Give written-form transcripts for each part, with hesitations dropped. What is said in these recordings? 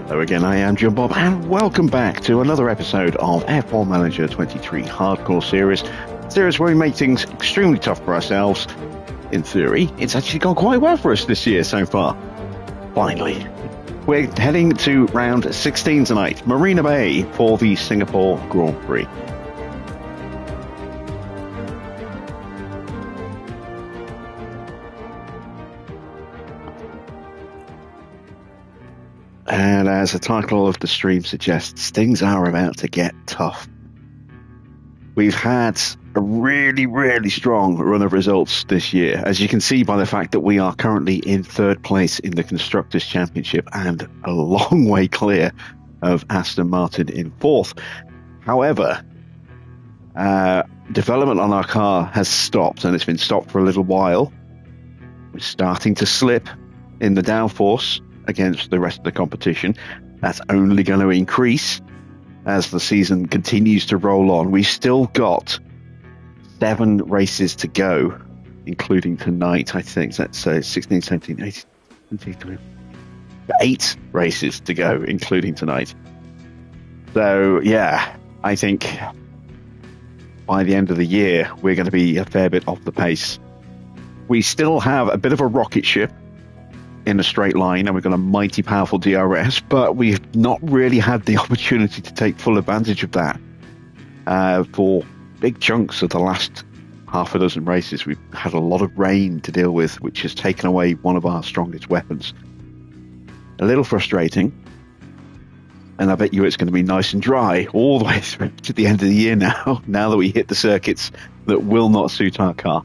Hello again, I am John Bob, and welcome back to another episode of F1 Manager 23 Hardcore Series where we make things extremely tough for ourselves. In theory, it's actually gone quite well for us this year so far. Finally. We're heading to round 16 tonight, Marina Bay, for the Singapore Grand Prix. And as the title of the stream suggests, things are about to get tough. We've had a really strong run of results this year, as you can see by the fact that we are currently in third place in the Constructors' Championship and a long way clear of Aston Martin in fourth. However, development on our car has stopped, and it's been stopped for a little while. We're starting to slip in the downforce against the rest of the competition. That's only going to increase as the season continues to roll on. We've still got 7 races to go, including tonight. I think that's 16, 17, 18, 19, 8 races to go, including tonight. So, yeah, I think by the end of the year, we're going to be a fair bit off the pace. We still have a bit of a rocket ship in a straight line, and we've got a mighty powerful DRS, but we've not really had the opportunity to take full advantage of that. For big chunks of the last half a dozen races, we've had a lot of rain to deal with, which has taken away one of our strongest weapons. A little frustrating, and I bet you it's going to be nice and dry all the way through to the end of the year now that we hit the circuits that will not suit our car.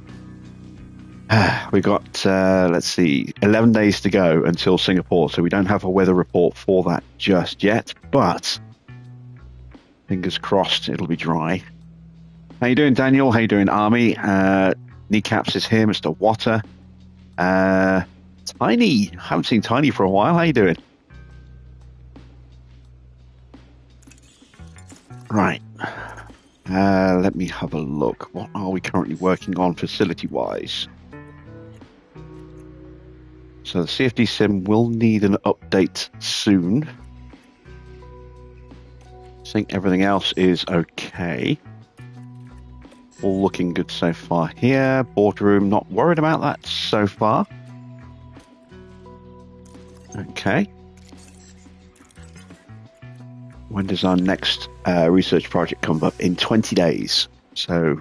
We've got, 11 days to go until Singapore, so we don't have a weather report for that just yet, but fingers crossed it'll be dry. How you doing, Daniel? How you doing, Army? Kneecaps is here, Mr. Water. Tiny, haven't seen Tiny for a while. How you doing? Right. Let me have a look. What are we currently working on facility-wise? So the CFD sim will need an update soon. I think everything else is okay. All looking good so far here. Boardroom, not worried about that so far. Okay. When does our next research project come up? In 20 days. So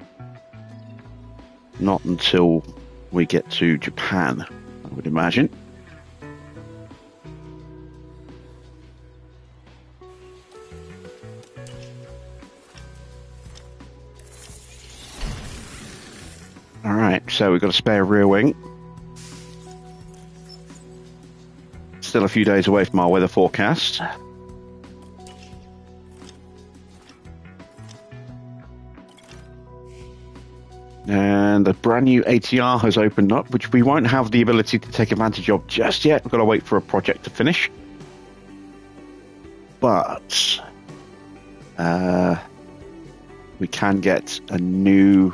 not until we get to Japan, I would imagine. All right, so we've got a spare rear wing. Still a few days away from our weather forecast. And a brand new ATR has opened up, which we won't have the ability to take advantage of just yet. We've got to wait for a project to finish. But we can get a new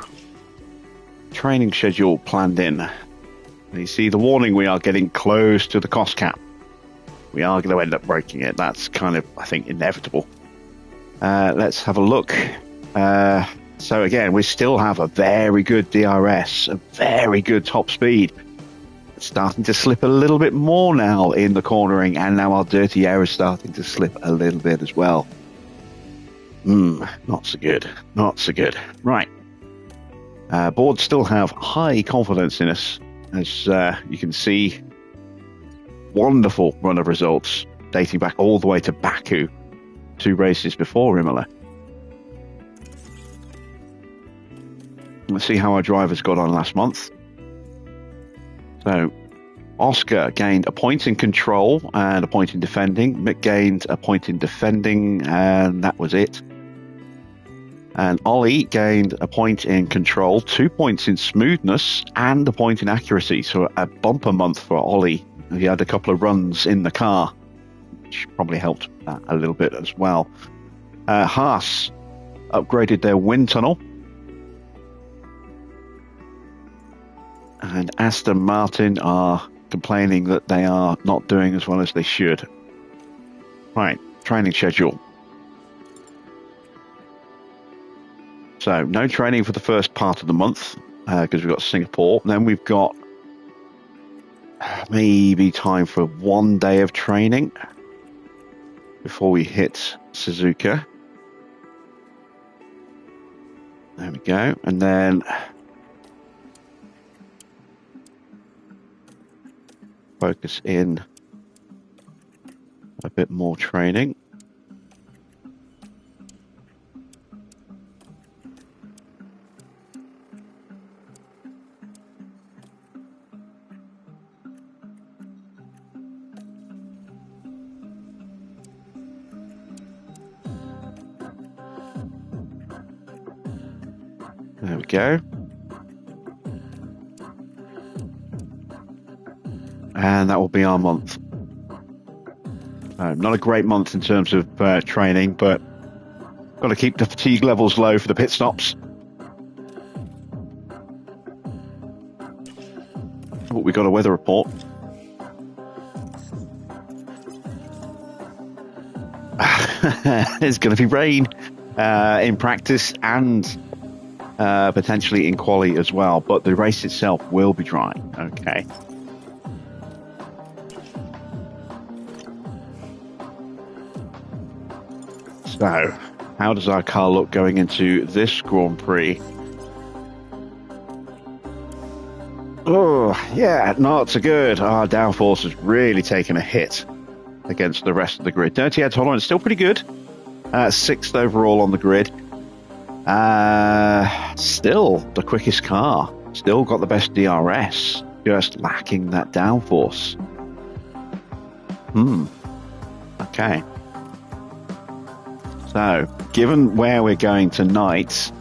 training schedule planned in. And you see the warning, we are getting close to the cost cap. We are going to end up breaking it. That's kind of, I think, inevitable. Let's have a look. So again, we still have a very good DRS, a very good top speed. It's starting to slip a little bit more now in the cornering, and now our dirty air is starting to slip a little bit as well. Not so good. Not so good. Right. Boards still have high confidence in us, as you can see. Wonderful run of results dating back all the way to Baku, 2 races before Imola. Let's see how our drivers got on last month. So Oscar gained a point in control and a point in defending. Mick gained a point in defending, and that was it. And Ollie gained a point in control, 2 points in smoothness, and a point in accuracy. So a bumper month for Ollie. He had a couple of runs in the car, which probably helped that a little bit as well. Haas upgraded their wind tunnel. And Aston Martin are complaining that they are not doing as well as they should. Right, training schedule. So no training for the first part of the month because we've got Singapore. Then we've got maybe time for 1 day of training before we hit Suzuka. There we go. And then focus in a bit more training. There we go. And that will be our month. Not a great month in terms of training, but got to keep the fatigue levels low for the pit stops. Oh, we got a weather report. It's going to be rain in practice and potentially in quali as well, but the race itself will be dry. Okay. So, how does our car look going into this Grand Prix? Oh, yeah, not so good. Our downforce has really taken a hit against the rest of the grid. Dirty air tolerance still pretty good. 6th overall on the grid. Still the quickest car. Still got the best DRS. Just lacking that downforce. Okay. So, given where we're going tonight,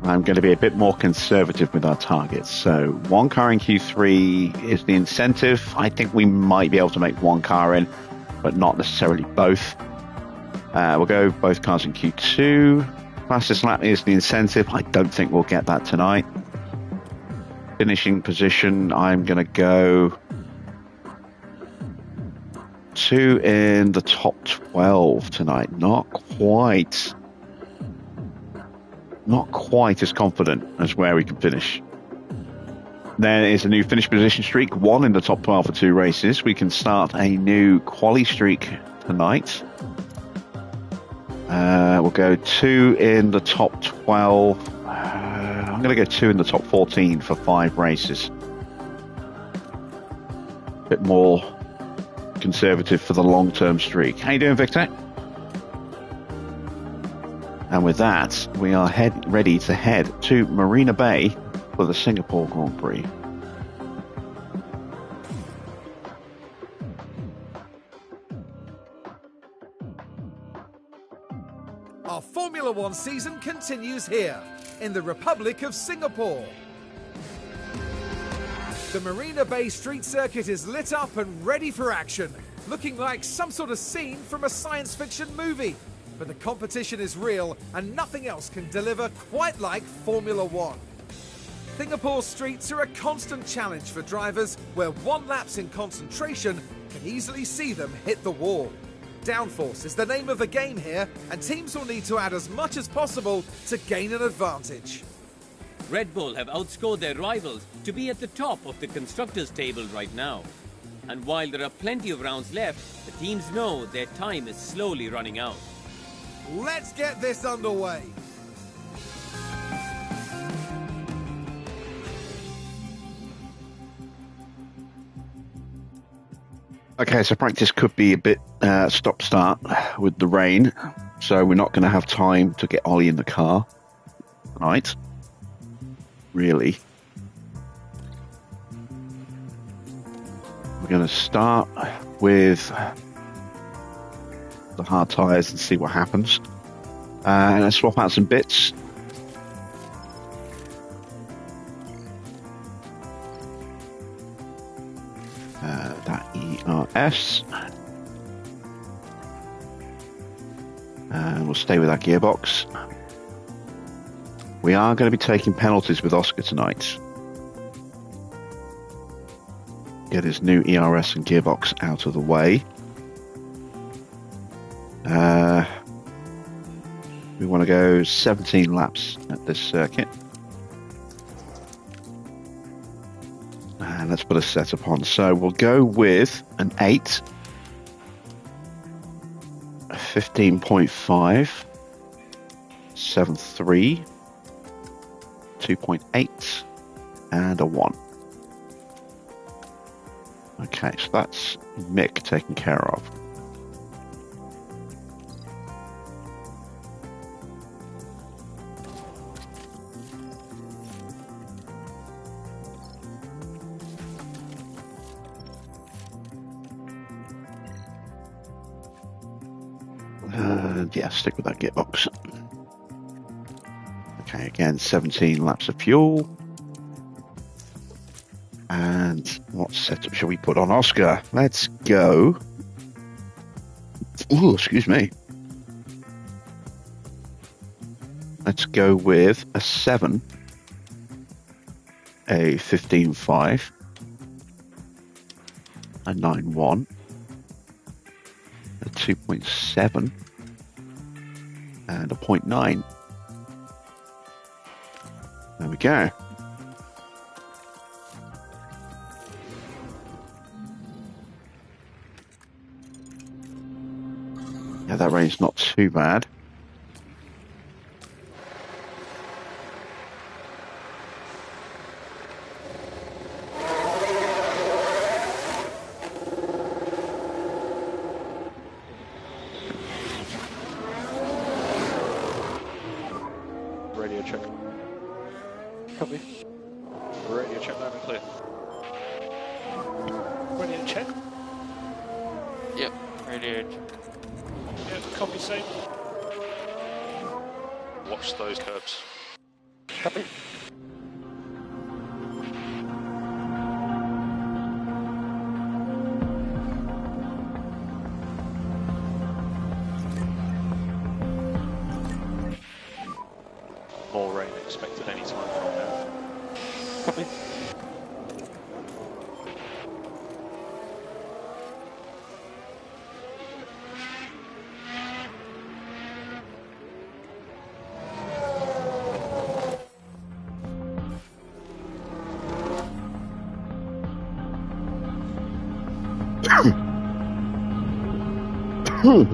I'm going to be a bit more conservative with our targets. So, one car in Q3 is the incentive. I think we might be able to make one car in, but not necessarily both. We'll go both cars in Q2. Fastest lap is the incentive. I don't think we'll get that tonight. Finishing position, I'm going to go 2 in the top 12 tonight. Not quite as confident as where we can finish. There is a new finish position streak, 1 in the top 12 for 2 races. We can start a new quali streak tonight. We'll go 2 in the top 12. I'm going to go 2 in the top 14 for 5 races. A bit more conservative for the long-term streak. How you doing, Victor? And with that, we are ready to head to Marina Bay for the Singapore Grand Prix. Our Formula One season continues here, in the Republic of Singapore. The Marina Bay Street Circuit is lit up and ready for action, looking like some sort of scene from a science fiction movie. But the competition is real, and nothing else can deliver quite like Formula One. Singapore's streets are a constant challenge for drivers, where one lapse in concentration can easily see them hit the wall. Downforce is the name of the game here, and teams will need to add as much as possible to gain an advantage. Red Bull have outscored their rivals to be at the top of the constructors' table right now. And while there are plenty of rounds left, the teams know their time is slowly running out. Let's get this underway. Okay, so practice could be a bit stop-start with the rain, so we're not going to have time to get Ollie in the car. Right. Really. We're going to start with the hard tyres and see what happens. And let's swap out some bits. That ERS. And we'll stay with our gearbox. We are going to be taking penalties with Oscar tonight. Get his new ERS and gearbox out of the way. We want to go 17 laps at this circuit. And let's put a setup on. So we'll go with an 8, a 15.5, 7.3, 2.8, and a 1. Okay, so that's Mick taken care of. Yeah, stick with that gearbox. Okay, again, 17 laps of fuel. And what setup shall we put on Oscar? Let's go. Oh, excuse me. Let's go with a 7, a 15.5, a 9.1, a 2.7, and a 0.9. There we go. Yeah, that range's not too bad. Radio check. Copy. Radio check loud and clear. Radio check. Yep, radio check. Yeah, copy same. Watch those curbs. Copy. More rain expected any time from now. Copy.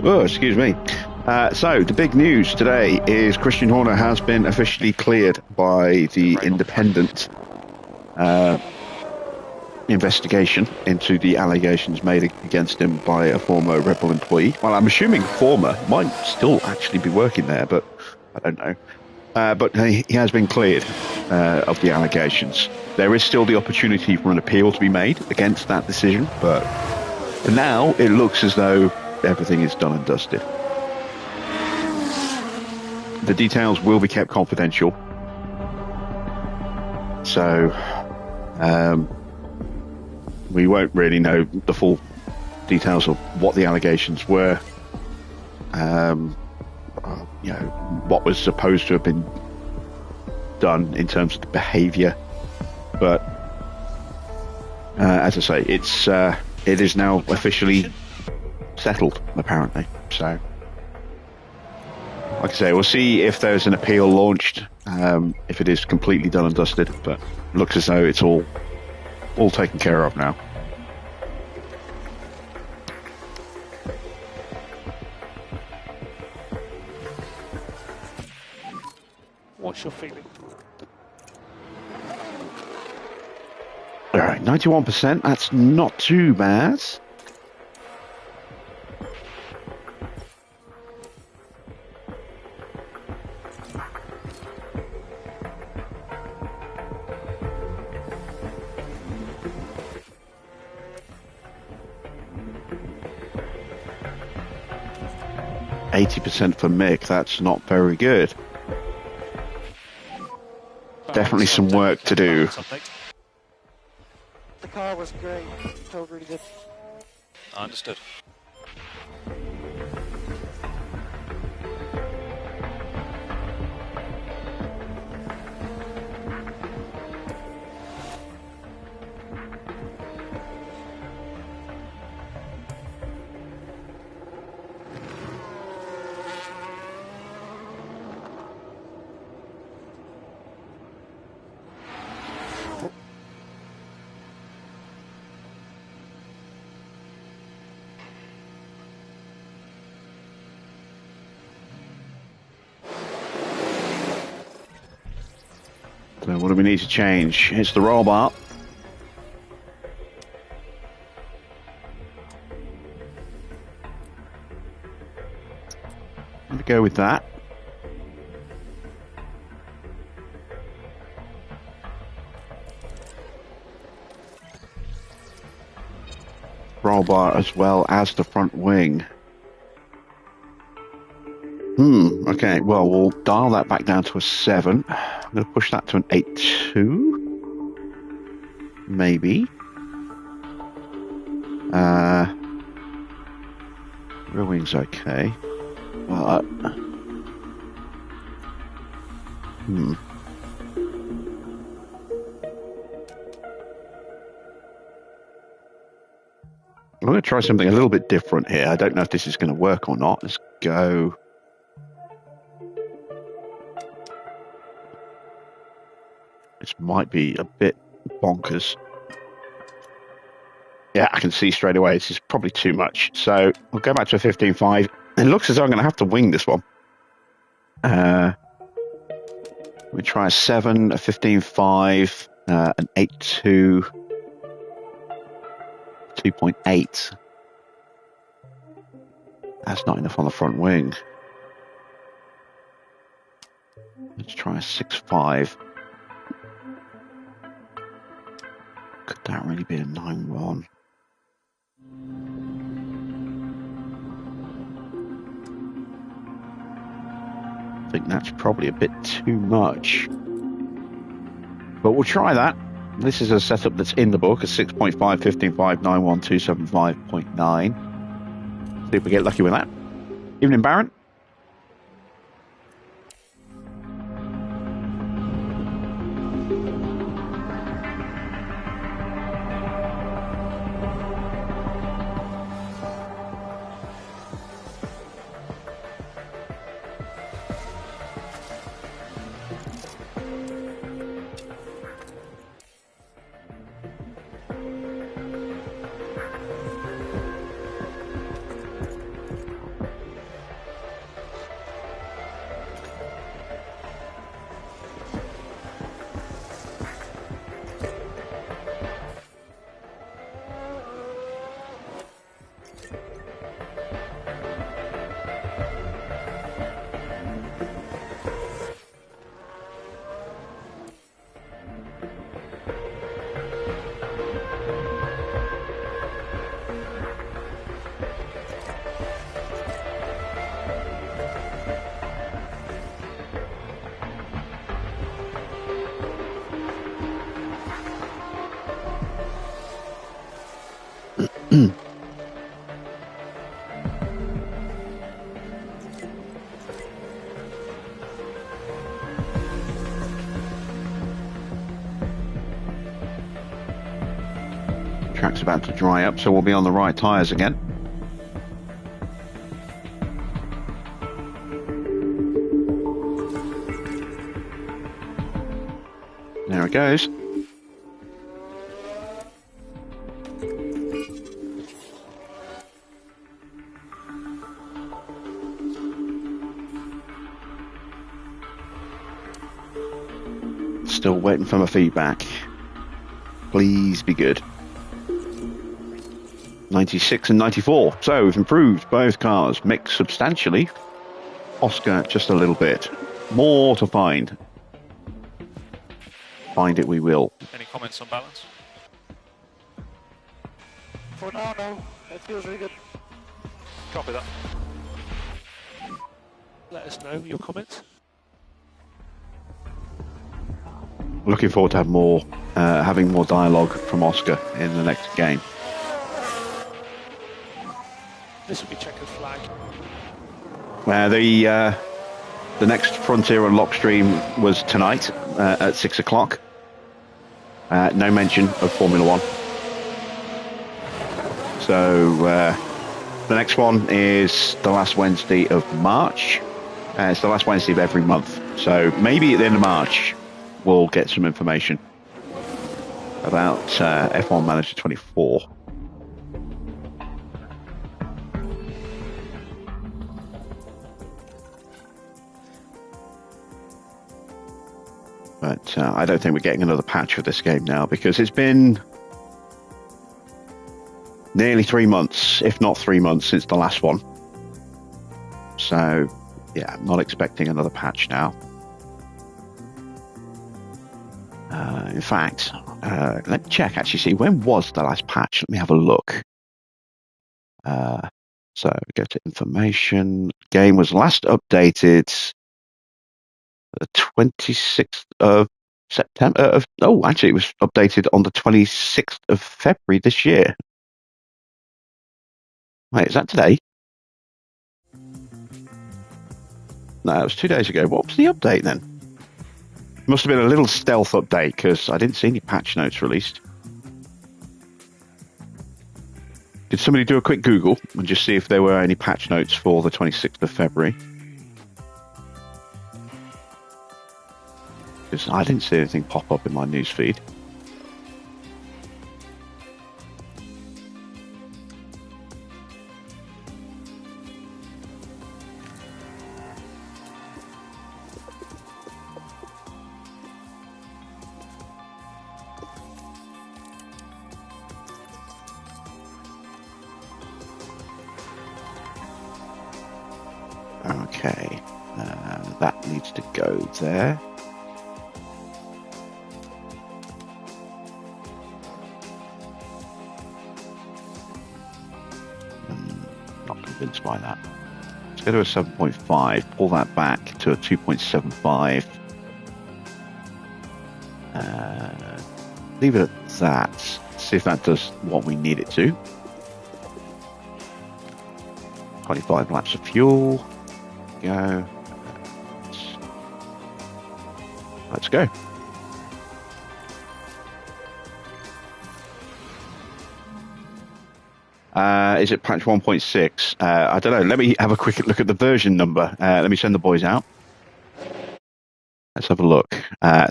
Oh, excuse me. So the big news today is Christian Horner has been officially cleared by the independent investigation into the allegations made against him by a former Rebel employee. Well, I'm assuming former, might still actually be working there, but I don't know. But he has been cleared of the allegations. There is still the opportunity for an appeal to be made against that decision, but for now it looks as though everything is done and dusted. The details will be kept confidential, so we won't really know the full details of what the allegations were, you know, what was supposed to have been done in terms of the behaviour, but as I say, it is now officially settled, apparently. So, like I say, we'll see if there's an appeal launched, if it is completely done and dusted, but it looks as though it's all taken care of now. What's your feeling? Alright, 91%, that's not too bad. %, for Mick, that's not very good. Definitely some work to do. The car was great. Felt really good. Understood. What do we need to change? It's the roll bar. I'm going to go with that. Roll bar as well as the front wing. Okay, well, we'll dial that back down to a 7. I'm going to push that to an 8.2. Maybe. Rear wing's okay. But... I'm going to try something a little bit different here. I don't know if this is going to work or not. Let's go... This might be a bit bonkers. Yeah, I can see straight away this is probably too much. So we'll go back to a 15.5. It looks as though I'm going to have to wing this one. We try a 7, a 15.5, an 8.2, 2.8. That's not enough on the front wing. Let's try a 6.5. Could that really be a 9.1? I think that's probably a bit too much. But we'll try that. This is a setup that's in the book, a 6.5, 15.5, 9.1, 275.9. See if we get lucky with that. Evening, Baron. Track's about to dry up, so we'll be on the right tyres again. There it goes. Still waiting for my feedback. Please be good. 96 and 94. So we've improved both cars. Mick substantially. Oscar just a little bit. More to find. Find it we will. Any comments on balance? For now, no. It feels really good. Copy that. Let us know your comments. Looking forward to having more dialogue from Oscar in the next game. This will be checkered flag. The next Frontier Unlock stream was tonight at 6 o'clock. No mention of Formula One. So the next one is the last Wednesday of March. It's the last Wednesday of every month. So maybe at the end of March we'll get some information about F1 Manager 24. But I don't think we're getting another patch for this game now, because it's been nearly 3 months, if not 3 months, since the last one. So, yeah, I'm not expecting another patch now. In fact, let me check, actually, see, when was the last patch? Let me have a look. So, go to information. Game was last updated the 26th of September. Actually, it was updated on the 26th of February this year. Wait, is that today? No, it was 2 days ago. What was the update then? It must have been a little stealth update, because I didn't see any patch notes released. Did somebody do a quick Google and just see if there were any patch notes for the 26th of February? Because I didn't see anything pop up in my newsfeed. Okay, that needs to go there. Not convinced by that. Let's go to a 7.5, pull that back to a 2.75. Leave it at that. See if that does what we need it to. 25 laps of fuel. Go. Let's go. Is it patch 1.6? I don't know. Let me have a quick look at the version number. Let me send the boys out. Let's have a look.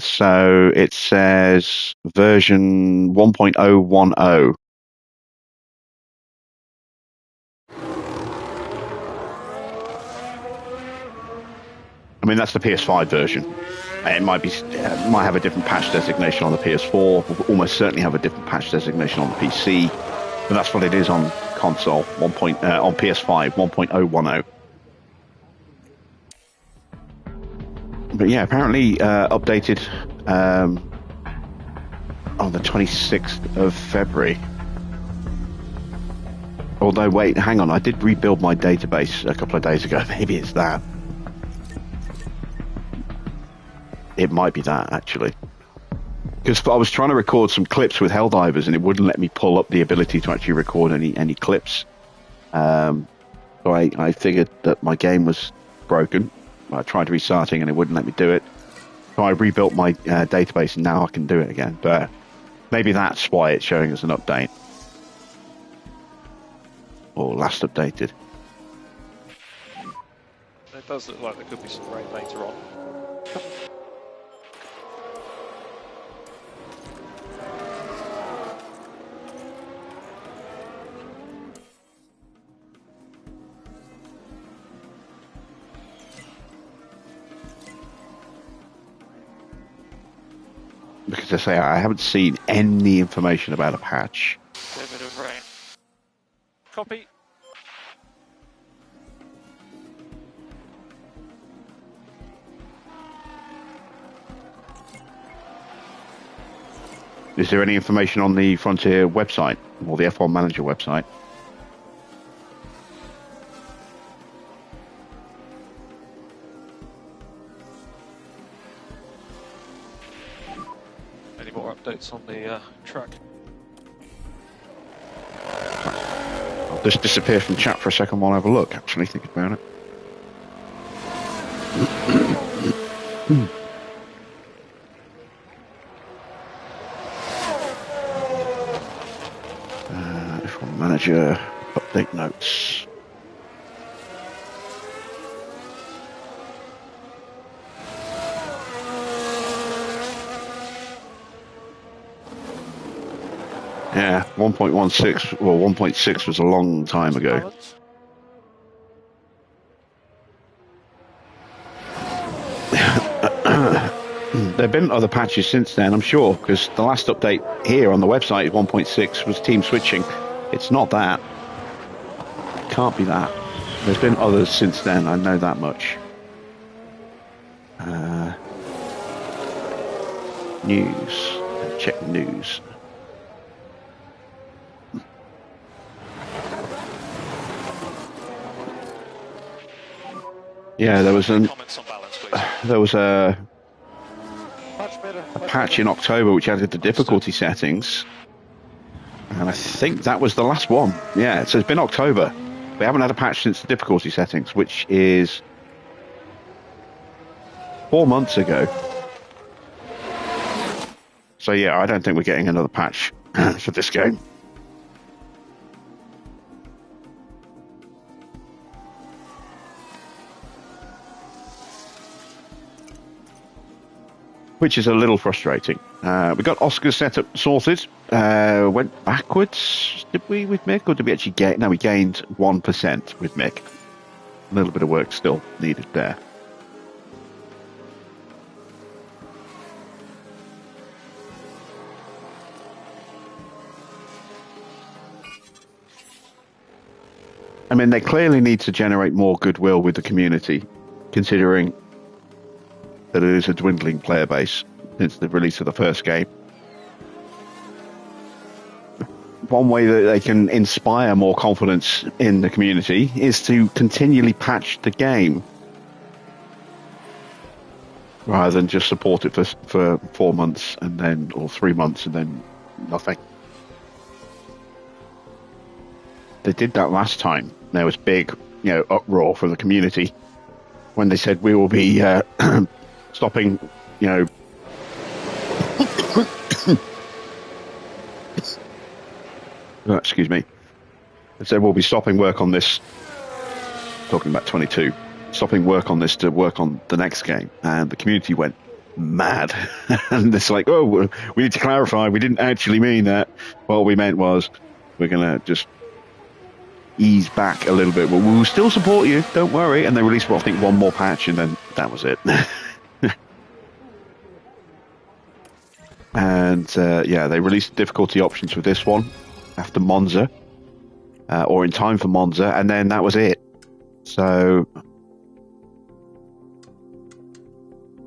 So it says version 1.010. I mean, that's the PS5 version. It might might have a different patch designation on the PS4. Will almost certainly have a different patch designation on the PC. But that's what it is on console. On PS5 1.010. But yeah, apparently updated on the 26th of February. Although, wait, hang on. I did rebuild my database a couple of days ago. Maybe it's that. It might be that, actually. Because I was trying to record some clips with Helldivers, and it wouldn't let me pull up the ability to actually record any clips. So I figured that my game was broken. I tried restarting, and it wouldn't let me do it. So I rebuilt my database, and now I can do it again. But maybe that's why it's showing us an update. Or last updated. It does look like there could be some rain later on. Because I say I haven't seen any information about a patch. A bit of rain. Copy. Is there any information on the Frontier website or the F1 Manager website? Any more updates on the track? I'll just disappear from chat for a second while I have a look, actually, think about it. F1 Manager, update notes. Yeah, 1.16, well, 1.6 was a long time ago. have been other patches since then, I'm sure, because the last update here on the website, 1.6, was team switching. It's not that. Can't be that. There's been others since then, I know that much. News. Check news. Yeah, there was a patch in October which added the difficulty settings, and I think that was the last one. Yeah, so it's been October. We haven't had a patch since the difficulty settings, which is 4 months ago. So yeah, I don't think we're getting another patch for this game. Which is a little frustrating. We got Oscar's setup sorted. Went backwards, did we, with Mick? Or did we actually gain? No, we gained 1% with Mick. A little bit of work still needed there. I mean, they clearly need to generate more goodwill with the community, considering that it is a dwindling player base since the release of the first game. One way that they can inspire more confidence in the community is to continually patch the game rather than just support it for 4 months and then, or 3 months and then nothing. They did that last time. There was big, uproar from the community when they said we will be stopping, excuse me. They said we'll be stopping work on this, talking about 22, stopping work on this to work on the next game. And the community went mad. And it's like, oh, we need to clarify. We didn't actually mean that. What we meant was we're going to just ease back a little bit. Well, we'll still support you. Don't worry. And they released, I think, one more patch, and then that was it. And they released difficulty options for this one after Monza, or in time for Monza, and then that was it. So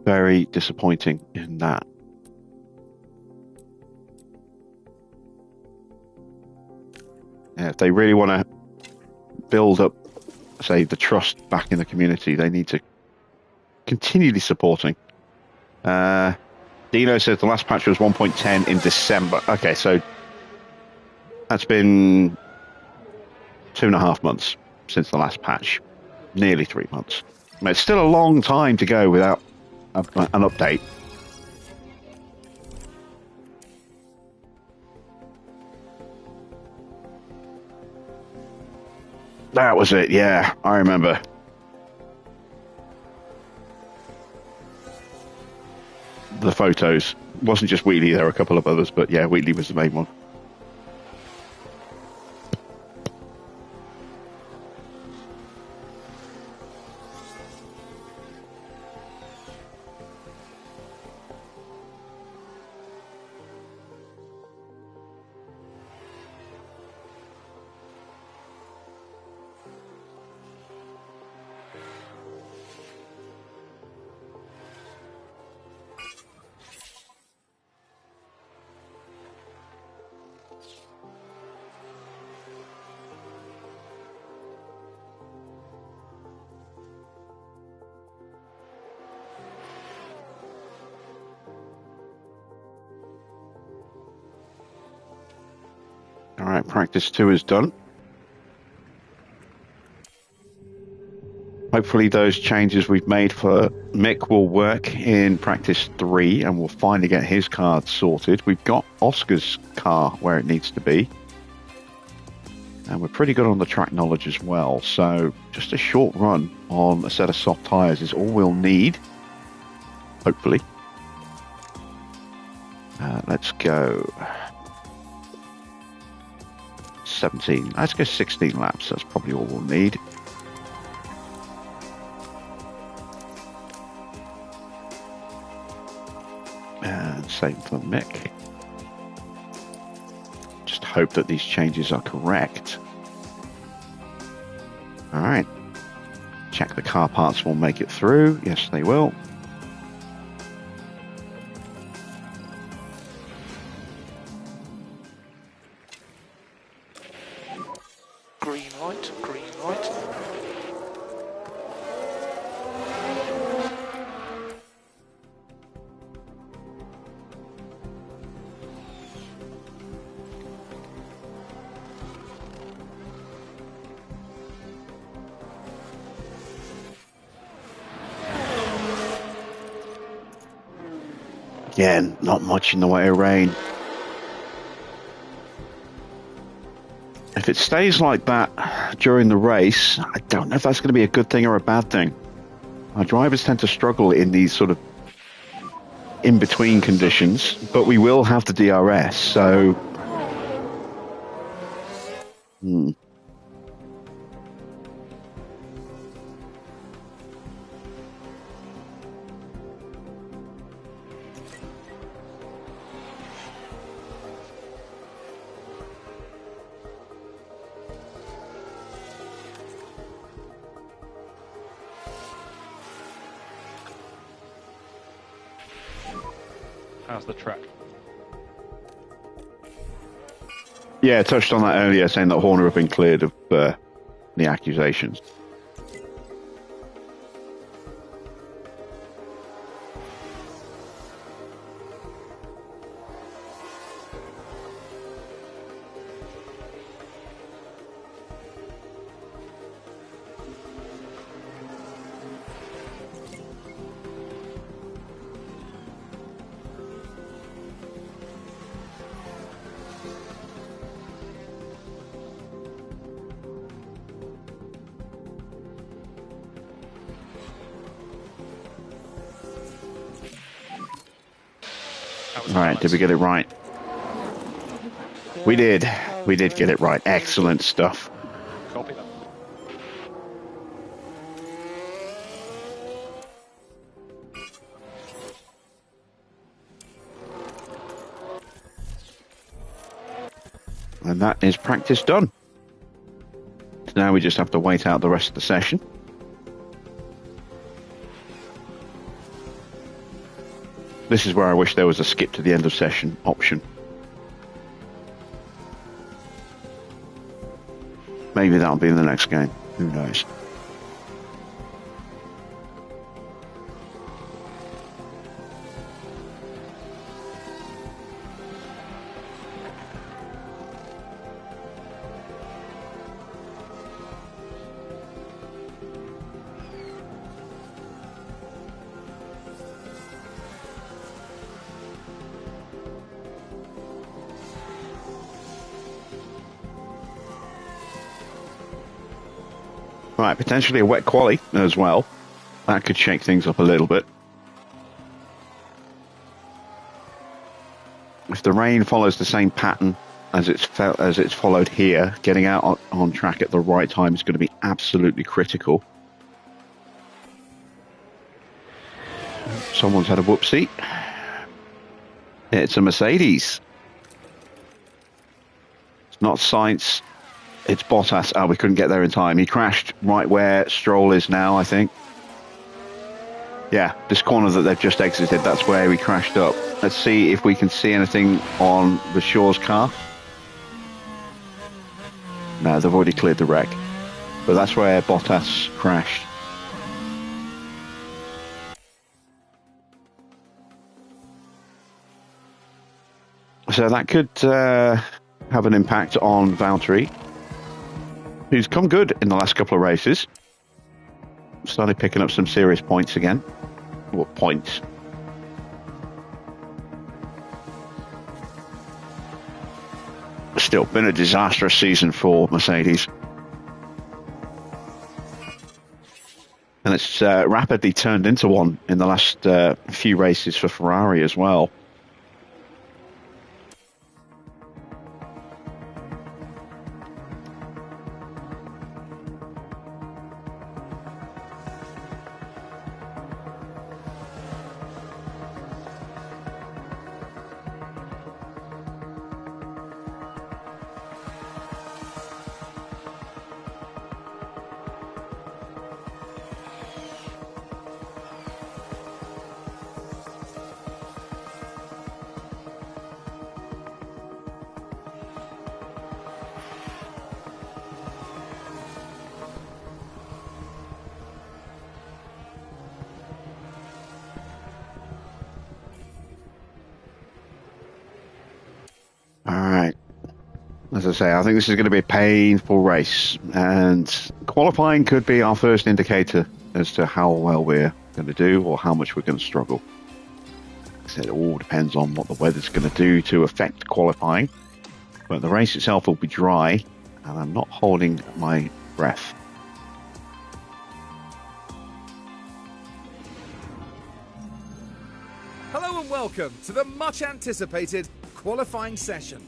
very disappointing in that. Yeah, if they really want to build up, say, the trust back in the community, they need to continually supporting. Dino says the last patch was 1.10 in December. Okay, so that's been 2.5 months since the last patch. Nearly 3 months. I mean, it's still a long time to go without an update. That was it, yeah, I remember. The photos. It wasn't just Wheatley, there were a couple of others, but yeah, Wheatley was the main one. Alright, practice 2 is done. Hopefully those changes we've made for Mick will work in practice 3 and we'll finally get his card sorted. We've got Oscar's car where it needs to be. And we're pretty good on the track knowledge as well. So just a short run on a set of soft tyres is all we'll need. Hopefully. Let's go 17. Let's go 16 laps. That's probably all we'll need. same for Mick. Just hope that these changes are correct. All right. Check the car parts will make it through. Yes, they will. Green light, green light. Again, not much in the way of rain. If it stays like that during the race, I don't know if that's going to be a good thing or a bad thing. Our drivers tend to struggle in these sort of in-between conditions, but we will have the DRS, so... How's the track? Yeah, I touched on that earlier, saying that Horner have been cleared of the accusations. All right, did we get it right? We did. We did get it right. Excellent stuff. Copy that. And that is practice done. So now we just have to wait out the rest of the session. This is where I wish there was a skip to the end of session option. Maybe that'll be in the next game. Who knows? Right, potentially a wet quali as well. That could shake things up a little bit. If the rain follows the same pattern as it's followed here, getting out on track at the right time is going to be absolutely critical. Someone's had a whoopsie. It's a Mercedes. It's not Sainz. It's Bottas. Oh, we couldn't get there in time. He crashed right where Stroll is now, I think. Yeah, this corner that they've just exited, that's where he crashed up. Let's see if we can see anything on the Shaw's car. No, they've already cleared the wreck. But that's where Bottas crashed. So that could have an impact on Valtteri, who's come good in the last couple of races. Started picking up some serious points again. What points? Still been a disastrous season for Mercedes. And it's rapidly turned into one in the last few races for Ferrari as well. as I say, I think this is going to be a painful race, and qualifying could be our first indicator as to how well we're going to do or how much we're going to struggle. Like I said, it all depends on what the weather's going to do to affect qualifying, but the race itself will be dry, and I'm not holding my breath. Hello and welcome to the much anticipated qualifying session.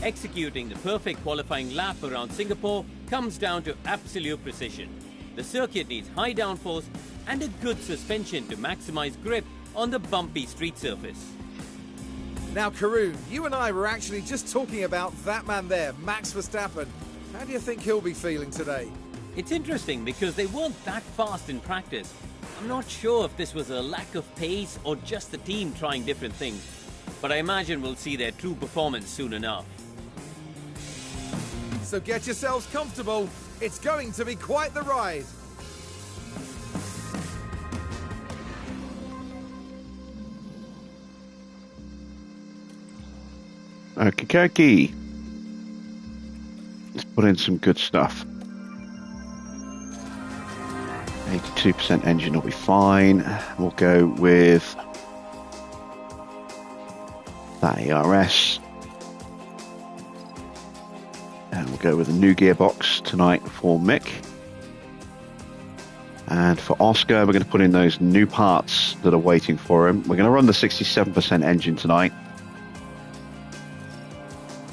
Executing the perfect qualifying lap around Singapore comes down to absolute precision. The circuit needs high downforce and a good suspension to maximize grip on the bumpy street surface. Now, Karun, you and I were actually just talking about that man there, Max Verstappen. How do you think he'll be feeling today? It's interesting because they weren't that fast in practice. I'm not sure if this was a lack of pace or just the team trying different things, but I imagine we'll see their true performance soon enough. So get yourselves comfortable. It's going to be quite the ride. Okie let's put in some good stuff. 82% engine will be fine. We'll go with that ERS. And we'll go with a new gearbox tonight for Mick. And for Oscar, we're going to put in those new parts that are waiting for him. We're going to run the 67% engine tonight.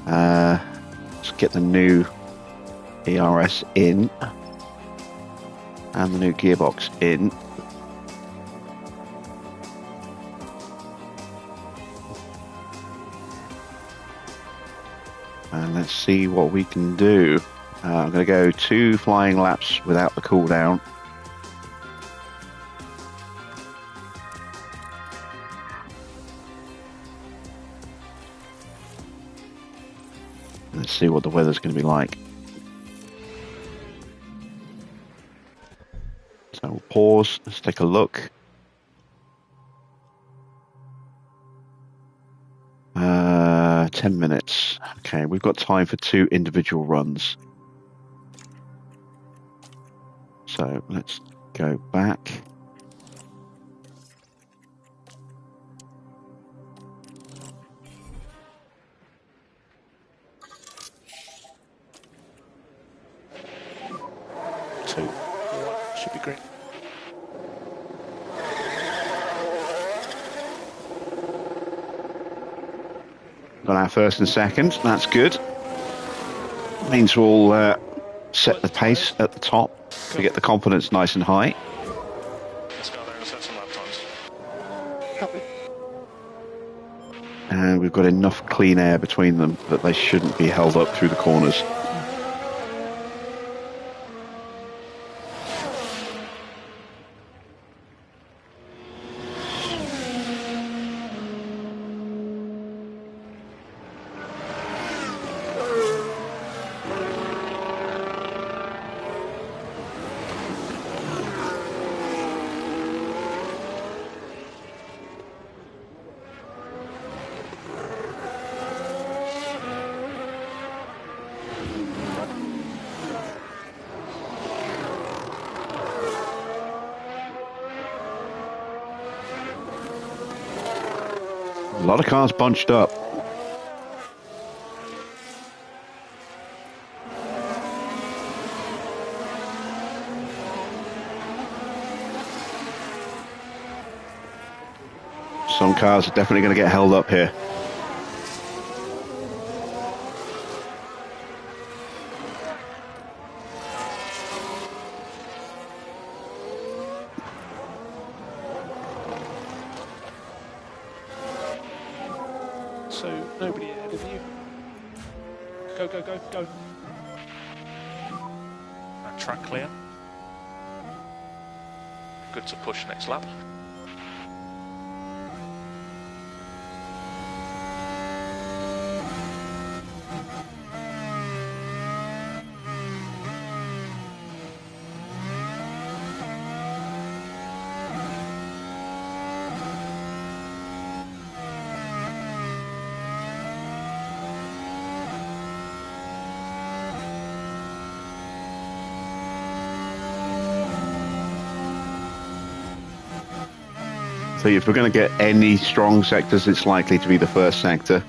Let's get the new ERS in. And the new gearbox in. And let's see what we can do. I'm going to go 2 flying laps without the cooldown. Let's see what the weather's going to be like. So we'll pause, let's take a look. 10 minutes. Okay, we've got time for 2 individual runs. So let's go back. Two. One. Should be green. Got our first and second, that's good. Means we'll set the pace at the top to get the confidence nice and high. Let's go there and set some lap times. Copy. And we've got enough clean air between them that they shouldn't be held up through the corners. A lot of cars bunched up. Some cars are definitely going to get held up here. So, nobody ahead of you. Go, go, go, go. And track clear. Good to push next lap. So if we're going to get any strong sectors, it's likely to be the first sector,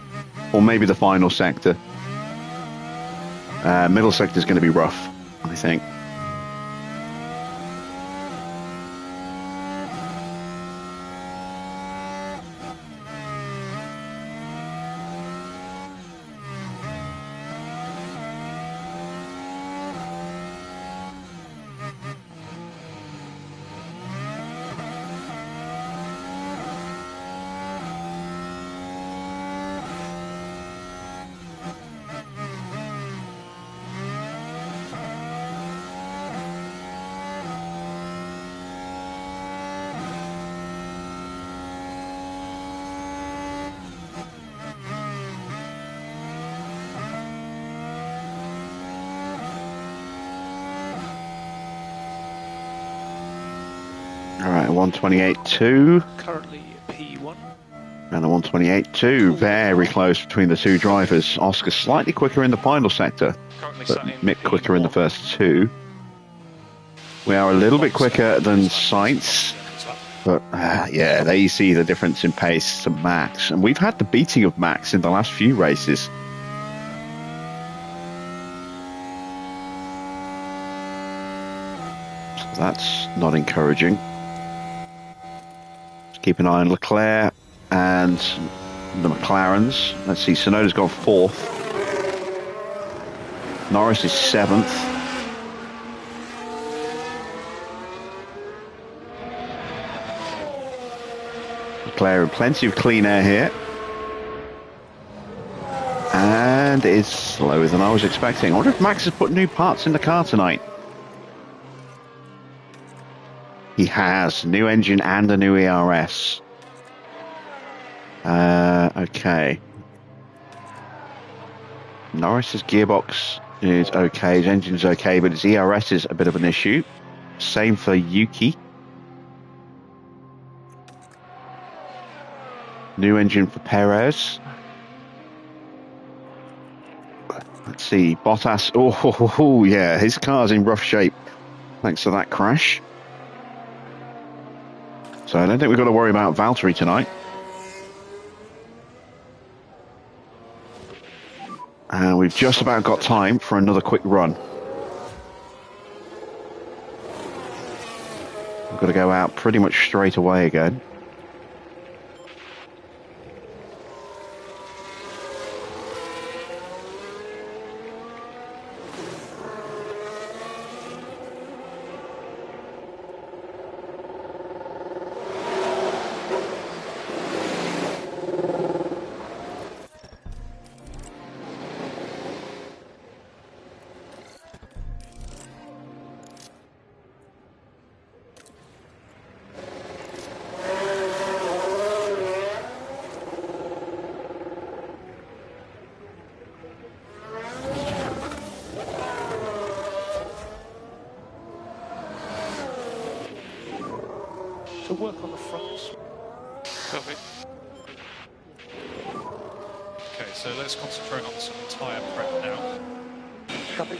or maybe the final sector. Middle sector is going to be rough, I think. All right, 128.2. Currently P1. And a 128.2. Very close between the two drivers. Oscar slightly quicker in the final sector, Currently but sat in Mick quicker in the P1. first two. We are a little bit quicker than Sainz, but yeah, there you see the difference in pace to Max. And we've had the beating of Max in the last few races. So that's not encouraging. Keep an eye on Leclerc and the McLarens. Let's see, Tsunoda's got fourth. Norris is seventh. Leclerc with plenty of clean air here. And it's slower than I was expecting. I wonder if Max has put new parts in the car tonight. He has. New engine and a new ERS. Okay. Norris's gearbox is okay. His engine's okay, but his ERS is a bit of an issue. Same for Yuki. New engine for Perez. Let's see. Bottas. Oh, yeah. His car's in rough shape thanks to that crash. So I don't think we've got to worry about Valtteri tonight. And we've just about got time for another quick run. We've got to go out pretty much straight away again. So work on the fronts. Copy. Okay, so let's concentrate on some tyre prep now. Copy.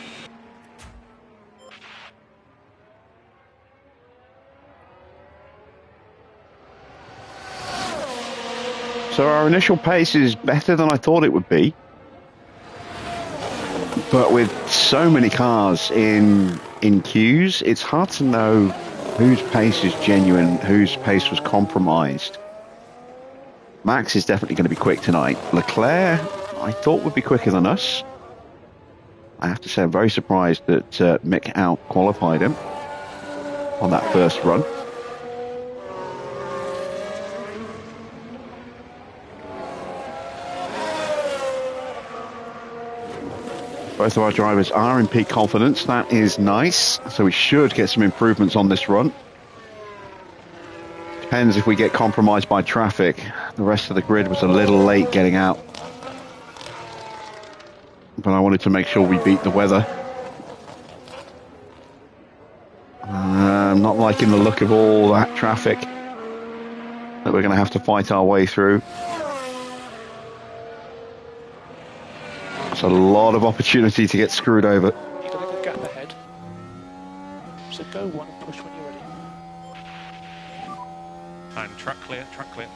So our initial pace is better than I thought it would be. But with so many cars in queues, it's hard to know whose pace is genuine, whose pace was compromised. Max is definitely going to be quick tonight. Leclerc, I thought would be quicker than us. I have to say I'm very surprised that Mick out-qualified him on that first run. Both of our drivers are in peak confidence. That is nice. So we should get some improvements on this run. Depends if we get compromised by traffic. The rest of the grid was a little late getting out. But I wanted to make sure we beat the weather. I'm not liking the look of all that traffic that we're going to have to fight our way through. It's a lot of opportunity to get screwed over. You've got a good gap ahead. So go one and push when you're ready. And track clear, track clear.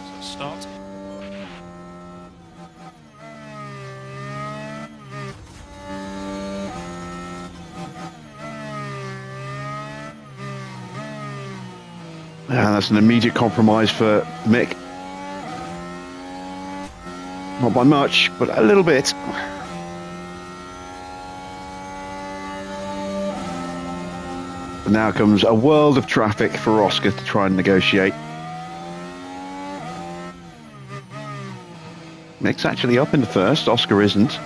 So start. Yeah, that's an immediate compromise for Mick. Not by much, but a little bit. But now comes a world of traffic for Oscar to try and negotiate. Mick's actually up in the first, Oscar isn't.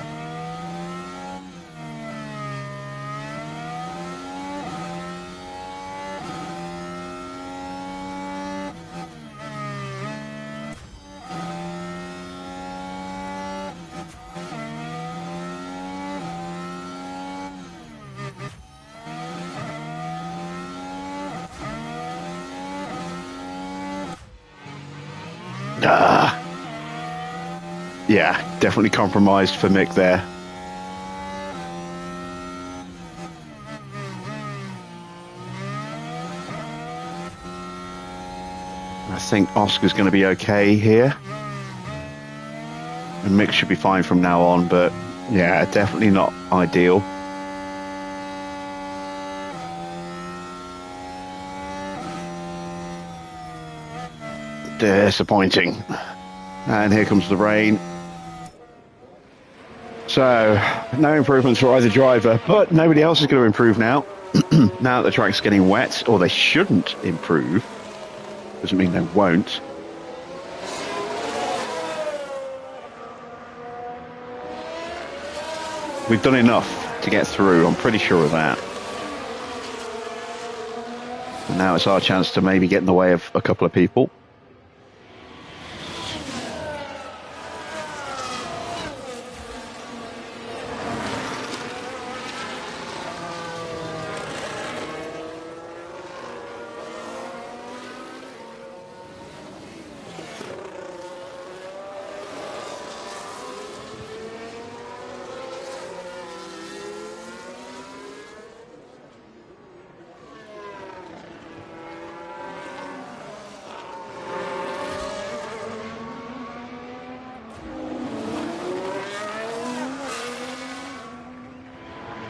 Yeah, definitely compromised for Mick there. I think Oscar's going to be okay here. And Mick should be fine from now on, but yeah, definitely not ideal. Disappointing. And here comes the rain. So, no improvements for either driver, but nobody else is going to improve now. Now that the track's getting wet, or they shouldn't improve. Doesn't mean they won't. We've done enough to get through, I'm pretty sure of that. And now it's our chance to maybe get in the way of a couple of people.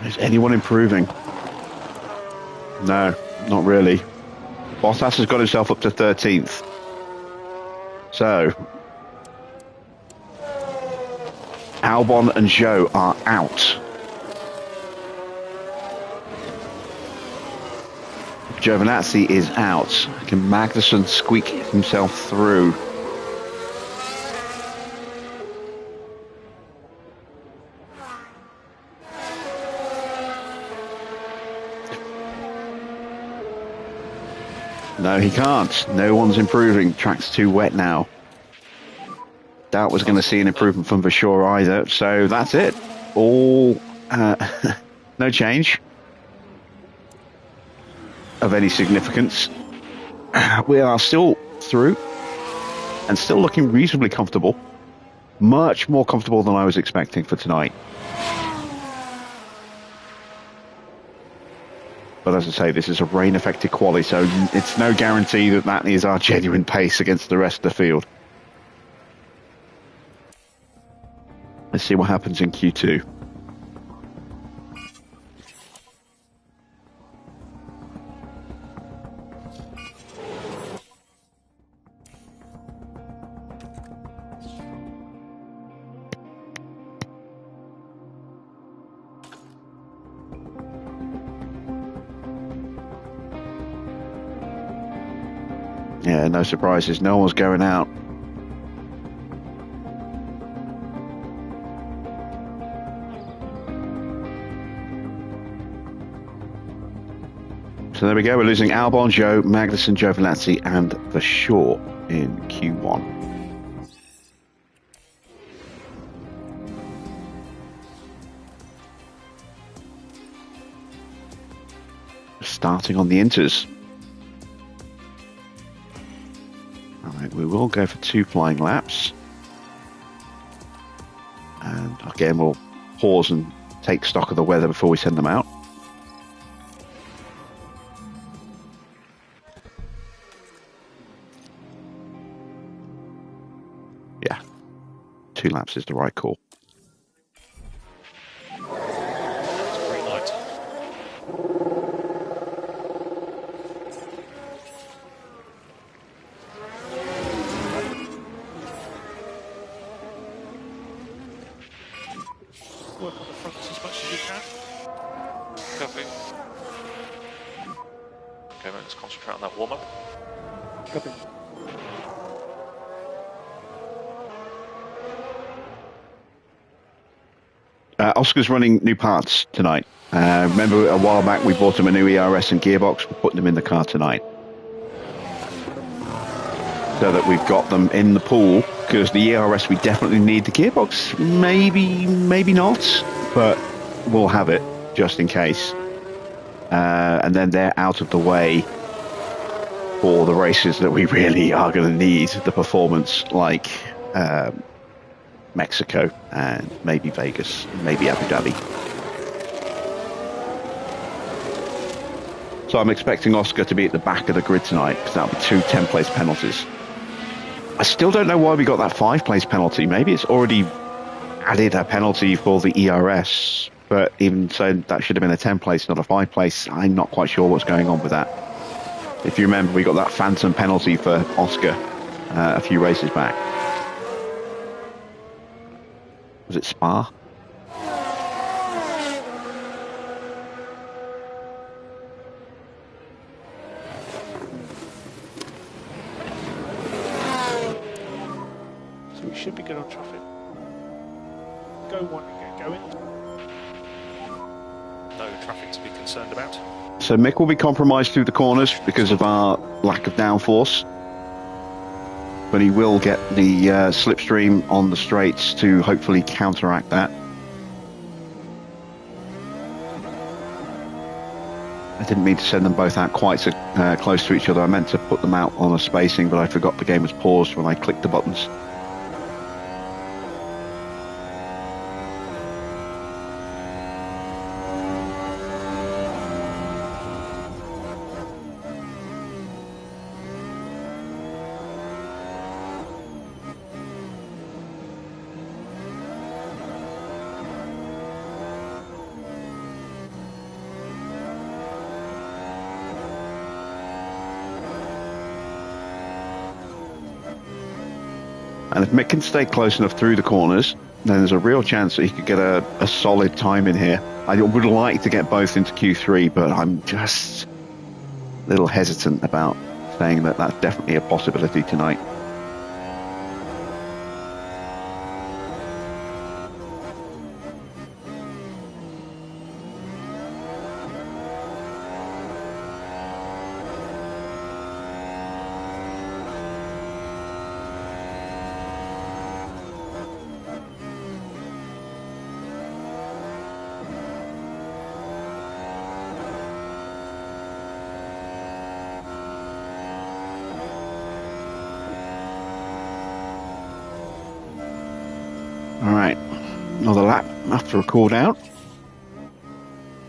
Is anyone improving? No, not really. Bottas has got himself up to 13th. So, Albon and Zhou are out. Giovinazzi is out. Can Magnussen squeak himself through? No, he can't. No one's improving. Track's too wet now. Doubt was going to see an improvement from Vershaw either. So that's it. All no change of any significance. We are still through and still looking reasonably comfortable. Much more comfortable than I was expecting for tonight. But as I say, this is a rain-affected quali, so it's no guarantee that that is our genuine pace against the rest of the field. Let's see what happens in Q2. Yeah, no surprises. No one's going out. So there we go. We're losing Albon, Zhou, Magnussen, Giovinazzi, and Vershaw in Q1. Starting on the Inters. Alright, we will go for 2 flying laps. And again, we'll pause and take stock of the weather before we send them out. laps is the right call. It's a green light. Work on the fronts as much as you can. Copy. Okay, let's concentrate on that warm-up. Copy. Oscar's running new parts tonight. Remember a while back we bought him a new ERS and gearbox. We're putting them in the car tonight. So that we've got them in the pool, because the ERS we definitely need. The gearbox maybe not, but we'll have it just in case. And then they're out of the way for the races that we really are going to need the performance, like Mexico and maybe Vegas, maybe Abu Dhabi. So I'm expecting Oscar to be at the back of the grid tonight, because that'll be 2 10-place penalties. I still don't know why we got that 5-place penalty. Maybe it's already added a penalty for the ERS, but even so, that should have been a 10-place, not a 5-place. I'm not quite sure what's going on with that. If you remember, we got that phantom penalty for Oscar a few races back. Was it Spa? So we should be good on traffic. Go one and get going. No traffic to be concerned about. So Mick will be compromised through the corners because of our lack of downforce. But he will get the slipstream on the straights to hopefully counteract that. I didn't mean to send them both out quite so close to each other. I meant to put them out on a spacing, but I forgot the game was paused when I clicked the buttons. And if Mick can stay close enough through the corners, then there's a real chance that he could get a solid time in here. I would like to get both into Q3, but I'm just a little hesitant about saying that that's definitely a possibility tonight. Alright, another lap after a call down.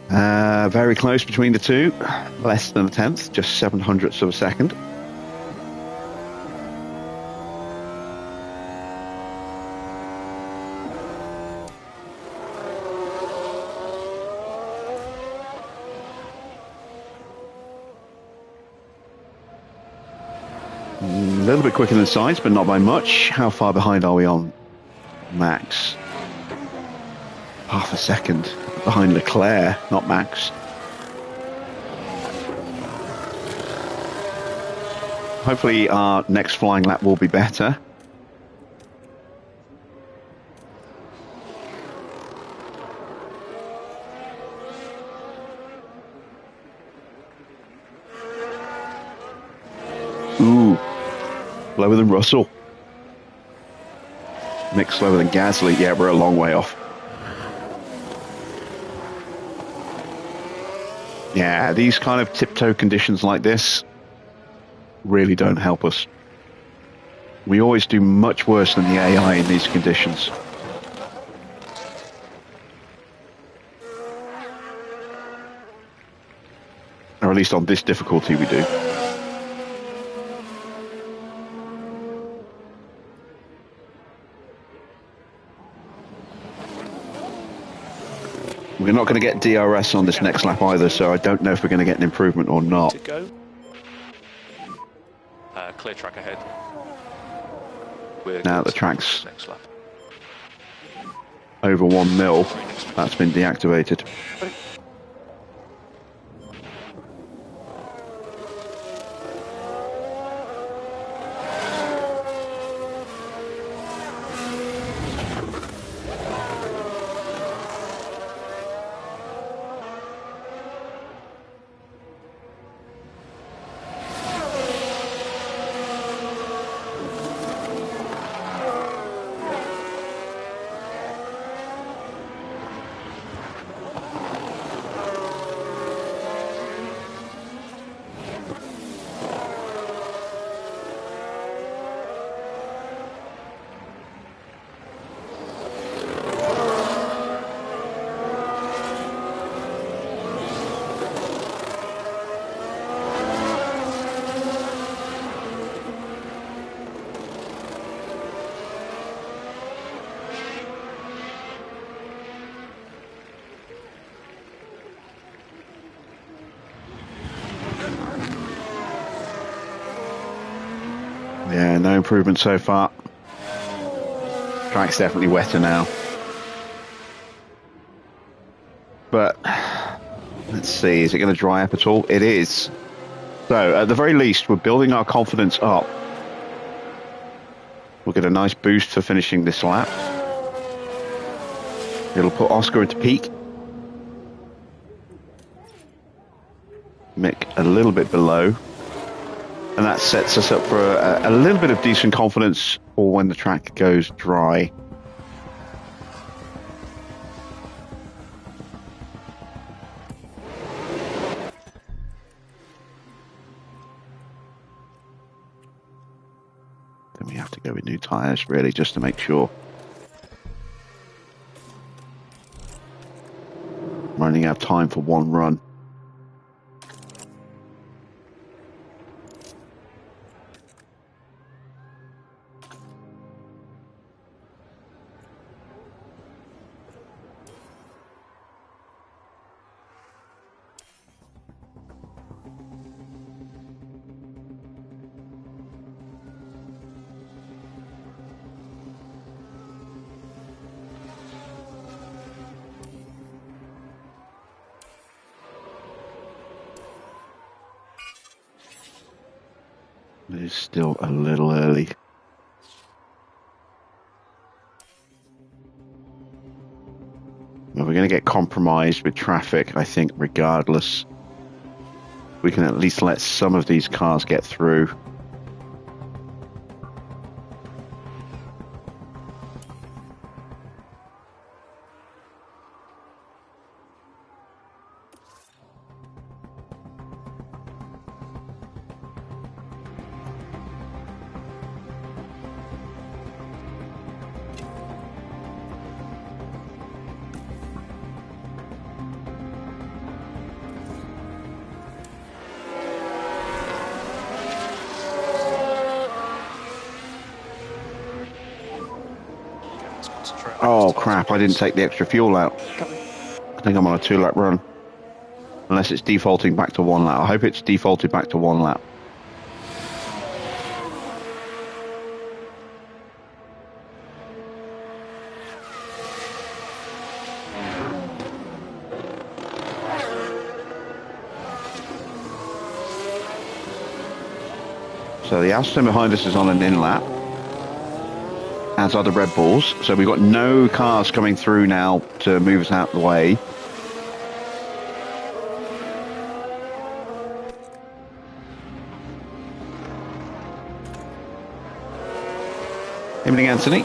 Very close between the two, less than a tenth, just 700ths of a second. A little bit quicker than Sainz, but not by much. How far behind are we on Max? Half a second behind Leclerc, not Max. Hopefully our next flying lap will be better. Ooh, lower than Russell. Mick slower than Gasly. Yeah, we're a long way off. Yeah, these kind of tiptoe conditions like this really don't help us. We always do much worse than the AI in these conditions. Or at least on this difficulty we do. We're not going to get DRS on this next lap either, so I don't know if we're going to get an improvement or not. To go. Clear track ahead. Now the track's next lap. over 1 mil. That's been deactivated. Yeah, no improvement so far. Track's definitely wetter now. But let's see, is it going to dry up at all? It is. So at the very least, we're building our confidence up. We'll get a nice boost for finishing this lap. It'll put Oscar into peak. Mick a little bit below. And that sets us up for a little bit of decent confidence for when the track goes dry. Then we have to go with new tyres, really, just to make sure. Running out of time for one run. It is still a little early. Well, we're going to get compromised with traffic, I think, regardless. We can at least let some of these cars get through. Oh crap, I didn't take the extra fuel out. I think I'm on a 2-lap run. Unless it's defaulting back to 1 lap. I hope it's defaulted back to 1 lap. So the Aston behind us is on an in-lap, as are the Red Bulls. So we've got no cars coming through now to move us out of the way. Evening, Anthony.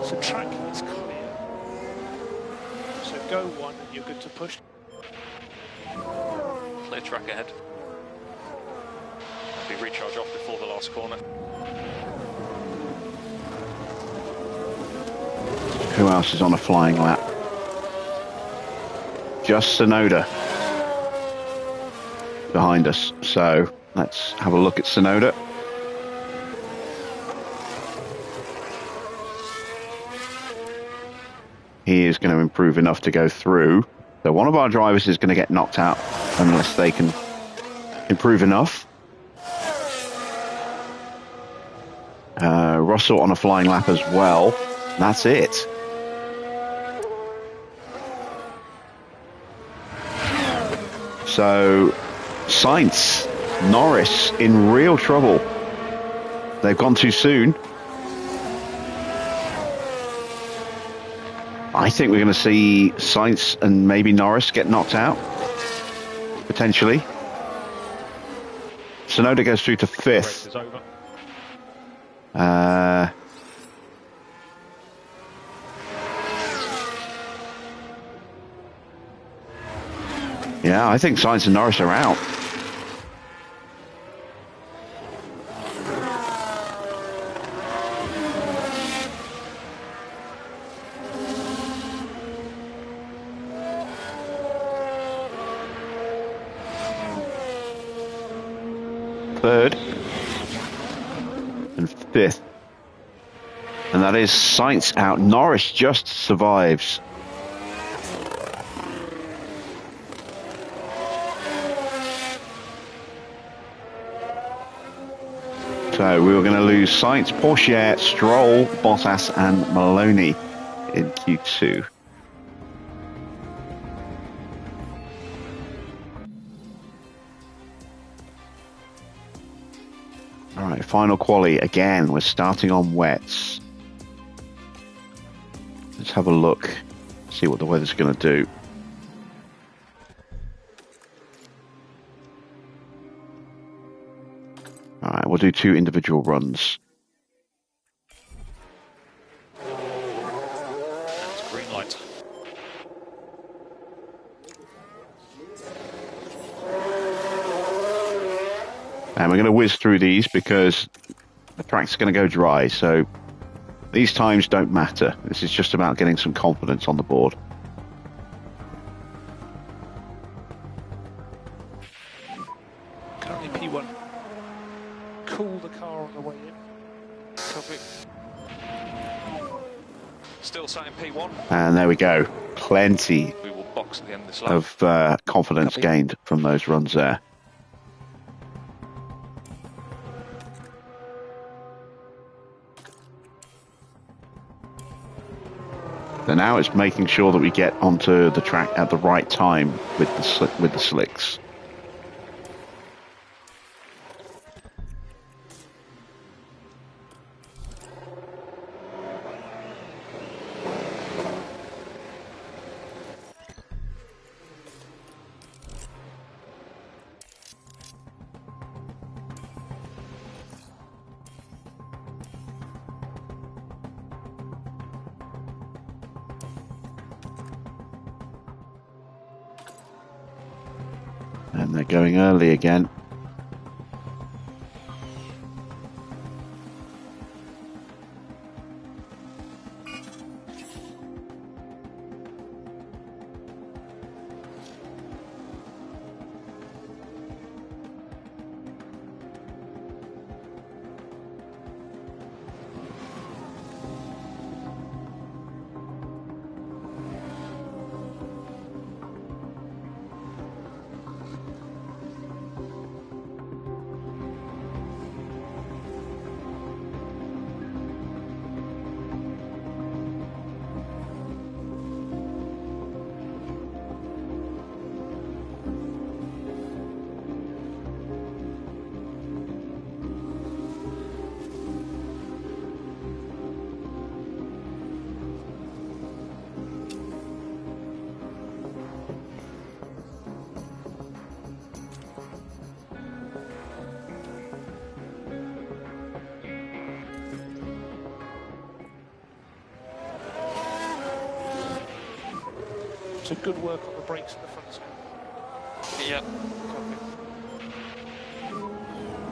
So track is clear. So go 1 and you're good to push. Clear track ahead. Be recharge off before the last corner. Who else is on a flying lap? Just Sonoda behind us. So let's have a look at Sonoda. He is going to improve enough to go through. So one of our drivers is going to get knocked out unless they can improve enough. Russell on a flying lap as well. That's it. So Sainz, Norris in real trouble. They've gone too soon. I think we're going to see Sainz and maybe Norris get knocked out, potentially. Sonoda goes through to 5th. Yeah, I think Sainz and Norris are out. Third and 5th, and that is Sainz out. Norris just survives. So we were going to lose Sainz, Porsche, Stroll, Bottas and Maloney in Q2. All right, final quali. Again, we're starting on wets. Let's have a look, see what the weather's going to do. All right, we'll do 2 individual runs. That's green light. And we're going to whiz through these because the track's going to go dry. So these times don't matter. This is just about getting some confidence on the board. Currently P1. Cool the car on the way in. Copy. Still sat in P1. And there we go. Plenty We will box at the end of this lap. of confidence gained from those runs there. So now it's making sure that we get onto the track at the right time with the slicks. And they're going early again. So good work on the brakes in the front, Scott. Yeah. Copy.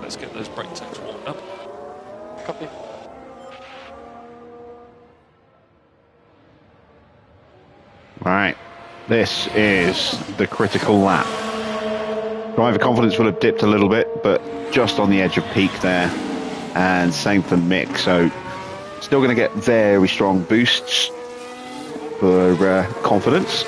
Let's get those brake tanks warmed up. Copy. Right, this is the critical lap. Driver confidence will have dipped a little bit, but just on the edge of peak there. And same for Mick, so still going to get very strong boosts for confidence.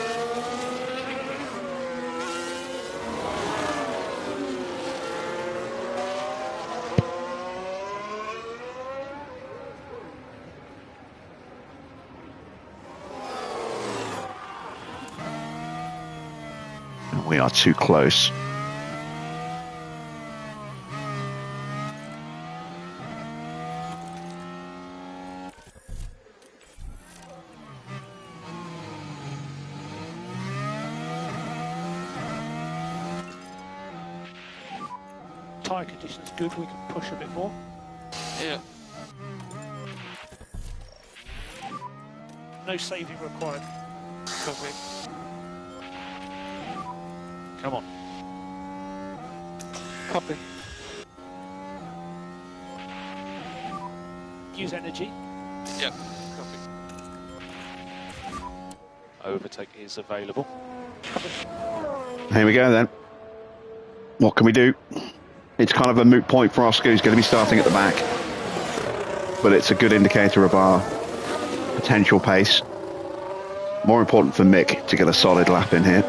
We are too close. Tyre conditions good, we can push a bit more. Yeah. No saving required. Copy. Come on. Copy. Use energy. Yeah. Copy. Overtake is available. Here we go then. What can we do? It's kind of a moot point for Oscar, who's going to be starting at the back. But it's a good indicator of our potential pace. More important for Mick to get a solid lap in here.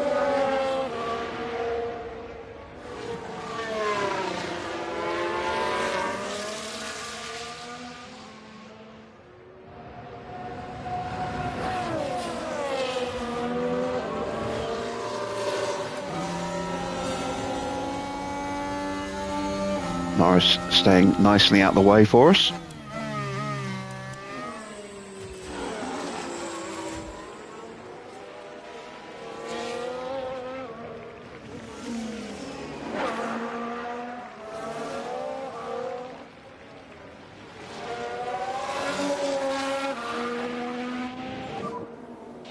Norris staying nicely out the way for us.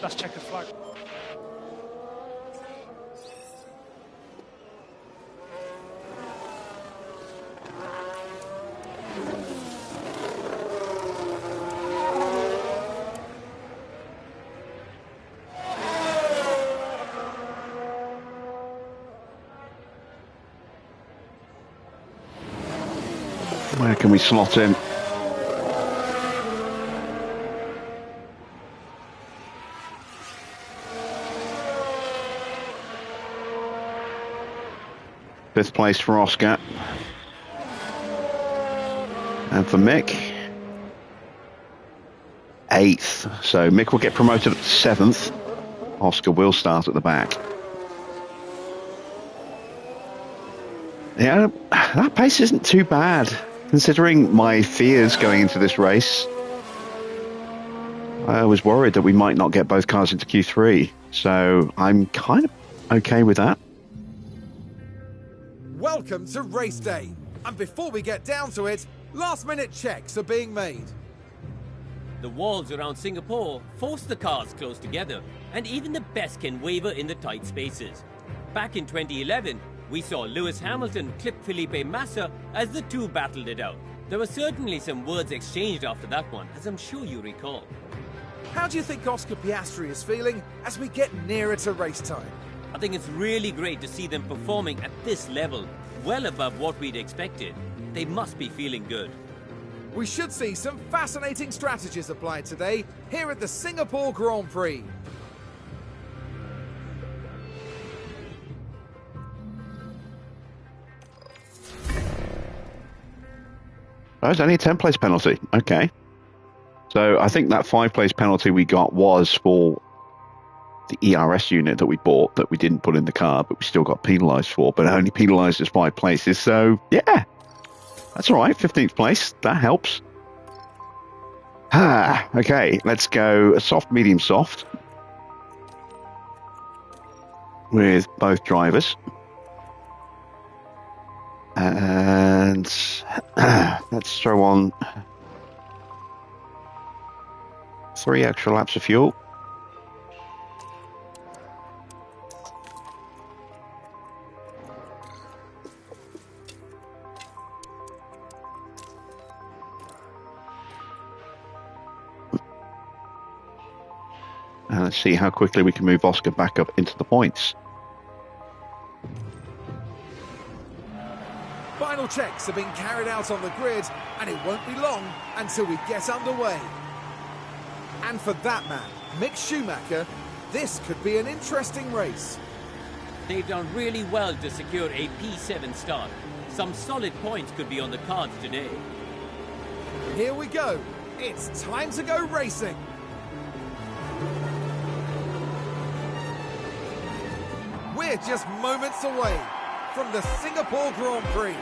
Let's check the flag. Where can we slot in? Fifth place for Oscar. And for Mick, 8th. So Mick will get promoted at 7th. Oscar will start at the back. Yeah, that pace isn't too bad, considering my fears going into this race. I was worried that we might not get both cars into Q3, so I'm kind of okay with that. Welcome to race day. And before we get down to it, last-minute checks are being made. The walls around Singapore force the cars close together, and even the best can waver in the tight spaces. Back in 2011, we saw Lewis Hamilton clip Felipe Massa as the two battled it out. There were certainly some words exchanged after that one, as I'm sure you recall. How do you think Oscar Piastri is feeling as we get nearer to race time? I think it's really great to see them performing at this level, well above what we'd expected. They must be feeling good. We should see some fascinating strategies applied today here at the Singapore Grand Prix. Oh, it's only a 10th-place penalty. Okay. So I think that 5th-place penalty we got was for the ERS unit that we bought that we didn't put in the car, but we still got penalised for, but it only penalised us 5 places. So, yeah, that's all right. 15th place. That helps. Okay, let's go soft, medium, soft with both drivers. And let's throw on 3 extra laps of fuel. And let's see how quickly we can move Oscar back up into the points. Final checks are being carried out on the grid, and it won't be long until we get underway. And for that man, Mick Schumacher, this could be an interesting race. They've done really well to secure a P7 start. Some solid points could be on the cards today. Here we go. It's time to go racing. We're just moments away from the Singapore Grand Prix.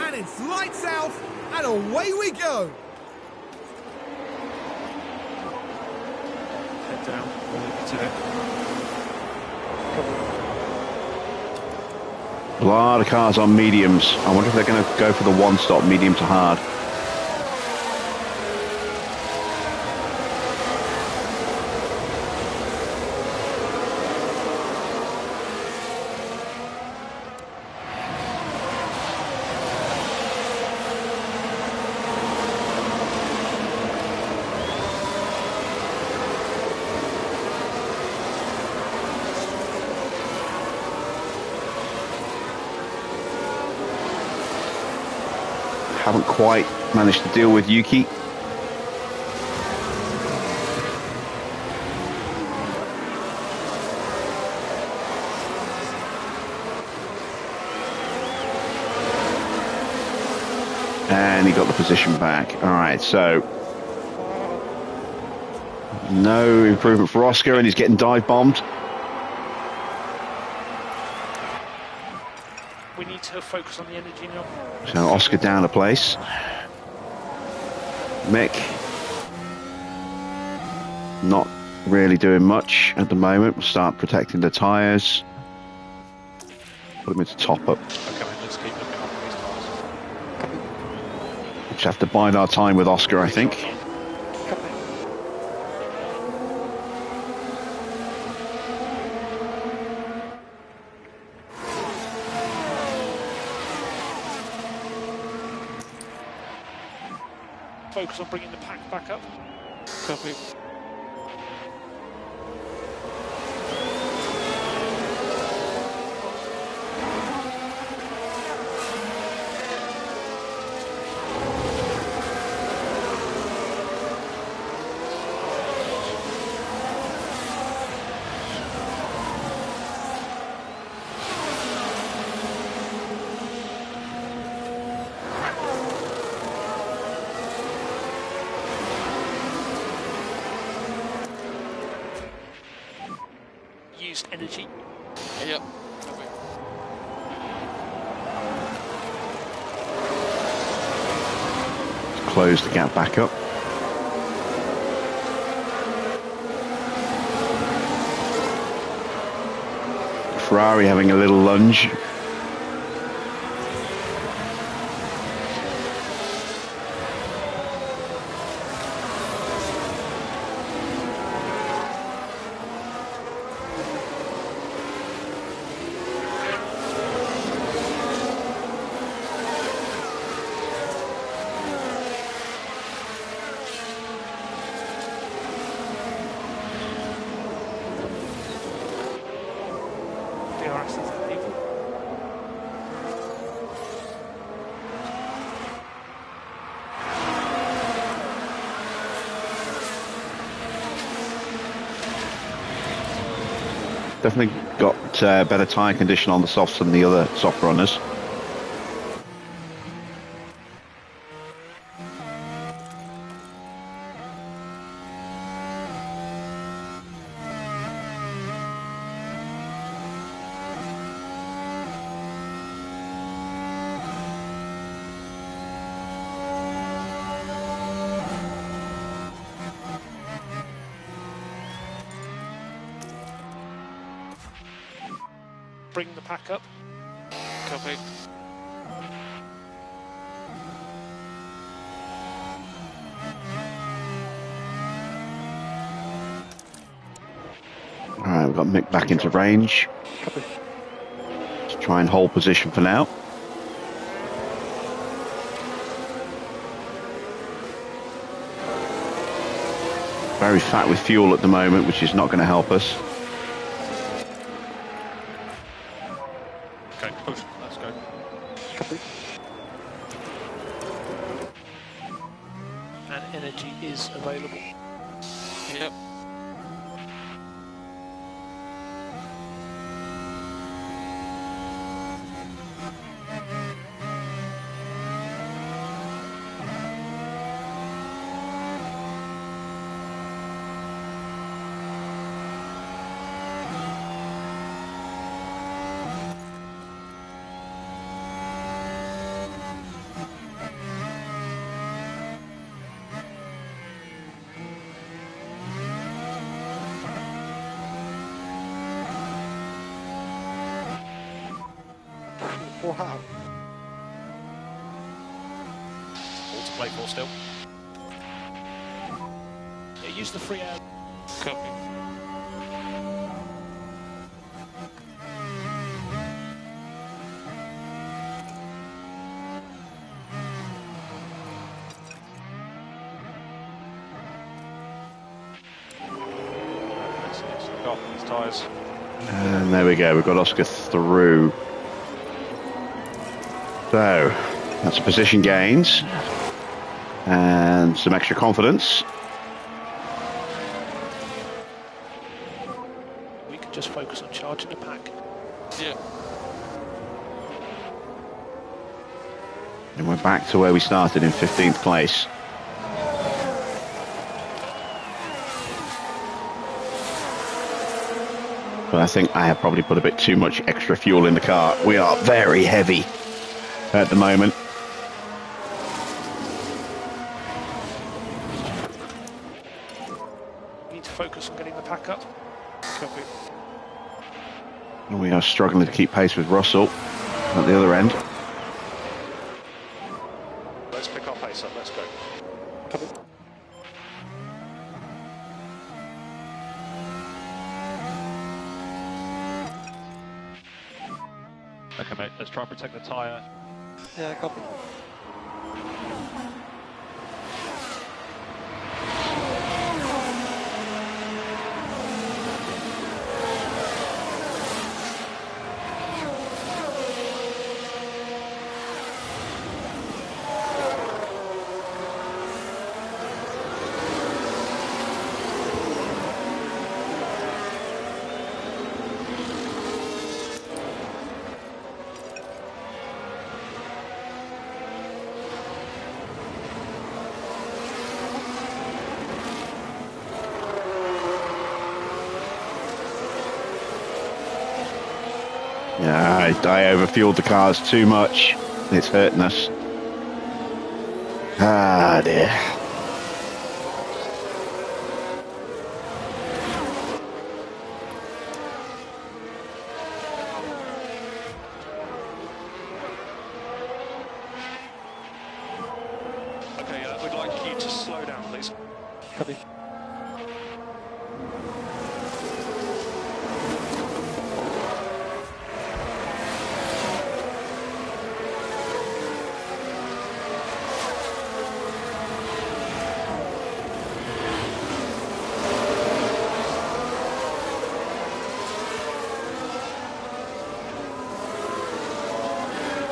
And it's lights out and away we go. Head down, to it. A lot of cars on mediums. I wonder if they're going to go for the one-stop medium to hard. Haven't quite managed to deal with Yuki. And he got the position back. All right, so no improvement for Oscar, and he's getting dive bombed. We need to focus on the energy now. So Oscar down a place. Mick not really doing much at the moment. We'll start protecting the tyres. Put them into top up. Okay, let's keep looking up these cars. We just have to bide our time with Oscar, I think. Focus on bringing the pack back up. Copy. Use energy. Yep. Copy. Close the gap back up. Ferrari having a little lunge. DRS is illegal. Definitely got better tyre condition on the softs than the other soft runners. Bring the pack up. Copy. Alright, we've got Mick back into range. Let's try and hold position for now. very fat with fuel at the moment, which is not going to help us. Okay, push. Let's go. Copy. And energy is available. Yep. Wow. All to play for still. Yeah, use the free air. Copy. Let's look after these tyres. And there we go, we've got Oscar through. So, that's a position gains. And some extra confidence. We can just focus on charging the pack. Yeah. And we're back to where we started in 15th place. But I think I have probably put a bit too much extra fuel in the car. We are very heavy at the moment. We need to focus on getting the pack up. Copy. And we are struggling to keep pace with Russell at the other end. Let's pick our pace up. Let's go. Copy. Okay, mate. Let's try and protect the tyre. Yeah, copy. Yeah, I overfueled the cars too much. It's hurting us. Ah, dear. Okay, we'd like you to slow down, please. Copy.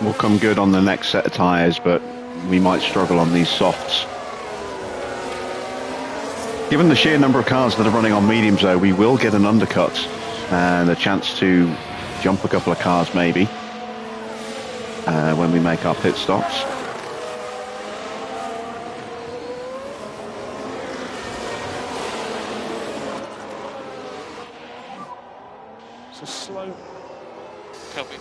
We'll come good on the next set of tyres, but we might struggle on these softs. Given the sheer number of cars that are running on mediums, though, we will get an undercut and a chance to jump a couple of cars, maybe, when we make our pit stops. So slow. Copy.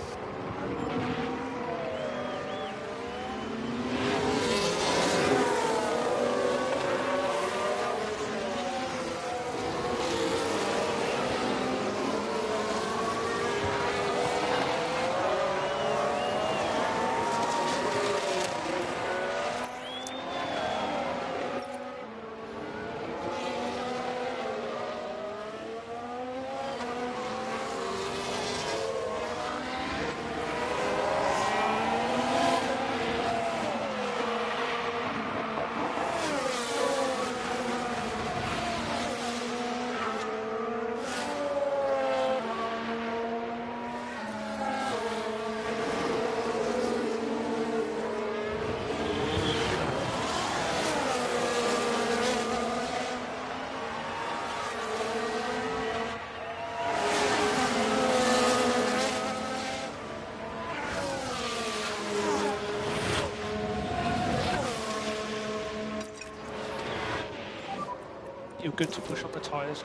You're good to push on the tyres.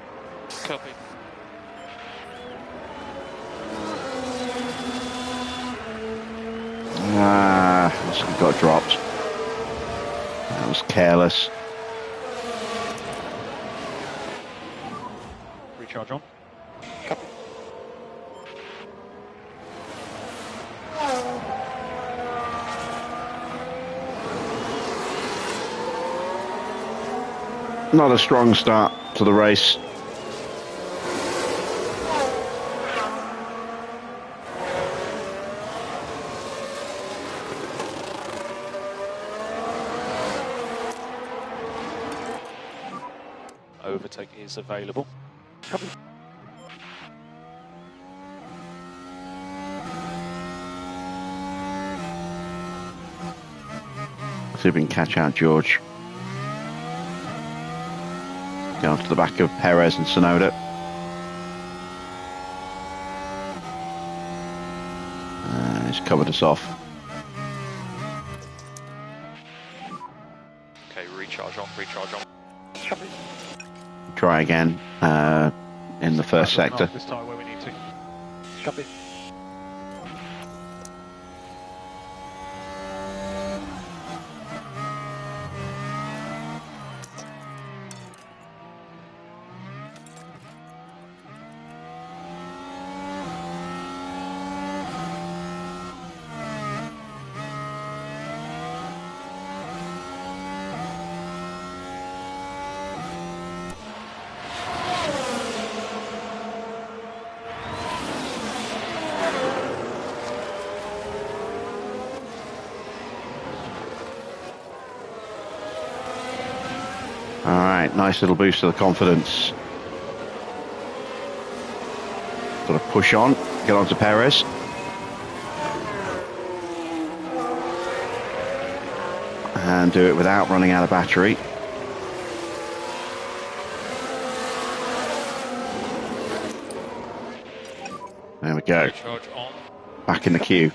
Copy. Just got dropped. That was careless. Recharge on. Copy. Not a strong start to the race. Overtake is available. Copy. See if we can catch out George. Down to the back of Perez and Sonoda. He's covered us off. Okay, recharge on, recharge on. Copy. Try again in the first sector. This time where we need to. Copy. Alright, nice little boost to the confidence. Got to push on, get on to Perez. And do it without running out of battery. There we go. Recharge on. Back in the queue.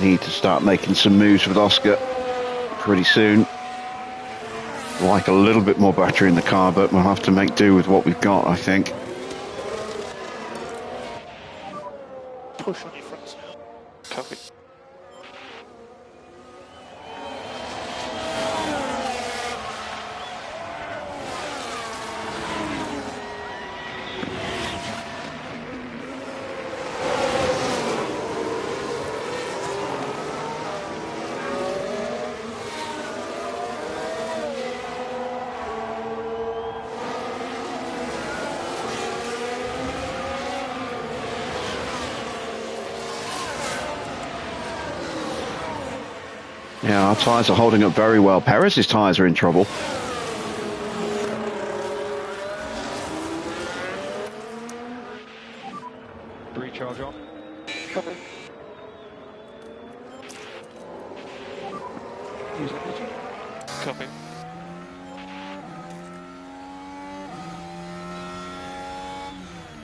Need to start making some moves with Oscar pretty soon. Like a little bit more battery in the car, but we'll have to make do with what we've got, I think. Push on your fronts now. Copy. Yeah, our tyres are holding up very well. Perez's tyres are in trouble. Recharge on. Copy. Use energy. Copy.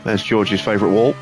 There's George's favourite wall.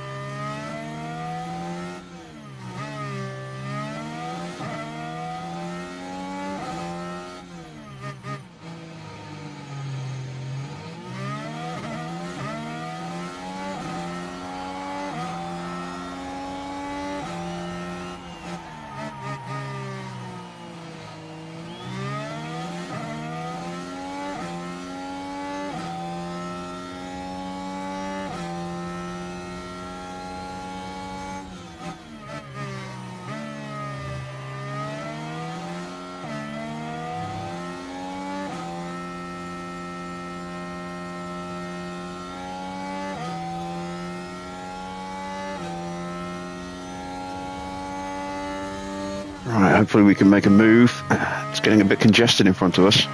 Right, hopefully we can make a move. It's getting a bit congested in front of us.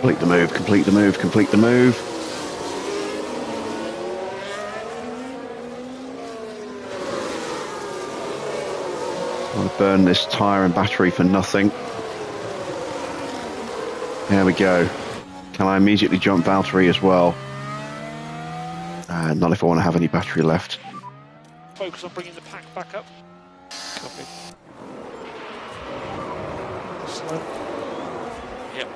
Complete the move, complete the move, complete the move. I want to burn this tyre and battery for nothing. There we go. Can I immediately jump Valtteri as well? Not if I want to have any battery left. Focus on bringing the pack back up. Copy. Slow. Yep.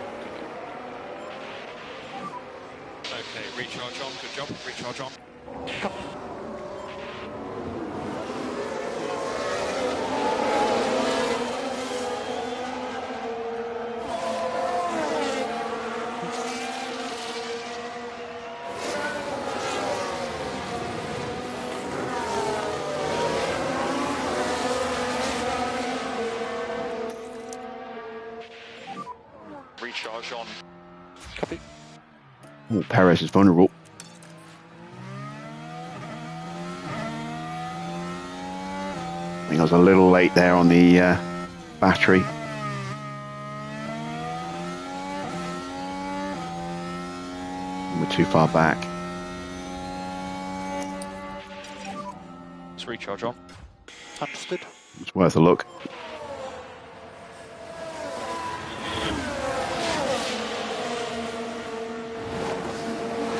Okay, recharge on, good job, recharge on. Recharge on. Copy. Oh, Perez is vulnerable. I think I was a little late there on the battery. We're too far back. Let's recharge on. Understood. It's worth a look.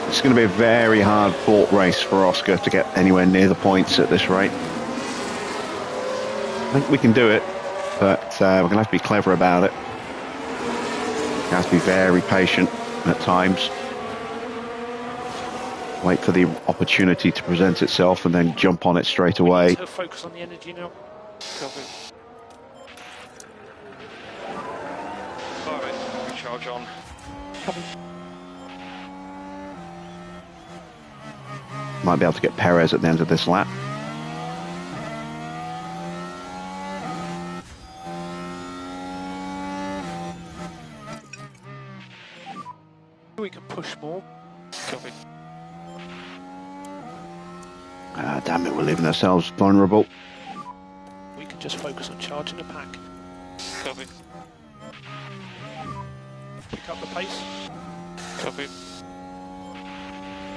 It's going to be a very hard fought race for Oscar to get anywhere near the points at this rate. I think we can do it, but we're going to have to be clever about it. We have to be very patient at times. Wait for the opportunity to present itself and then jump on it straight away. So focus on the energy now. Copy. Alright, recharge on. Copy. Might be able to get Perez at the end of this lap. We can push more. Copy. Damn it, we're leaving ourselves vulnerable. We can just focus on charging the pack. Copy. Pick up the pace. Copy.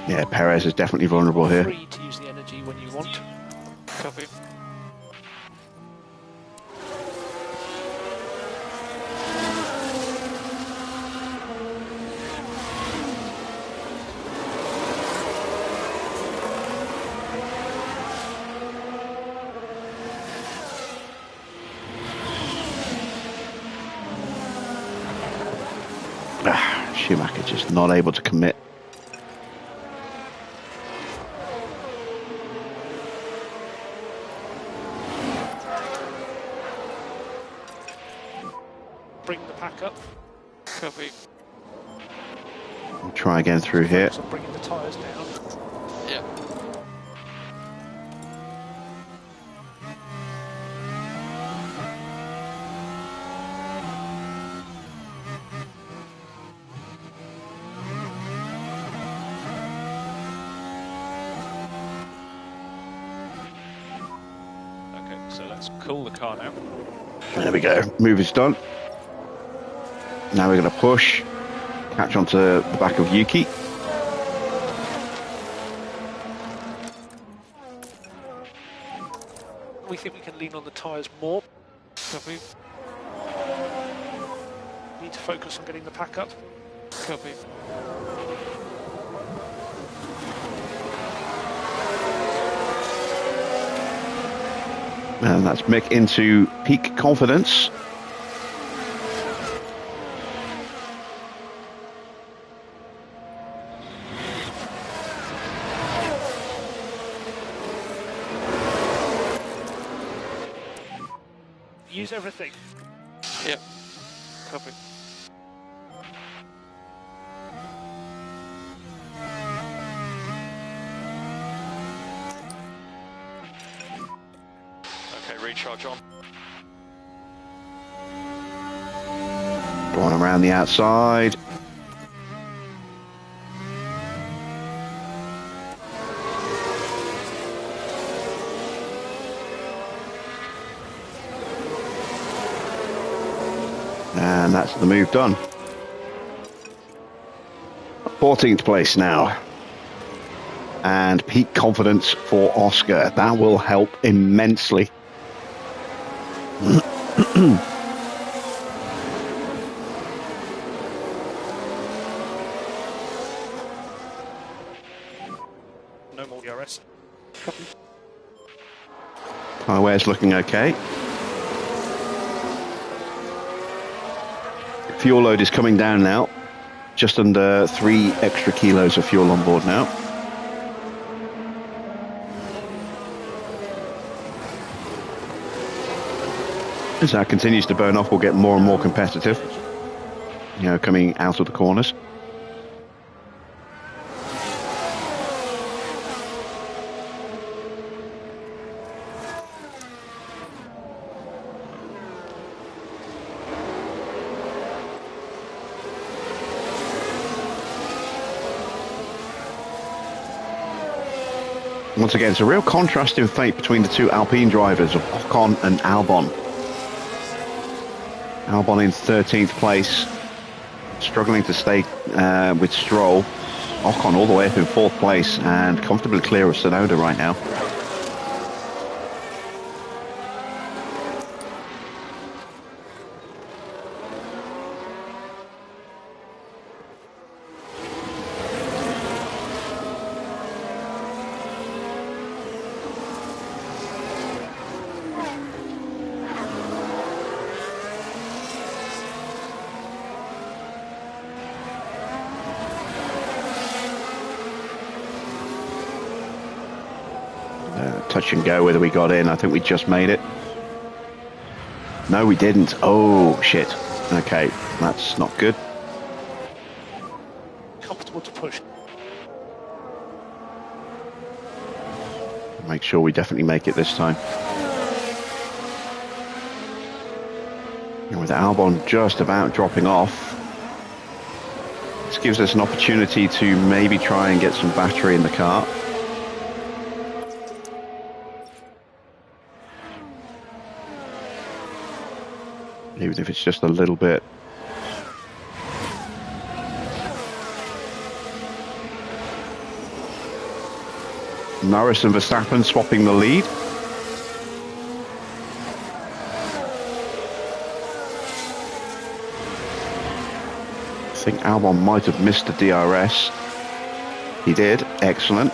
Yeah, Perez is definitely vulnerable here. Free to use the energy when you want. Copy. Schumacher just not able to commit. Bring the pack up. Copy. We'll try again through here. Focus on bringing the tyres down. Yeah. Okay, so let's cool the car now. There we go. Move is done. Now we're going to push. Catch onto the back of Yuki. We think we can lean on the tyres more. Copy. Need to focus on getting the pack up. Copy. And that's Mick into peak confidence. Use everything. Yep. Copy. Okay, recharge on. Going around the outside. And that's the move done. 14th place now. And peak confidence for Oscar. That will help immensely. No more DRS. Copy. Tyre wear's looking okay. Fuel load is coming down now. Just under 3 extra kilos of fuel on board now. As that continues to burn off, we'll get more and more competitive, you know, coming out of the corners. Once again, it's a real contrast in fate between the two Alpine drivers of Ocon and Albon. Albon in 13th place, struggling to stay with Stroll. Ocon all the way up in 4th place and comfortably clear of Tsunoda right now. Touch and go whether we got in. I think we just made it. No, we didn't. Oh, shit. Okay, that's not good. Comfortable to push. Make sure we definitely make it this time. And with Albon just about dropping off, this gives us an opportunity to maybe try and get some battery in the car. Even if it's just a little bit. Norris and Verstappen swapping the lead. I think Albon might have missed the DRS. He did. Excellent.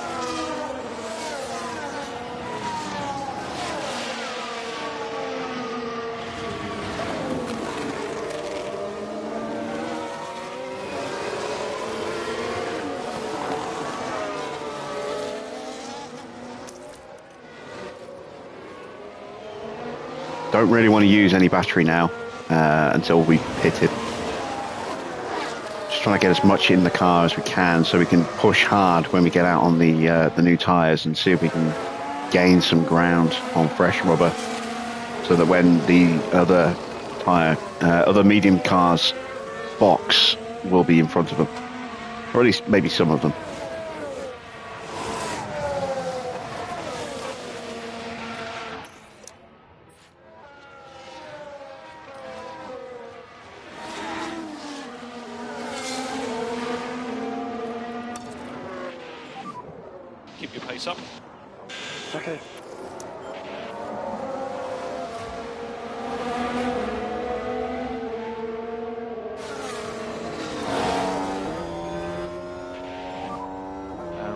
Don't really want to use any battery now until we pitted. Just trying to get as much in the car as we can so we can push hard when we get out on the new tyres and see if we can gain some ground on fresh rubber, so that when the other medium cars box, will be in front of them, or at least maybe some of them. Keep your pace up. Okay.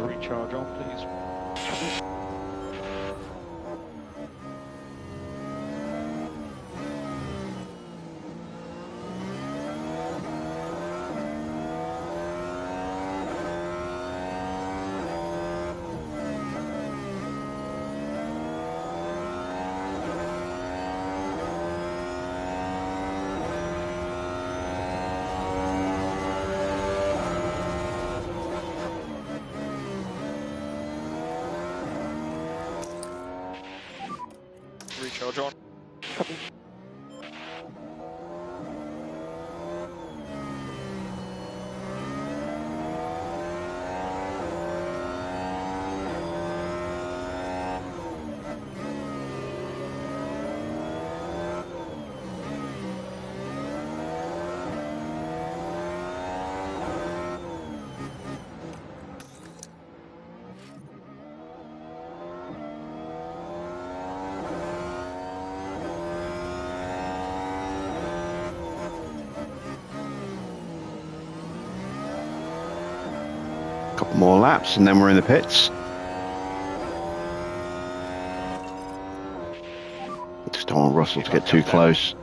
Recharge on, please. Recharge on. Copy. More laps, and then we're in the pits. Just don't want Russell to get too close.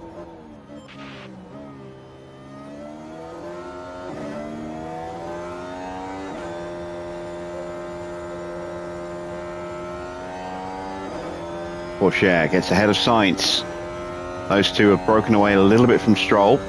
Porsche gets ahead of Sainz. Those two have broken away a little bit from Stroll.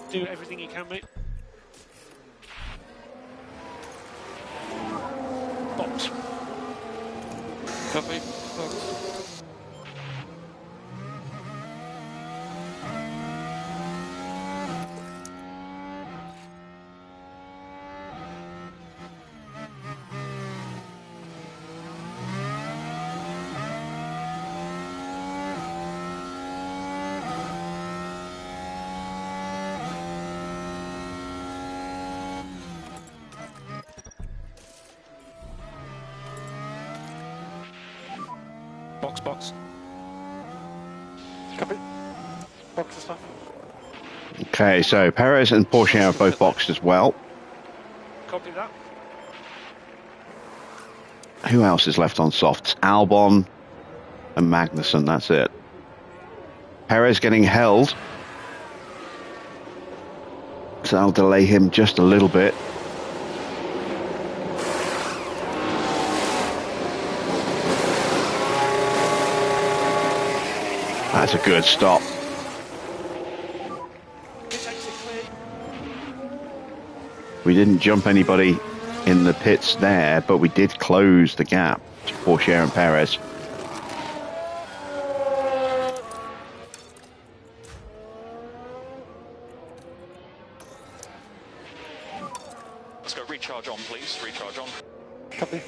Do everything you can, mate. Box. Copy. Box. Box. Copy. Box is fine. Okay, so Perez and Porsche have both boxed as well. Copy that. Who else is left on softs? Albon and Magnussen, that's it. Perez getting held. So that'll delay him just a little bit. That's a good stop. We didn't jump anybody in the pits there, but we did close the gap to Porsche and Perez. Let's go recharge on, please. Recharge on. Copy.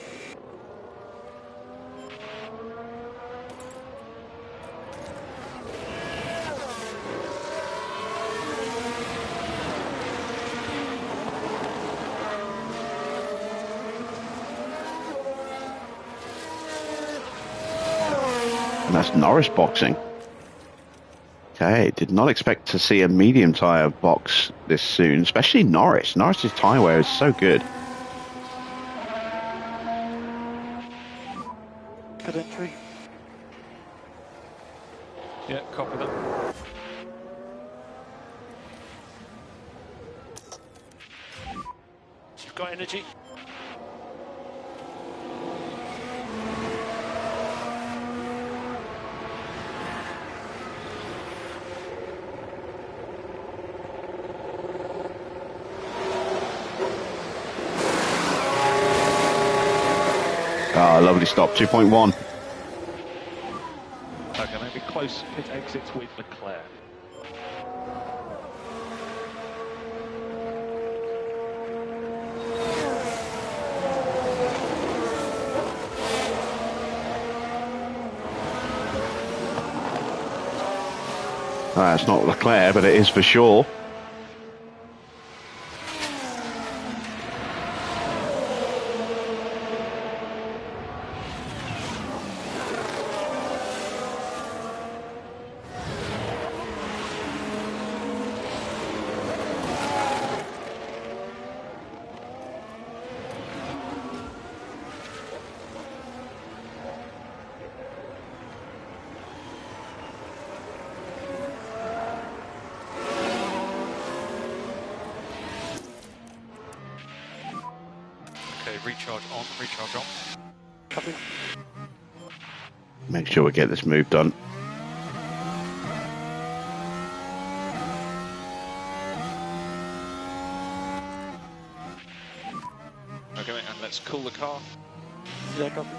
And that's Norris boxing. Okay, did not expect to see a medium tyre box this soon, especially Norris. Norris's tyre wear is so good. Good entry. Yeah, copy that. You've got energy. Ah, lovely stop, 2.1. Okay, maybe close pit exits with Leclerc. It's not Leclerc, but it is for sure. Recharge on, recharge on. Copy. Make sure we get this move done. Okay, mate, and let's cool the car. Yeah, copy.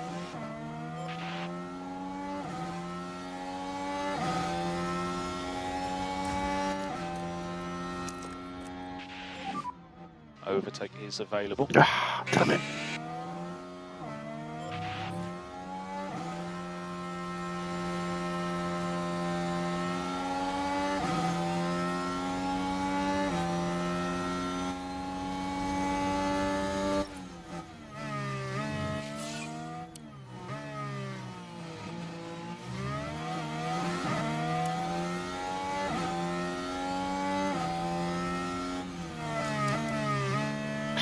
Overtake is available. Ah, damn it.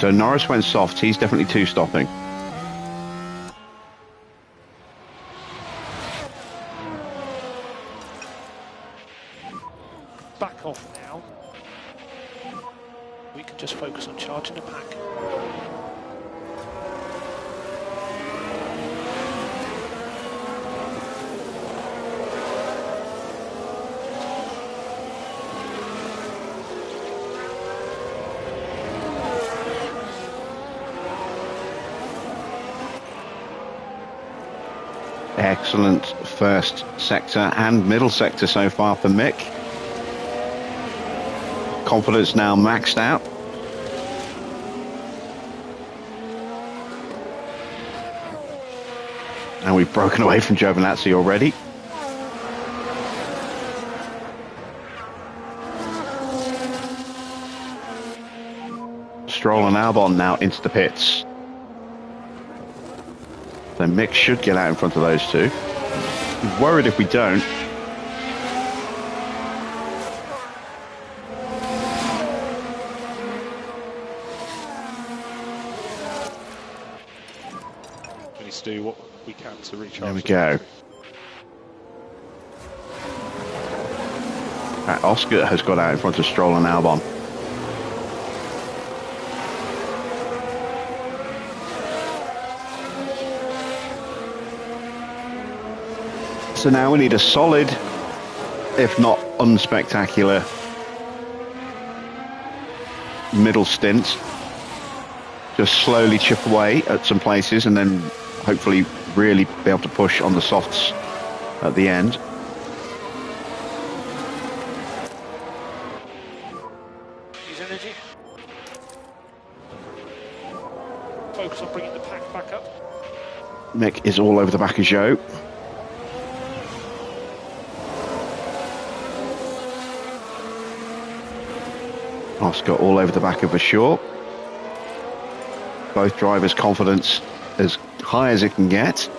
So Norris went soft. He's definitely two-stopping. Back off now. We can just focus on charging the pack. Excellent first sector and middle sector so far for Mick. Confidence now maxed out. And we've broken away from Giovinazzi already. Stroll and Albon now into the pits. So Mick should get out in front of those two. I'm worried if we don't. We need to do what we can to recharge. There we go. Oscar has got out in front of Stroll and Albon. So now we need a solid, if not unspectacular, middle stint. Just slowly chip away at some places and then hopefully really be able to push on the softs at the end. Use energy. Focus on bringing the pack back up. Mick is all over the back of Joe. Oscar all over the back of Ashore. Both drivers' confidence as high as it can get.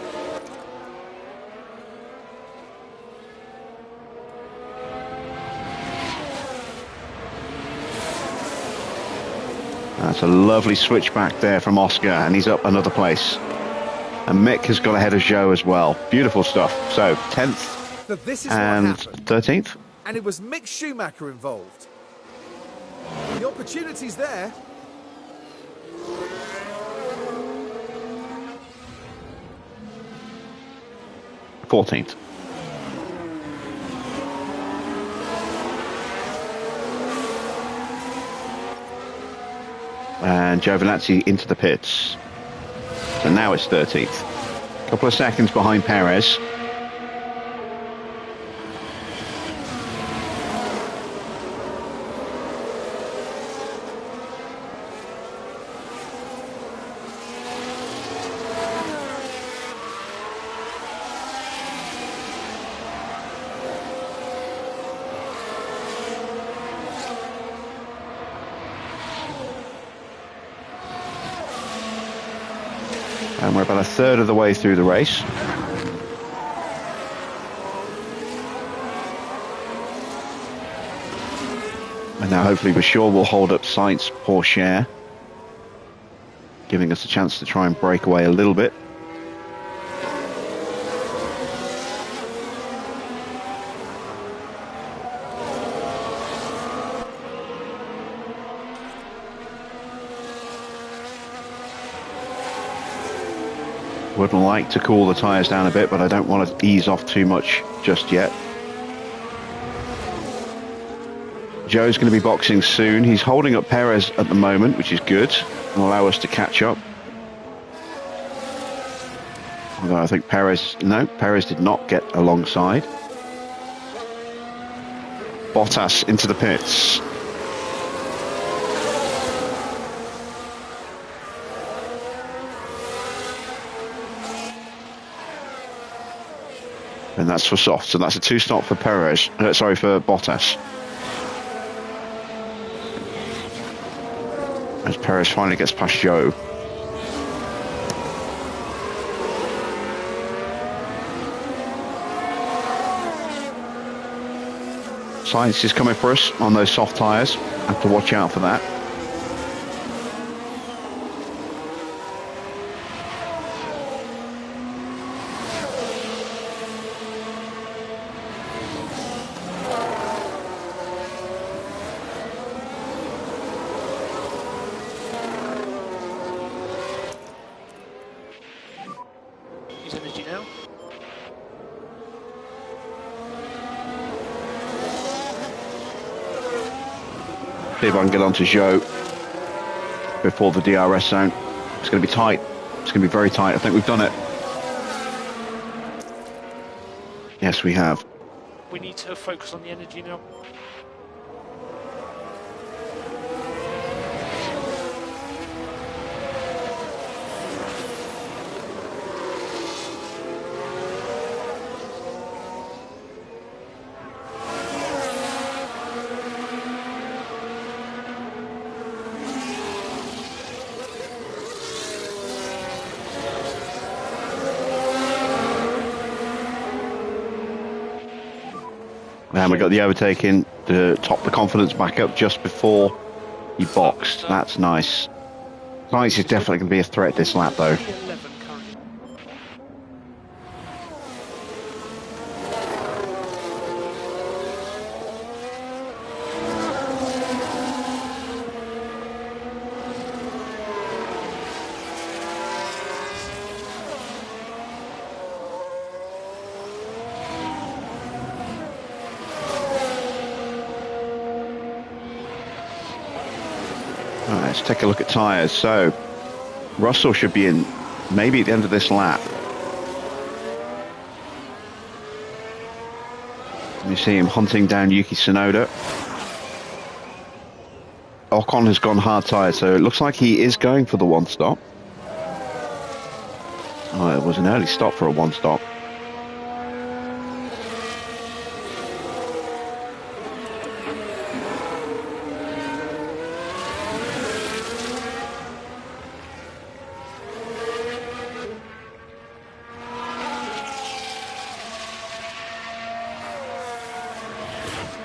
That's a lovely switch back there from Oscar, and he's up another place. And Mick has got ahead of Joe as well. Beautiful stuff. So 10th But this is and what happened. 13th. And it was Mick Schumacher involved. The opportunity's there. Fourteenth. And Giovinazzi into the pits. So now it's 13th. A couple of seconds behind Perez. And we're about a third of the way through the race. And now hopefully Bashir will hold up Sainz Pourchaire, giving us a chance to try and break away a little bit. Would like to cool the tyres down a bit, but I don't want to ease off too much just yet. Joe's going to be boxing soon. He's holding up Perez at the moment, which is good. Will allow us to catch up. Although I think Perez did not get alongside. Bottas into the pits. And that's for soft, so that's a 2-stop for Perez. Sorry, for Bottas. As Perez finally gets past Joe. Science is coming for us on those soft tyres. Have to watch out for that. Use energy now. See if I can get onto Joe before the DRS zone. It's going to be tight. It's going to be very tight. I think we've done it. Yes, we have. We need to focus on the energy now. And we got the overtaking to top the confidence back up just before he boxed. That's nice. Science is definitely going to be a threat this lap, though. 11 currently. Right, let's take a look at tyres. So, Russell should be in maybe at the end of this lap. You see him hunting down Yuki Tsunoda. Ocon has gone hard tyre, so it looks like he is going for the 1-stop. Oh, it was an early stop for a 1-stop.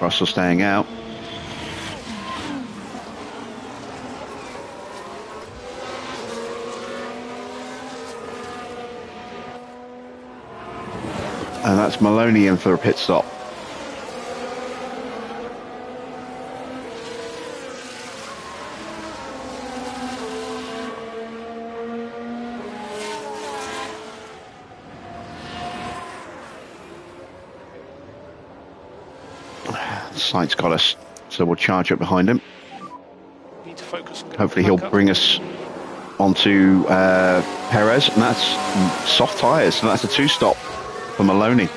Russell staying out. And that's Maloney in for a pit stop. Sight's got us, so we'll charge up behind him. Need to focus. Hopefully he'll bring us onto Perez, and that's soft tyres, so that's a 2-stop for Maloney.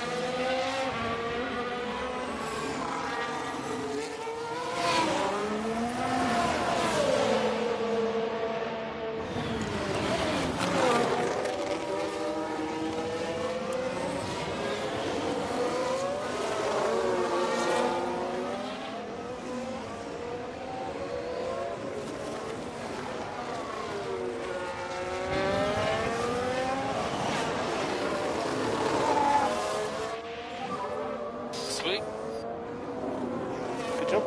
Sweet. Good job.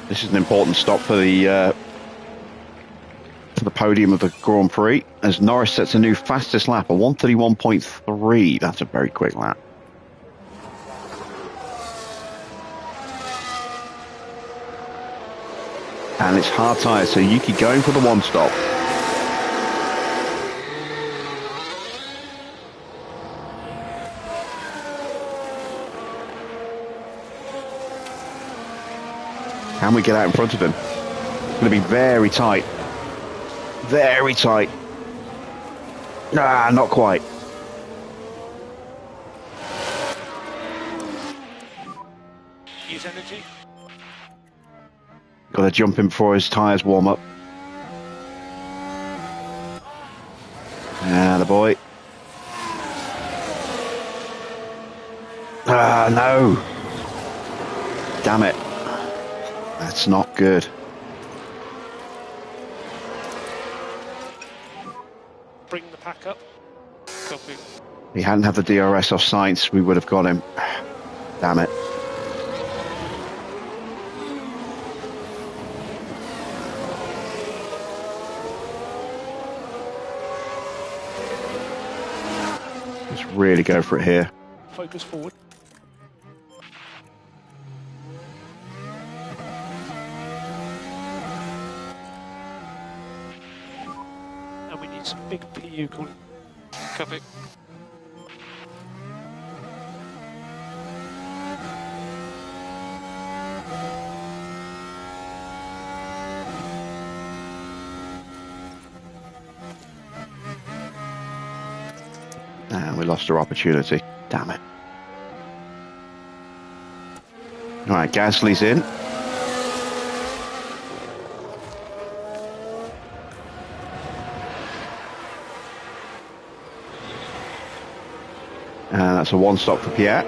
This is an important stop for the podium of the Grand Prix, as Norris sets a new fastest lap, a 1:31.3. That's a very quick lap. And it's hard tyres, so Yuki going for the 1-stop. Can we get out in front of him? It's going to be very tight. Very tight. Nah, not quite. Use energy. Got to jump in before his tyres warm up. Ah, the boy. Ah, no. Damn it. That's not good. Bring the pack up. Copy. If he hadn't had the DRS off Sainz, we would have got him. Damn it. Let's really go for it here. Focus forward. And we need some big PU cooling. Copy. And we lost our opportunity. Damn it. All right, Gasly's in. And that's a one stop for Pierre.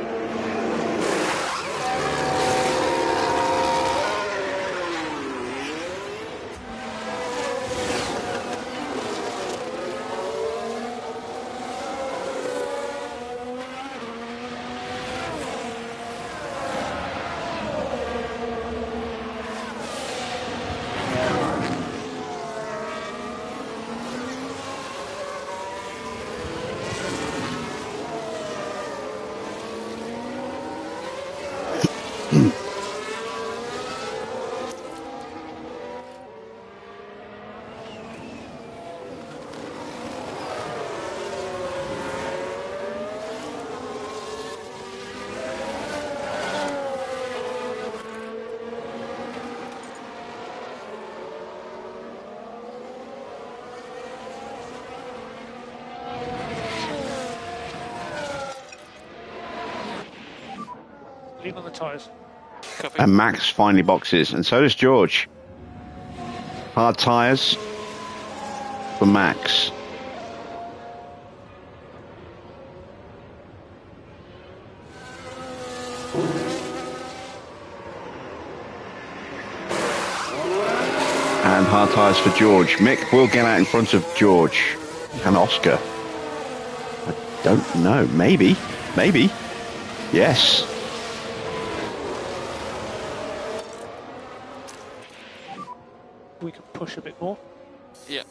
Lean on the tyres. Copy. And Max finally boxes, and so does George. Hard tyres for Max. And hard tyres for George. Mick will get out in front of George and Oscar. I don't know. Maybe. Maybe. Yes. We can push a bit more. Yeah.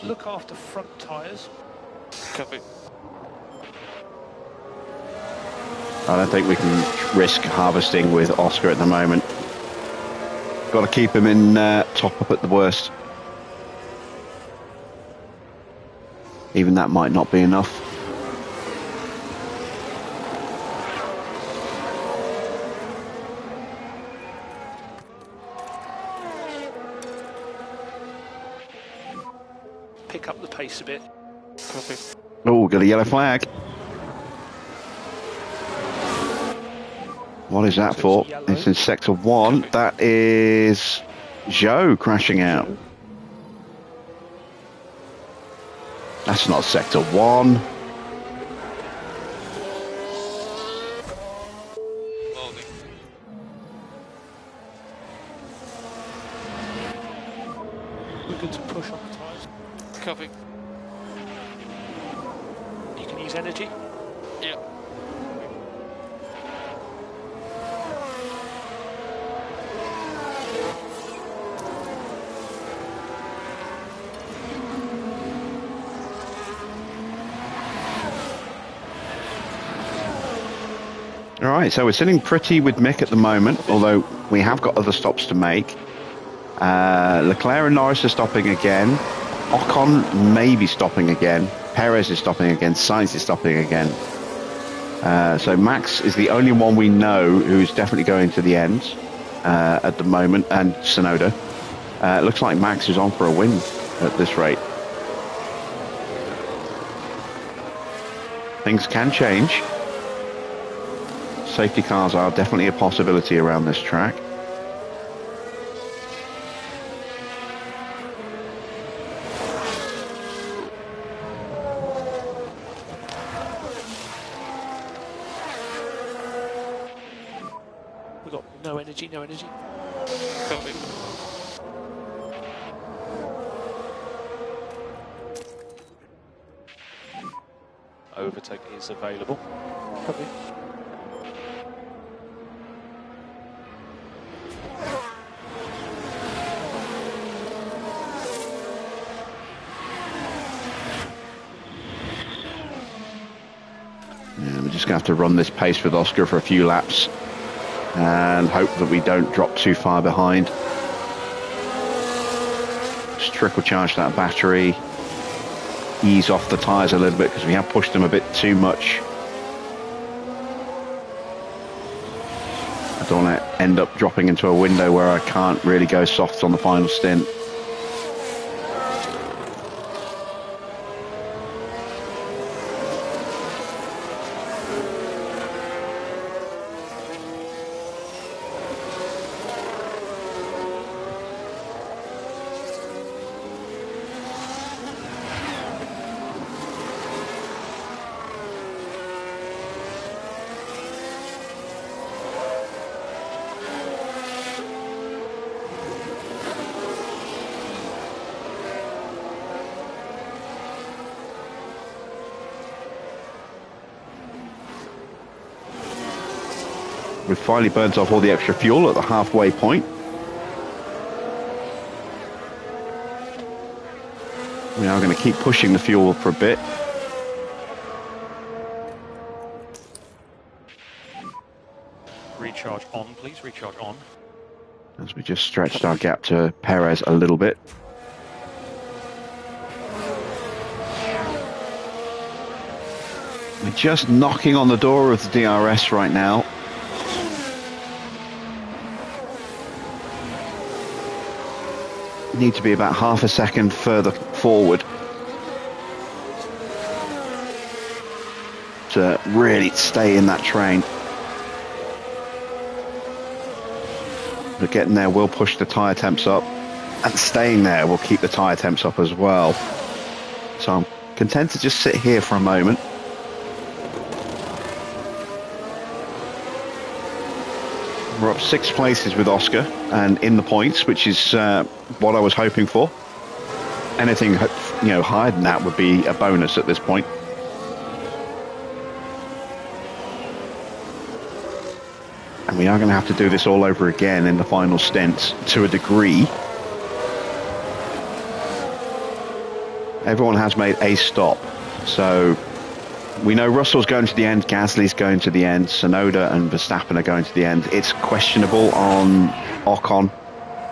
Look after front tyres. Copy. I don't think we can risk harvesting with Oscar at the moment. Got to keep him in top up at the worst. Even that might not be enough. Pick up the pace a bit. Copy. Oh, got a yellow flag. What is that So for? it's yellow. It's in sector 1. Copy. That is Joe crashing out. That's not sector 1. Loading. We're good to push on the tyres. Copy. You can use energy. All right, so we're sitting pretty with Mick at the moment, although we have got other stops to make. Leclerc and Norris are stopping again. Ocon may be stopping again. Perez is stopping again. Sainz is stopping again. So Max is the only one we know who's definitely going to the end at the moment, and Tsunoda. It looks like Max is on for a win at this rate. Things can change. Safety cars are definitely a possibility around this track. We've got no energy, no energy. Copy. Overtake is available. Copy. Yeah, we're just going to have to run this pace with Oscar for a few laps and hope that we don't drop too far behind. Just trickle charge that battery, ease off the tyres a little bit because we have pushed them a bit too much. I don't want to end up dropping into a window where I can't really go soft on the final stint. We've finally burnt off all the extra fuel at the halfway point. We are going to keep pushing the fuel for a bit. Recharge on, please. Recharge on. As we just stretched our gap to Perez a little bit. We're just knocking on the door of the DRS right now. Need to be about half a second further forward to really stay in that train. But getting there will push the tyre temps up, and staying there will keep the tyre temps up as well. So I'm content to just sit here for a moment. We're up 6 places with Oscar and in the points, which is what I was hoping for. Anything higher than that would be a bonus at this point. And we are going to have to do this all over again in the final stint to a degree. Everyone has made a stop, so we know Russell's going to the end, Gasly's going to the end, Tsunoda and Verstappen are going to the end. It's questionable on Ocon,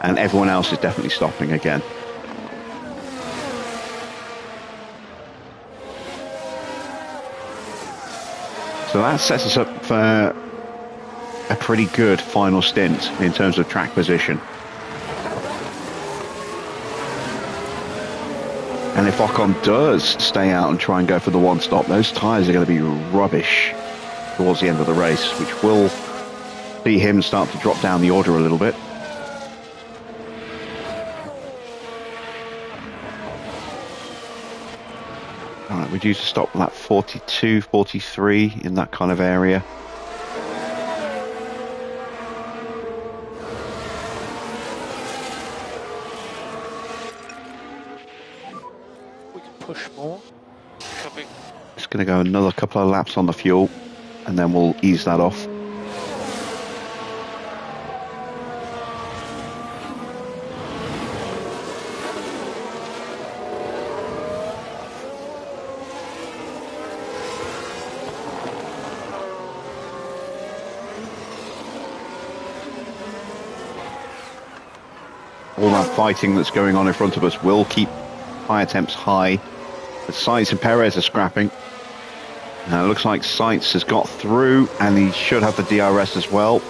and everyone else is definitely stopping again. So that sets us up for a pretty good final stint in terms of track position. And if Ocon does stay out and try and go for the one stop, those tyres are going to be rubbish towards the end of the race, which will see him start to drop down the order a little bit. All right, we're due to stop lap 42, 43 in that kind of area. Push more. Copy. Just going to go another couple of laps on the fuel and then we'll ease that off. all that fighting that's going on in front of us will keep fire temps high. But Sainz and Perez are scrapping. Now it looks like Sainz has got through, and he should have the DRS as well.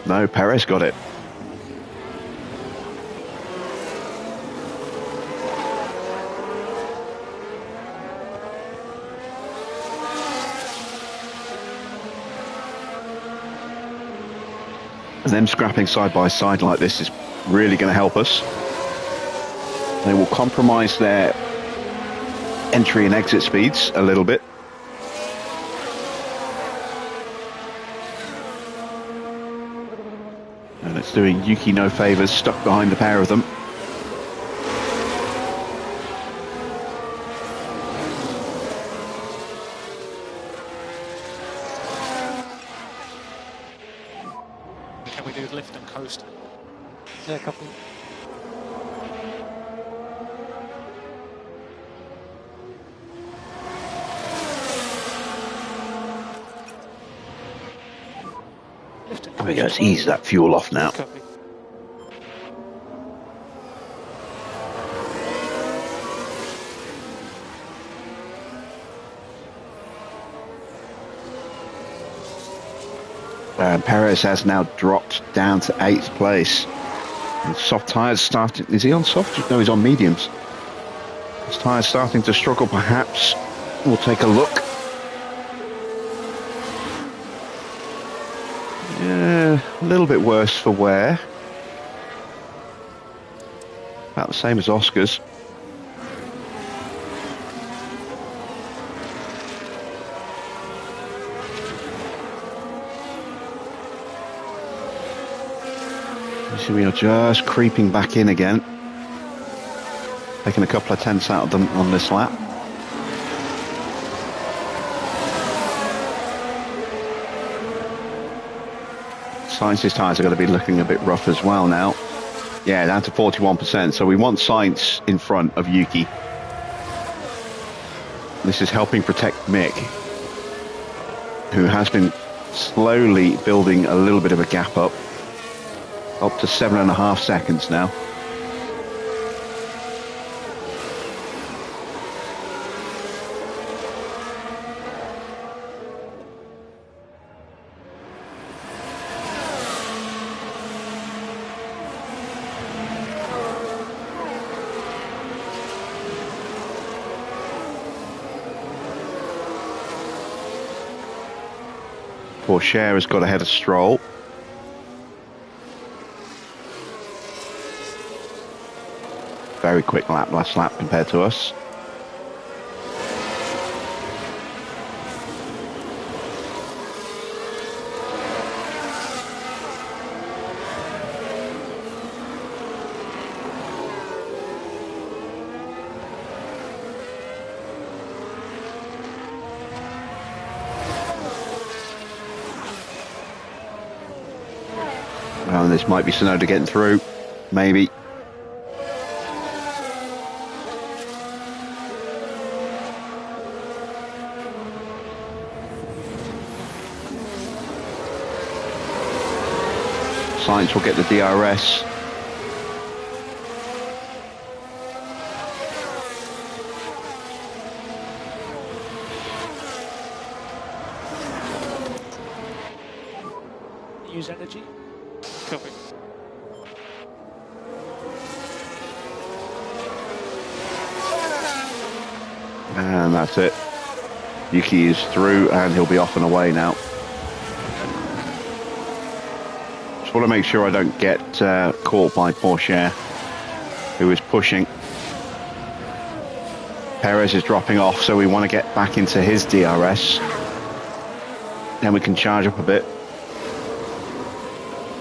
No, Perez got it. And them scrapping side by side like this is really going to help us. They will compromise their entry and exit speeds a little bit. And it's doing Yuki no favours, stuck behind the pair of them. Can we do lift and coast? Yeah, copy. Lift and There we go, coast. let's ease that fuel off now. Copy. Perez has now dropped down to 8th place. And soft tyres starting. Is he on soft? No, he's on mediums. His tyres starting to struggle, perhaps. We'll take a look. Yeah, a little bit worse for wear. About the same as Oscar's. So we are just creeping back in again. Taking a couple of tenths out of them on this lap. Sainz's tyres are going to be looking a bit rough as well now. Yeah, down to 41%. So we want Sainz in front of Yuki. This is helping protect Mick, who has been slowly building a little bit of a gap up to 7.5 seconds now. Porsche has got ahead of Stroll. Very quick lap, last lap compared to us. Well, this might be Tsunoda getting through, maybe. Sainz will get the DRS. Use energy. Copy. And that's it. Yuki is through and he'll be off and away now. Just want to make sure I don't get caught by Porsche, who is pushing. Perez is dropping off, so we want to get back into his DRS. Then we can charge up a bit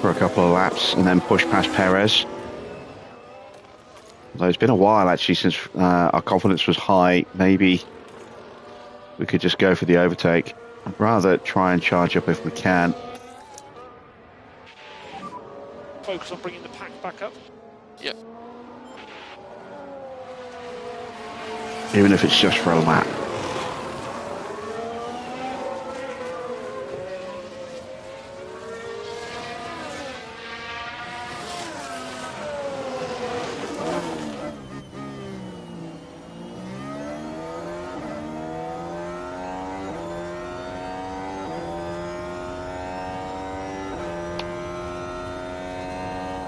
for a couple of laps and then push past Perez. Although it's been a while actually since our confidence was high. Maybe we could just go for the overtake. I'd rather try and charge up if we can. Focus on bringing the pack back up. Yep. Even if it's just for a lap.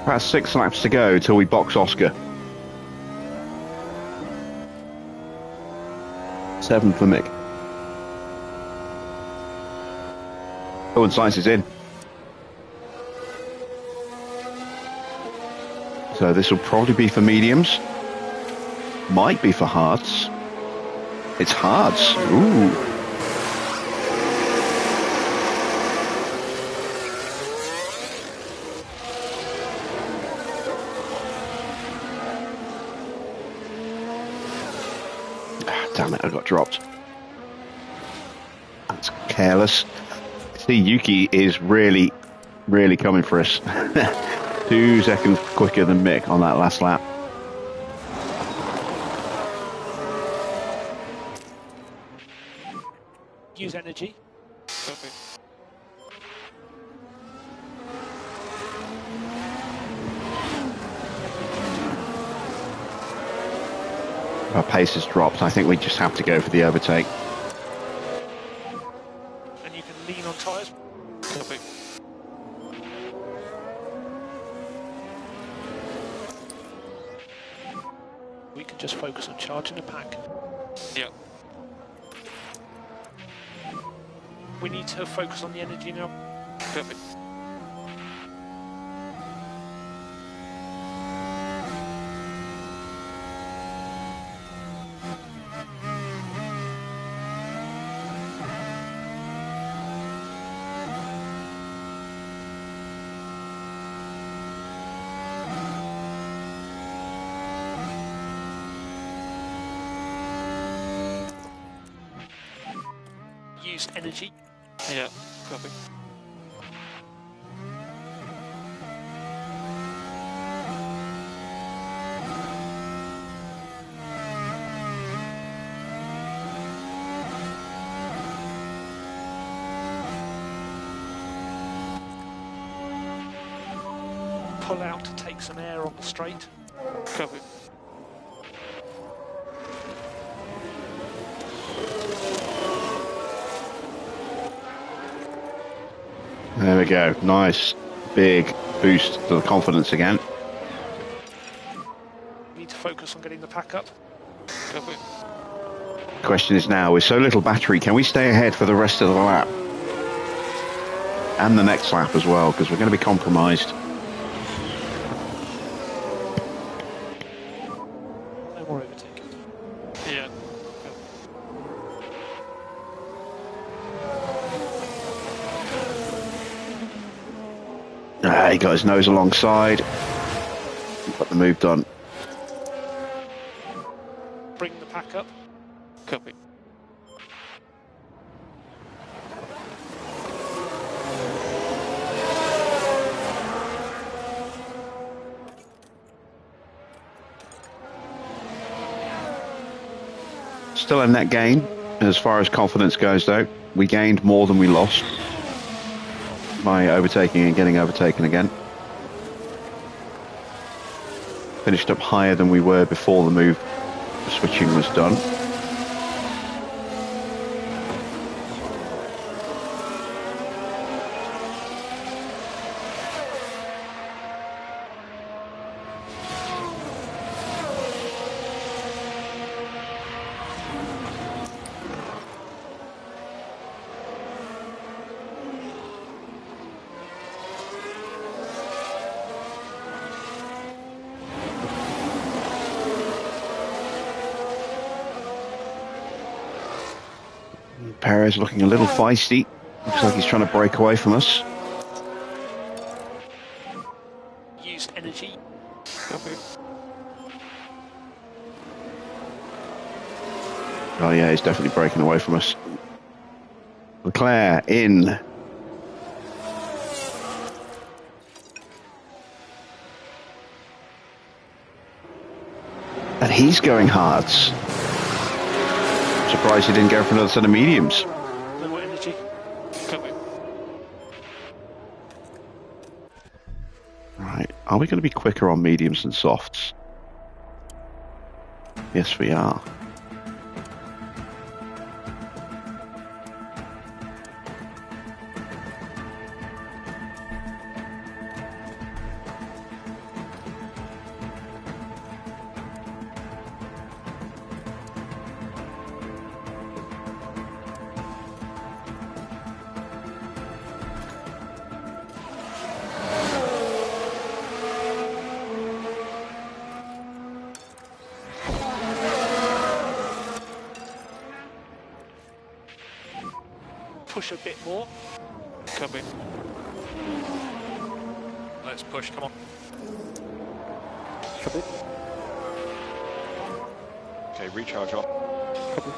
about 6 laps to go till we box Oscar. 7 for Mick. Oh, and Science is in. So this will probably be for mediums. Might be for hards. It's hards. Ooh. Damn it, I got dropped. That's careless. See, Yuki is really coming for us. 2 seconds quicker than Mick on that last lap. Use energy. Copy. Our pace has dropped. I think we just have to go for the overtake. And you can lean on tyres. Copy. We can just focus on charging the pack. Yeah. We need to focus on the energy now. Copy. Use energy. Yeah. Copy. Pull out to take some air on the straight. Copy. There we go. Nice big boost to the confidence again. Need to focus on getting the pack up. Copy. Question is now, with so little battery, can we stay ahead for the rest of the lap? And the next lap as well, because we're going to be compromised. No more overtaking. Yeah. He got his nose alongside. Got the move done. Bring the pack up. Copy. Still a net gain as far as confidence goes, though. We gained more than we lost by overtaking and getting overtaken again. Finished up higher than we were before the move switching was done. Perez looking a little feisty. Looks like he's trying to break away from us. Use energy. Copy. Oh yeah, he's definitely breaking away from us. Leclerc in. And he's going hards. Surprised he didn't go for another set of mediums. No more energy. Copy. Right, are we going to be quicker on mediums than softs? Yes, we are. push a bit more. Copy. Let's push, come on. Copy. Okay, recharge on. Copy.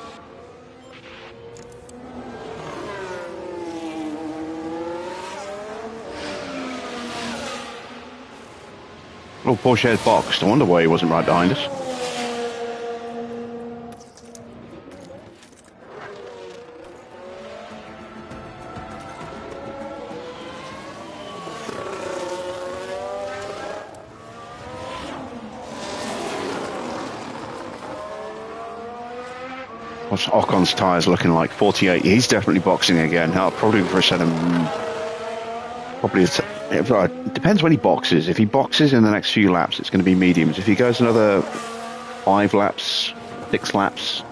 Oh, Porsche's boxed. I wonder why he wasn't right behind us. What's Ocon's tyres looking like? 48. He's definitely boxing again. Probably for a set of... Probably... It depends when he boxes. If he boxes in the next few laps, it's going to be mediums. If he goes another 5 laps, 6 laps,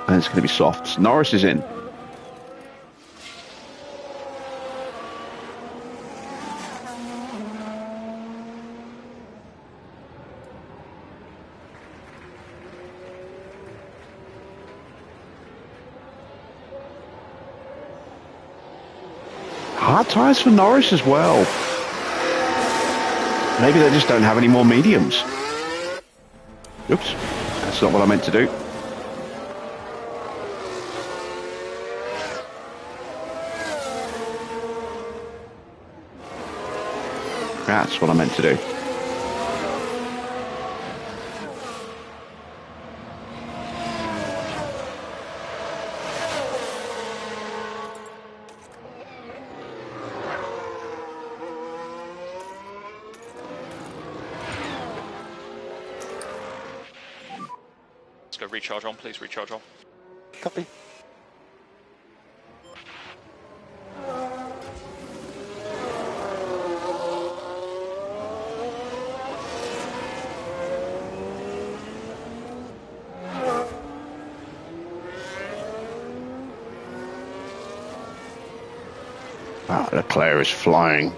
then it's going to be softs. Norris is in. Hard tyres for Norris as well. Maybe they just don't have any more mediums. Oops, that's not what I meant to do. That's what I meant to do. Let's go recharge on, please, recharge on. Copy. Ah, Leclerc is flying.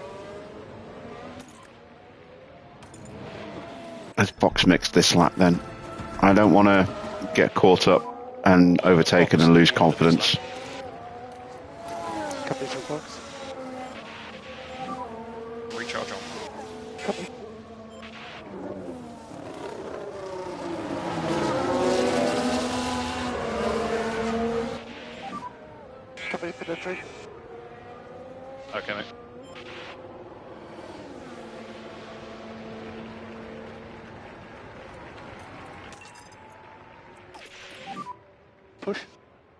Let's box mix this lap then. I don't want to get caught up and overtaken and lose confidence. Copy to box. Recharge on. Copy. Copy, penetration. Okay, mate. Push.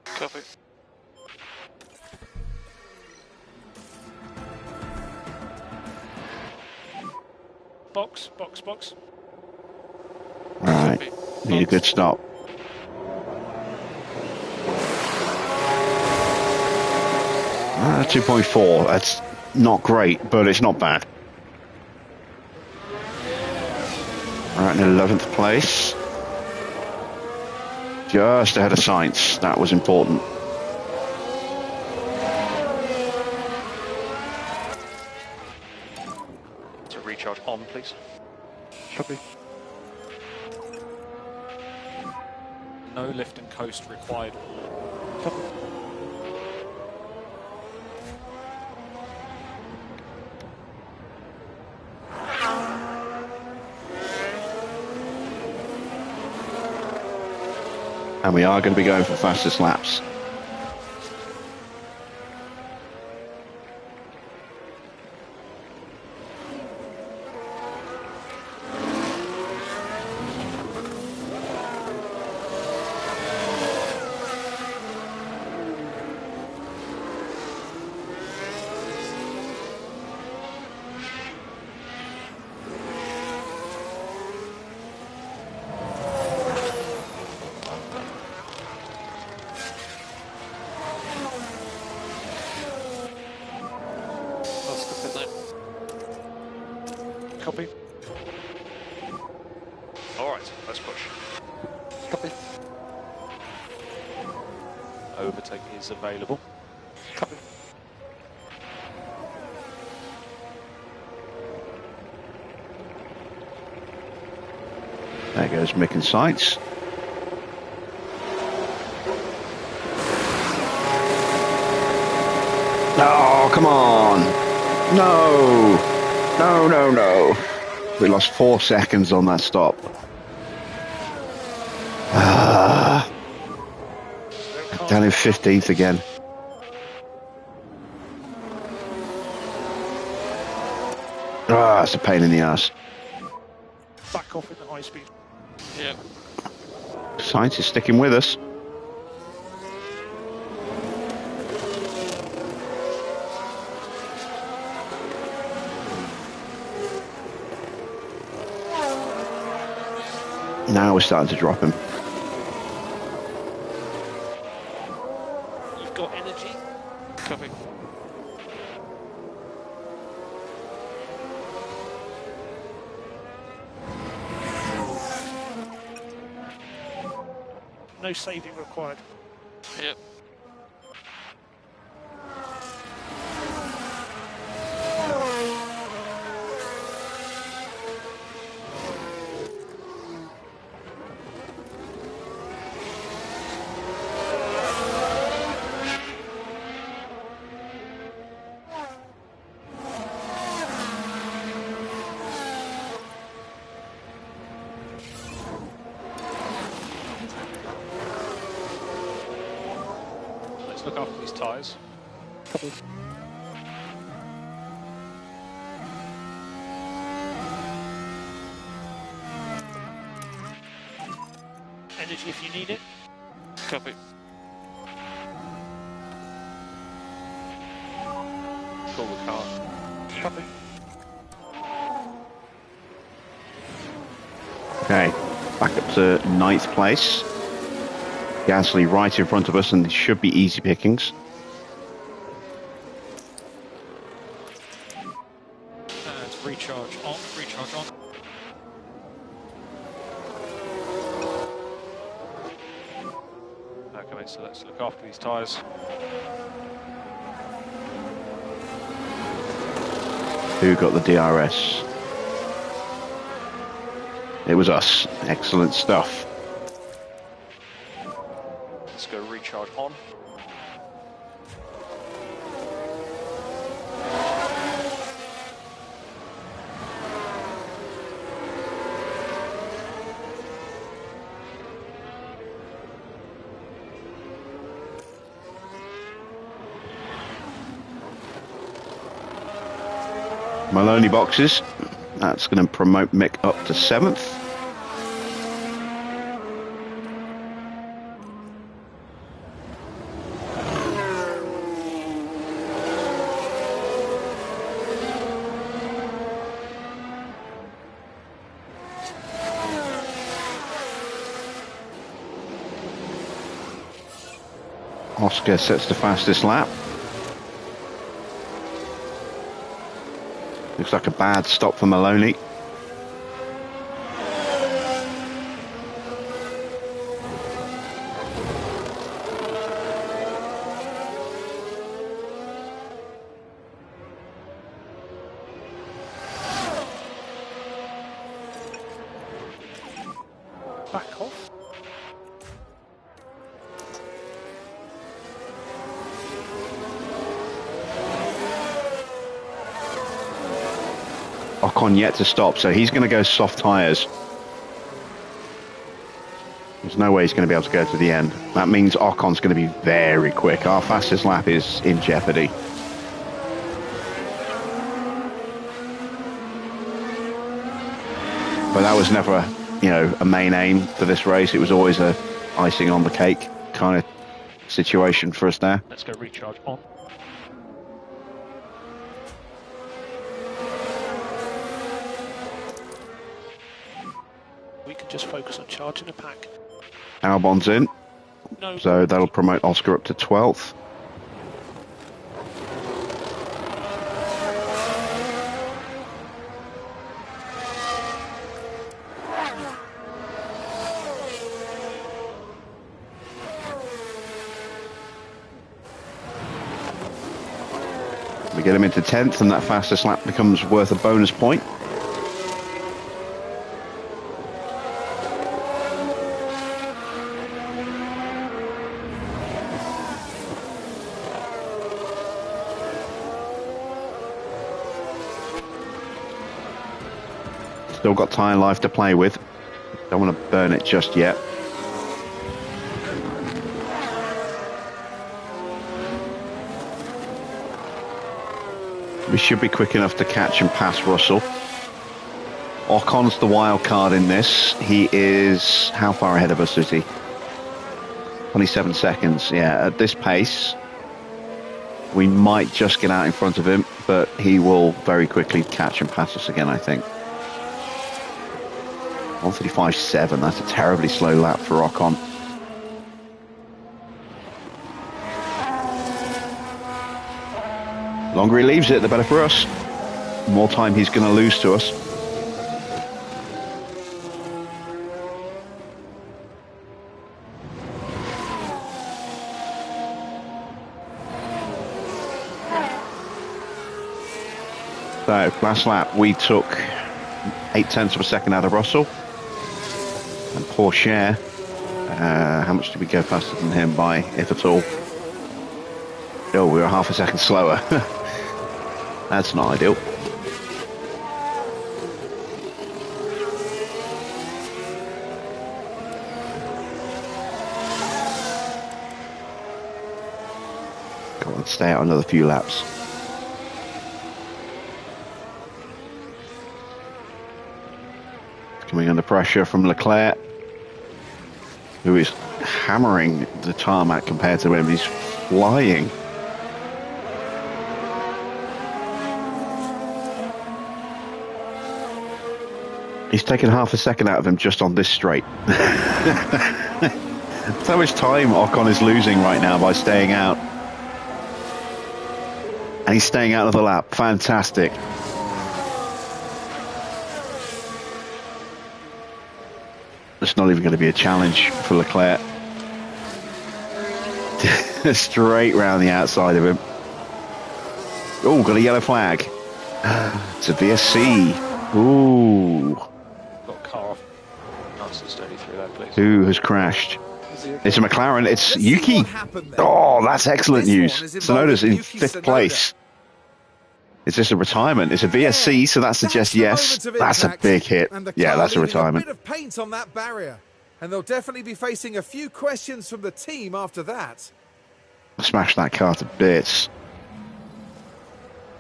Copy. Box, box, box. Alright, need a good stop. Ah, 2.4, that's not great, but it's not bad. Alright, in 11th place. Just ahead of Sainz, that was important. So recharge on, please. Copy. No lift and coast required. Copy. And we are going to be going for fastest laps. Copy. Alright, let's push. Copy. Overtake is available. Copy. There goes Mick and Sainz. Oh, come on. No. No, no, no. We lost 4 seconds on that stop. Down in 15th again. Ah, it's a pain in the ass. Back off in the high speed. Yep. Science is sticking with us. Now we're starting to drop him. You've got energy. Copy. No saving required. Yep. Let's look after these tyres. Copy. Energy if you need it. Copy. Call the car. Copy. Okay, back up to 9th place. Gasly right in front of us, and it should be easy pickings. And recharge on, recharge on. Okay, so let's look after these tyres. Who got the DRS? It was us. Excellent stuff. Let's go recharge on. Maloney boxes. That's going to promote Mick up to 7th. Oscar sets the fastest lap. Looks like a bad stop for Maloney. Back off. Ocon yet to stop, so he's going to go soft tyres. There's no way he's going to be able to go to the end. That means Ocon's going to be very quick. Our fastest lap is in jeopardy. But that was never, a main aim for this race. It was always a icing on the cake kind of situation for us there. Let's go recharge on. We can just focus on charging a pack. Albon's in, No. so that'll promote Oscar up to 12th. We get him into 10th, and that fastest lap becomes worth a bonus point. Still got tyre life to play with. Don't want to burn it just yet. We should be quick enough to catch and pass Russell. Ocon's the wild card in this. He is... How far ahead of us is he? 27 seconds. Yeah, at this pace, we might just get out in front of him, but he will very quickly catch and pass us again, I think. 1:35.7. That's a terribly slow lap for Ocon. The longer he leaves it, the better for us. The more time he's going to lose to us. So, last lap, we took 0.8 of a second out of Russell. And poor Cher, how much did we go faster than him by, if at all? Oh, we were half a second slower. That's not ideal. Go on, stay out another few laps. Coming under pressure from Leclerc, who is hammering the tarmac compared to him. He's flying. He's taken half a second out of him just on this straight. So much time Ocon is losing right now by staying out. And he's staying out of the lap. Fantastic. It's not even going to be a challenge for Leclerc. Straight round the outside of him. Oh, got a yellow flag. It's a VSC. Ooh. Got a car off. Nice and steady through that, please. Who has crashed? It's a McLaren. It's Let's see Yuki. what happened there. Oh, that's excellent This news. one is Tsunoda's in involving Yuki 5th Tsunoda. place. Is this a retirement? It's a VSC, so that suggests the yes. moment of That's a impact, big hit. and the Yeah, car that's a leaving retirement. A bit of paint on that barrier, and they'll definitely be facing a few questions from the team after that. Smash that car to bits.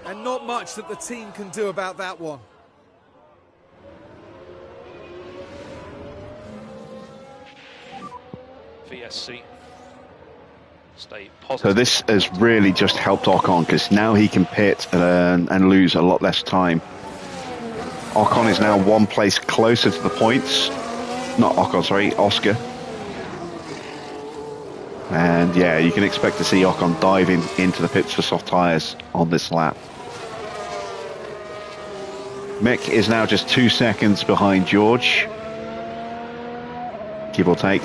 And not much that the team can do about that one. VSC. Stay positive. So this has really just helped Ocon, because now he can pit and lose a lot less time. Ocon is now one place closer to the points. Not Ocon, sorry, Oscar. And yeah, you can expect to see Ocon diving into the pits for soft tyres on this lap. Mick is now just 2 seconds behind George, give or take.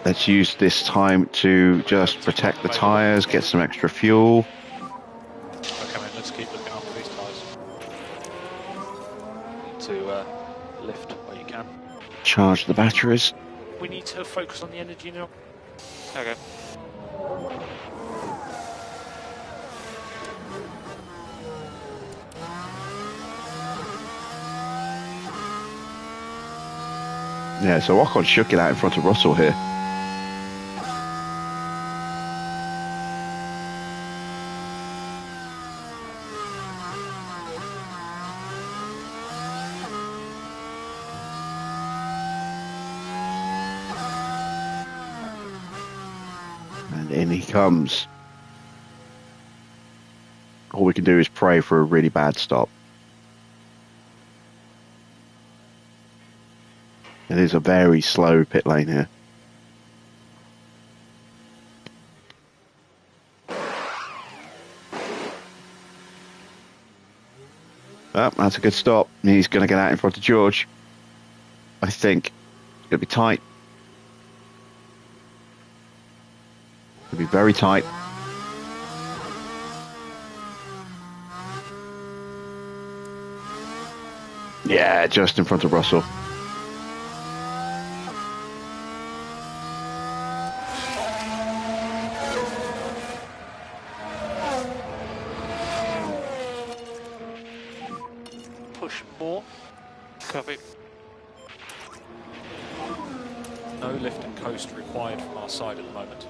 Let's use this time to just protect the tyres, get some extra fuel. Okay, mate, let's keep looking after these tyres. Need to lift where you can. Charge the batteries. We need to focus on the energy now. Okay. Yeah, so Ocon should get out in front of Russell here. And in he comes. All we can do is pray for a really bad stop. It is a very slow pit lane here. Oh, that's a good stop. He's going to get out in front of George. I think it's going to be tight. It'll be very tight. Yeah, just in front of Russell. Copy. No lift and coast required from our side at the moment.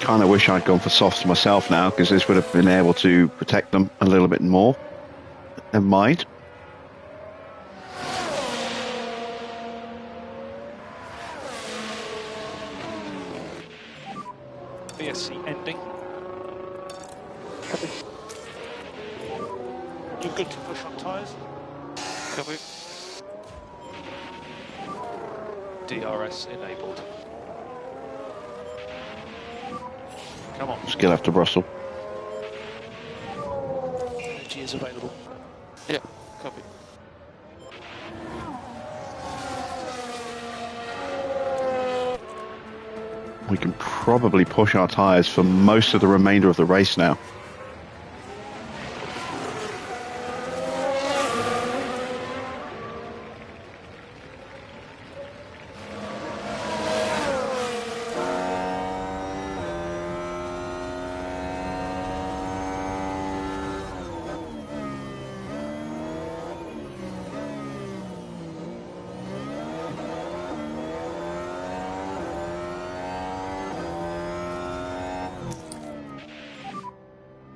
Kind of wish I'd gone for softs myself now, because this would have been able to protect them a little bit more. Never mind. VSC ending. Copy. You're good to push on tyres. Copy. DRS enabled. Come on. Skill after Brussels. Energy is available. Yeah. Copy. We can probably push our tyres for most of the remainder of the race now.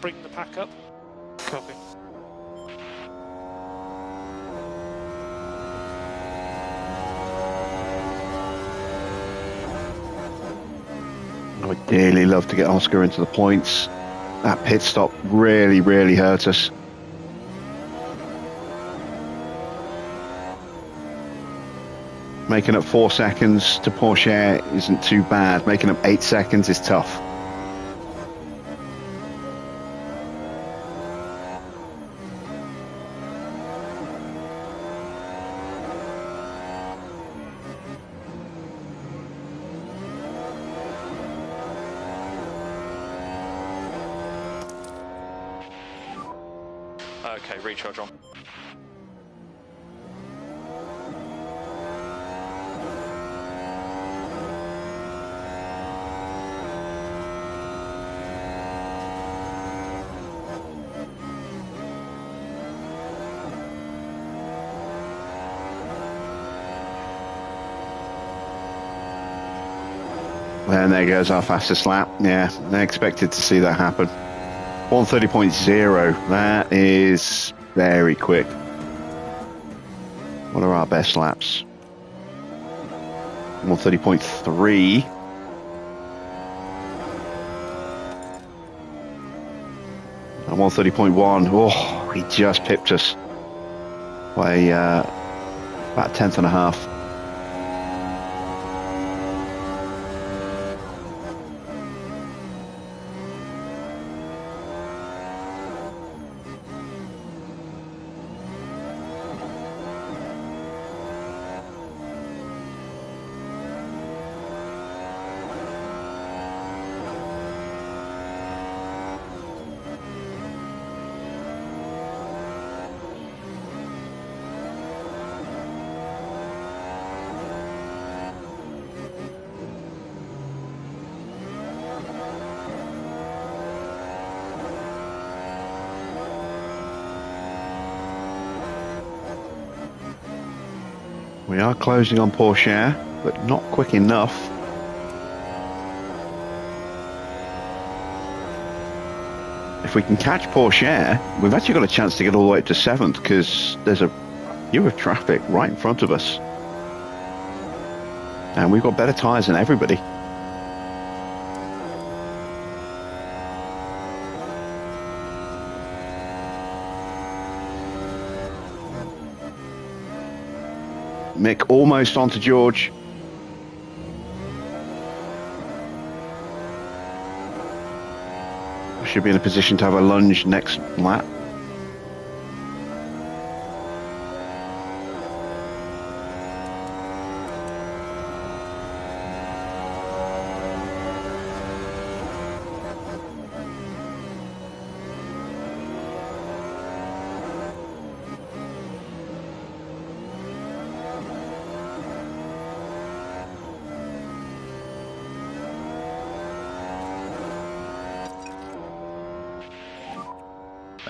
Bring the pack up. Copy. I would dearly love to get Oscar into the points. That pit stop really, really hurt us. Making up 4 seconds to Porsche isn't too bad. Making up 8 seconds is tough. Okay, recharge on. And there goes our fastest lap. Yeah, I expected to see that happen. 130.0. That is very quick. What are our best laps? 130.3. And 130.1. Oh, he just pipped us by about a tenth and a half. We are closing on Porsche, but not quick enough. If we can catch Porsche, we've actually got a chance to get all the way up to 7th, because there's a queue of traffic right in front of us. And we've got better tyres than everybody. Mick almost onto George. Should be in a position to have a lunge next lap.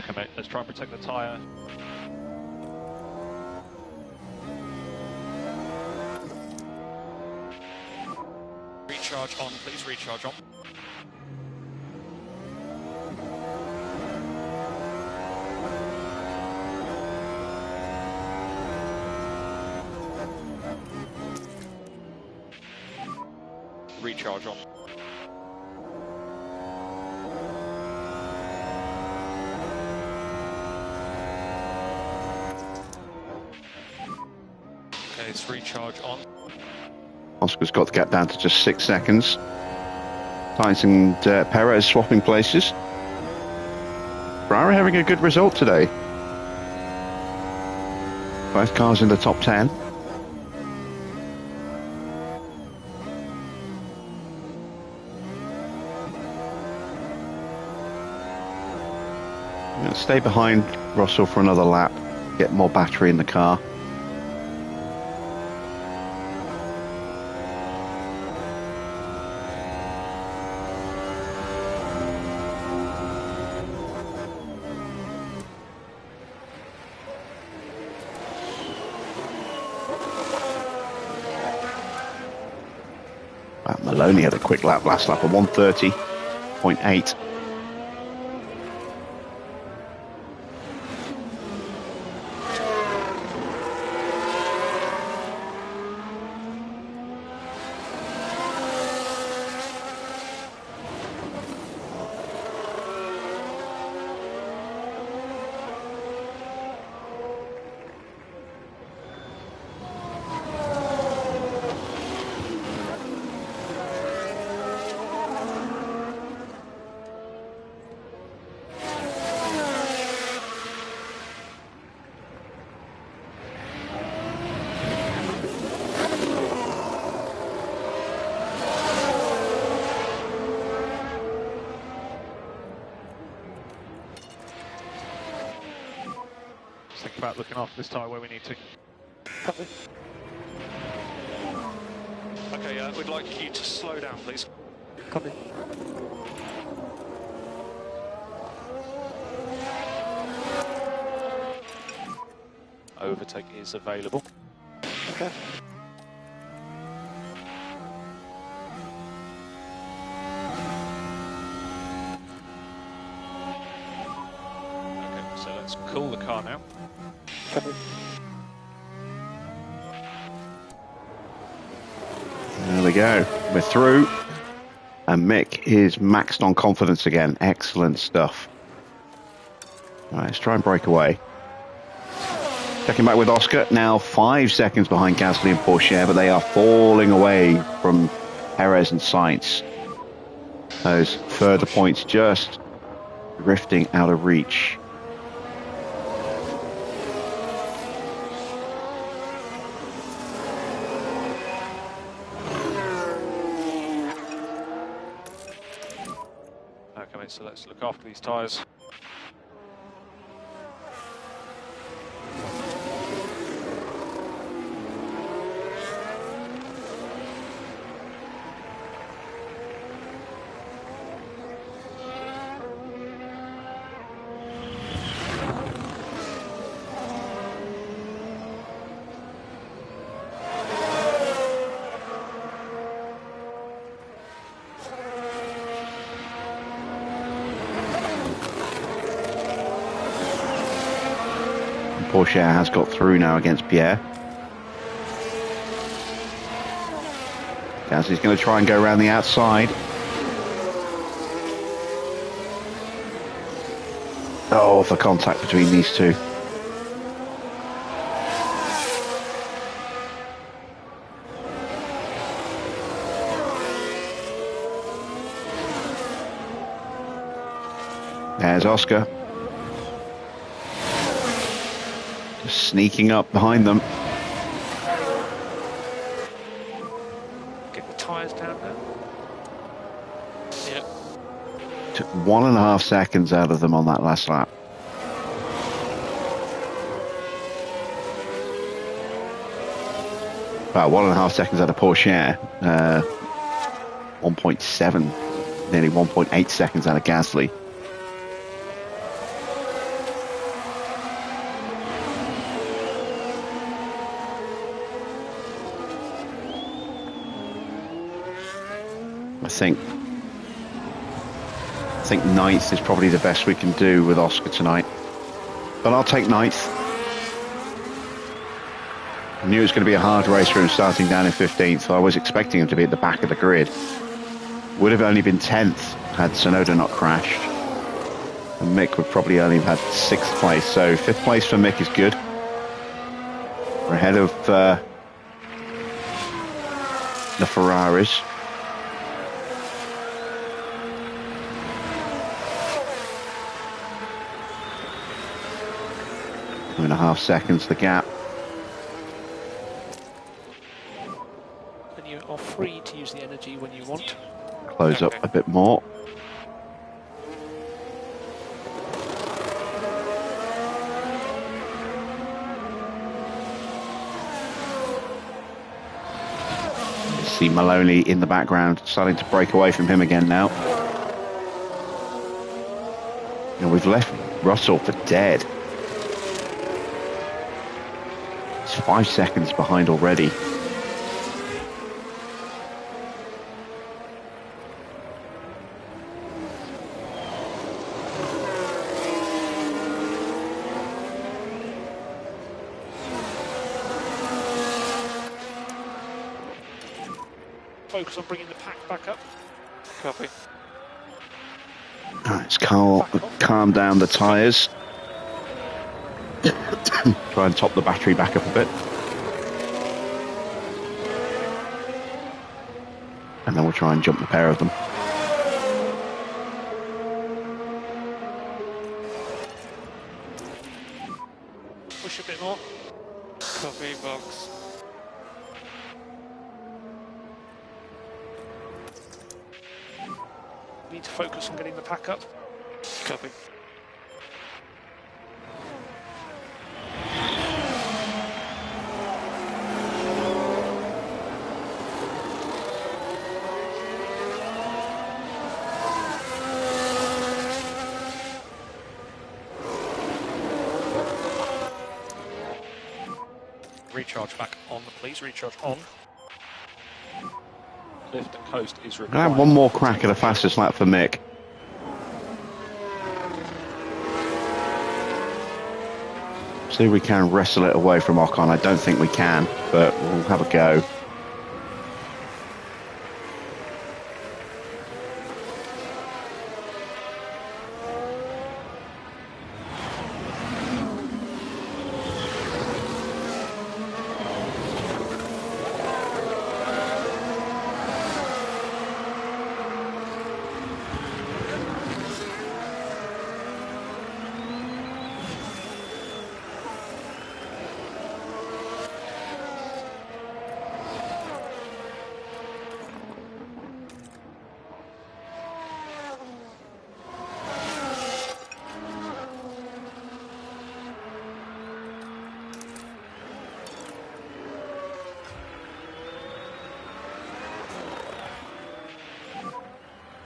Okay, mate, let's try and protect the tyre. Recharge on, please, recharge on. Recharge on. Okay, it's recharge on. Oscar's got the gap down to just 6 seconds. Sainz and Perez swapping places. Ferrari having a good result today. Both cars in the top 10. I'm going to stay behind Russell for another lap, get more battery in the car. Maloney had a quick lap last lap of 1:30.8. Think about looking after this tyre where we need to. Copy. Okay, we'd like you to slow down, please. Copy. Overtake is available. Okay. So let's cool the car now. Copy. There we go. We're through. And Mick is maxed on confidence again. Excellent stuff. All right, let's try and break away. Checking back with Oscar. Now 5 seconds behind Gasly and Porsche, but they are falling away from Perez and Sainz. Those further points just drifting out of reach. Okay, so let's look after these tyres. Porsche has got through now against Pierre. Gasly's going to try and go around the outside. Oh, the contact between these two. There's Oscar. Just sneaking up behind them. Get the tyres down now. Yep. Took 1.5 seconds out of them on that last lap. About 1.5 seconds out of Porsche. 1.7, nearly 1.8 seconds out of Gasly. I think ninth is probably the best we can do with Oscar tonight. But I'll take ninth. I knew it was going to be a hard race for him starting down in 15th, so I was expecting him to be at the back of the grid. Would have only been 10th had Sonoda not crashed. And Mick would probably only have had 6th place, so 5th place for Mick is good. We're ahead of the Ferraris. 2.5 seconds the gap. And you are free to use the energy when you want. Close up a bit more. See Maloney in the background, starting to break away from him again now. And we've left Russell for dead. He's 5 seconds behind already. Focus on bringing the pack back up. Copy. Let's calm down the tyres. Try and top the battery back up a bit. And then we'll try and jump the pair of them. Push a bit more. Copy, box. Need to focus on getting the pack up. Copy. Recharge back on, please. Recharge on. Lift and coast is Can I required. have one more crack at a fastest lap for Mick? See if we can wrestle it away from Ocon. I don't think we can, but we'll have a go.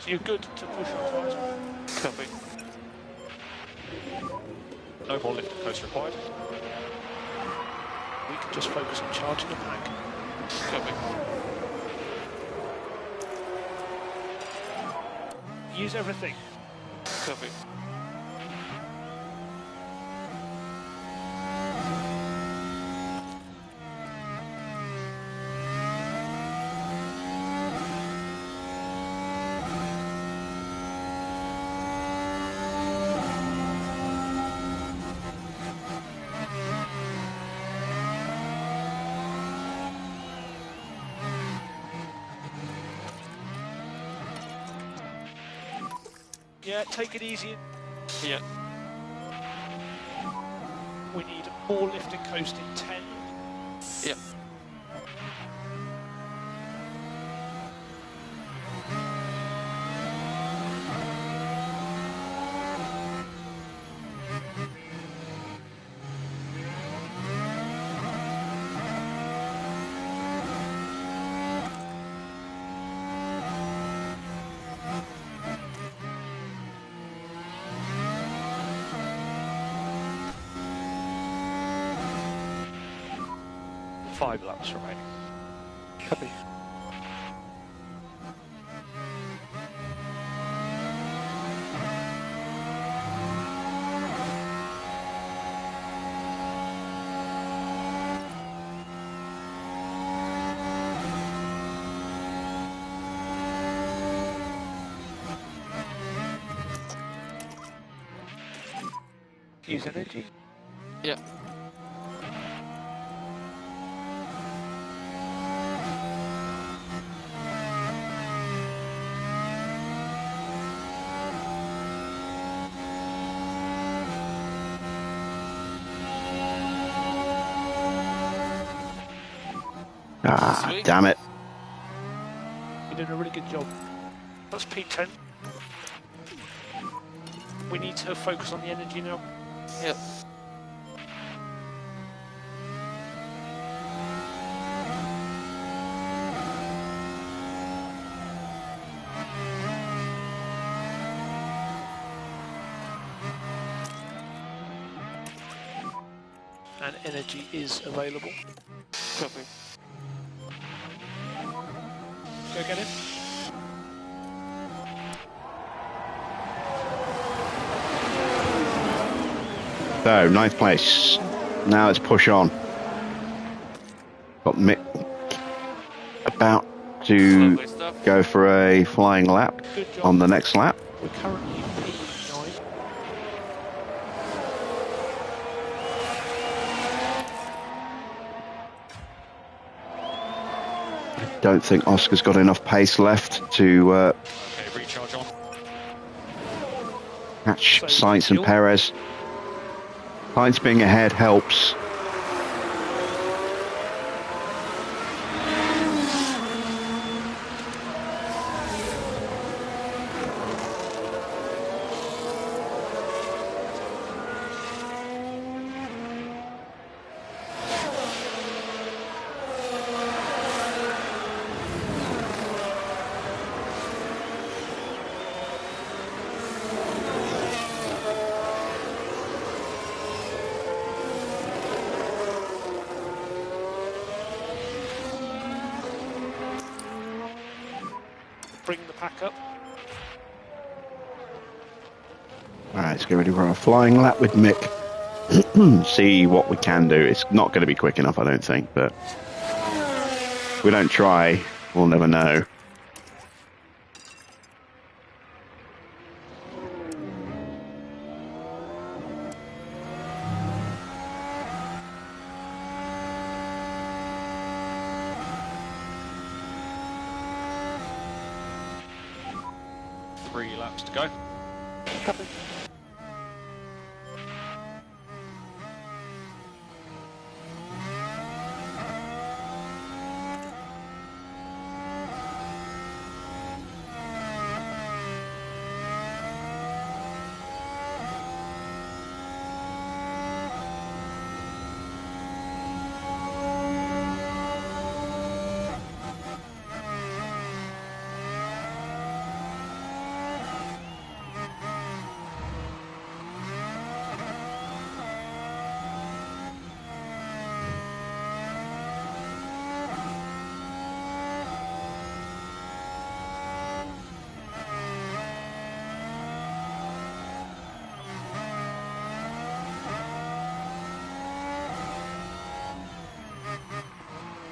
So you're good to push on tyres. Copy. No more lift and coast required. We can just focus on charging the pack. Copy. Use everything. Copy. Yeah, take it easy. Yeah. We need more lift and coast in 10. Yeah. Five laps remaining. Copy. Use energy. Yeah. Ah, Sweet. damn it. You're doing a really good job. That's P10. We need to focus on the energy now. Yep. And energy is available. Copy. Go get him. So, ninth place. Now let's push on. Got Mick about to Lovely stuff. go for a flying lap Good job. on the next lap. We're currently P9. Don't think Oscar's got enough pace left to Okay, recharge on. catch So, Sainz and fuel. Perez. Sainz being ahead helps. Bring the pack up. Alright, let's get ready for a flying lap with Mick. See what we can do. It's not going to be quick enough, I don't think, but if we don't try, we'll never know. Three laps to go. Copy.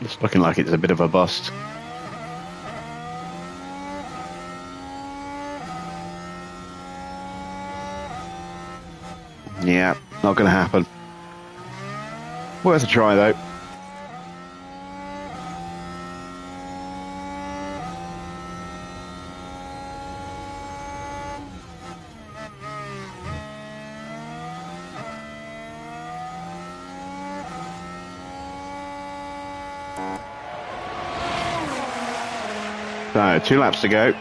It's looking like it's a bit of a bust. Yeah, not going to happen. Worth a try though. So, 2 laps to go.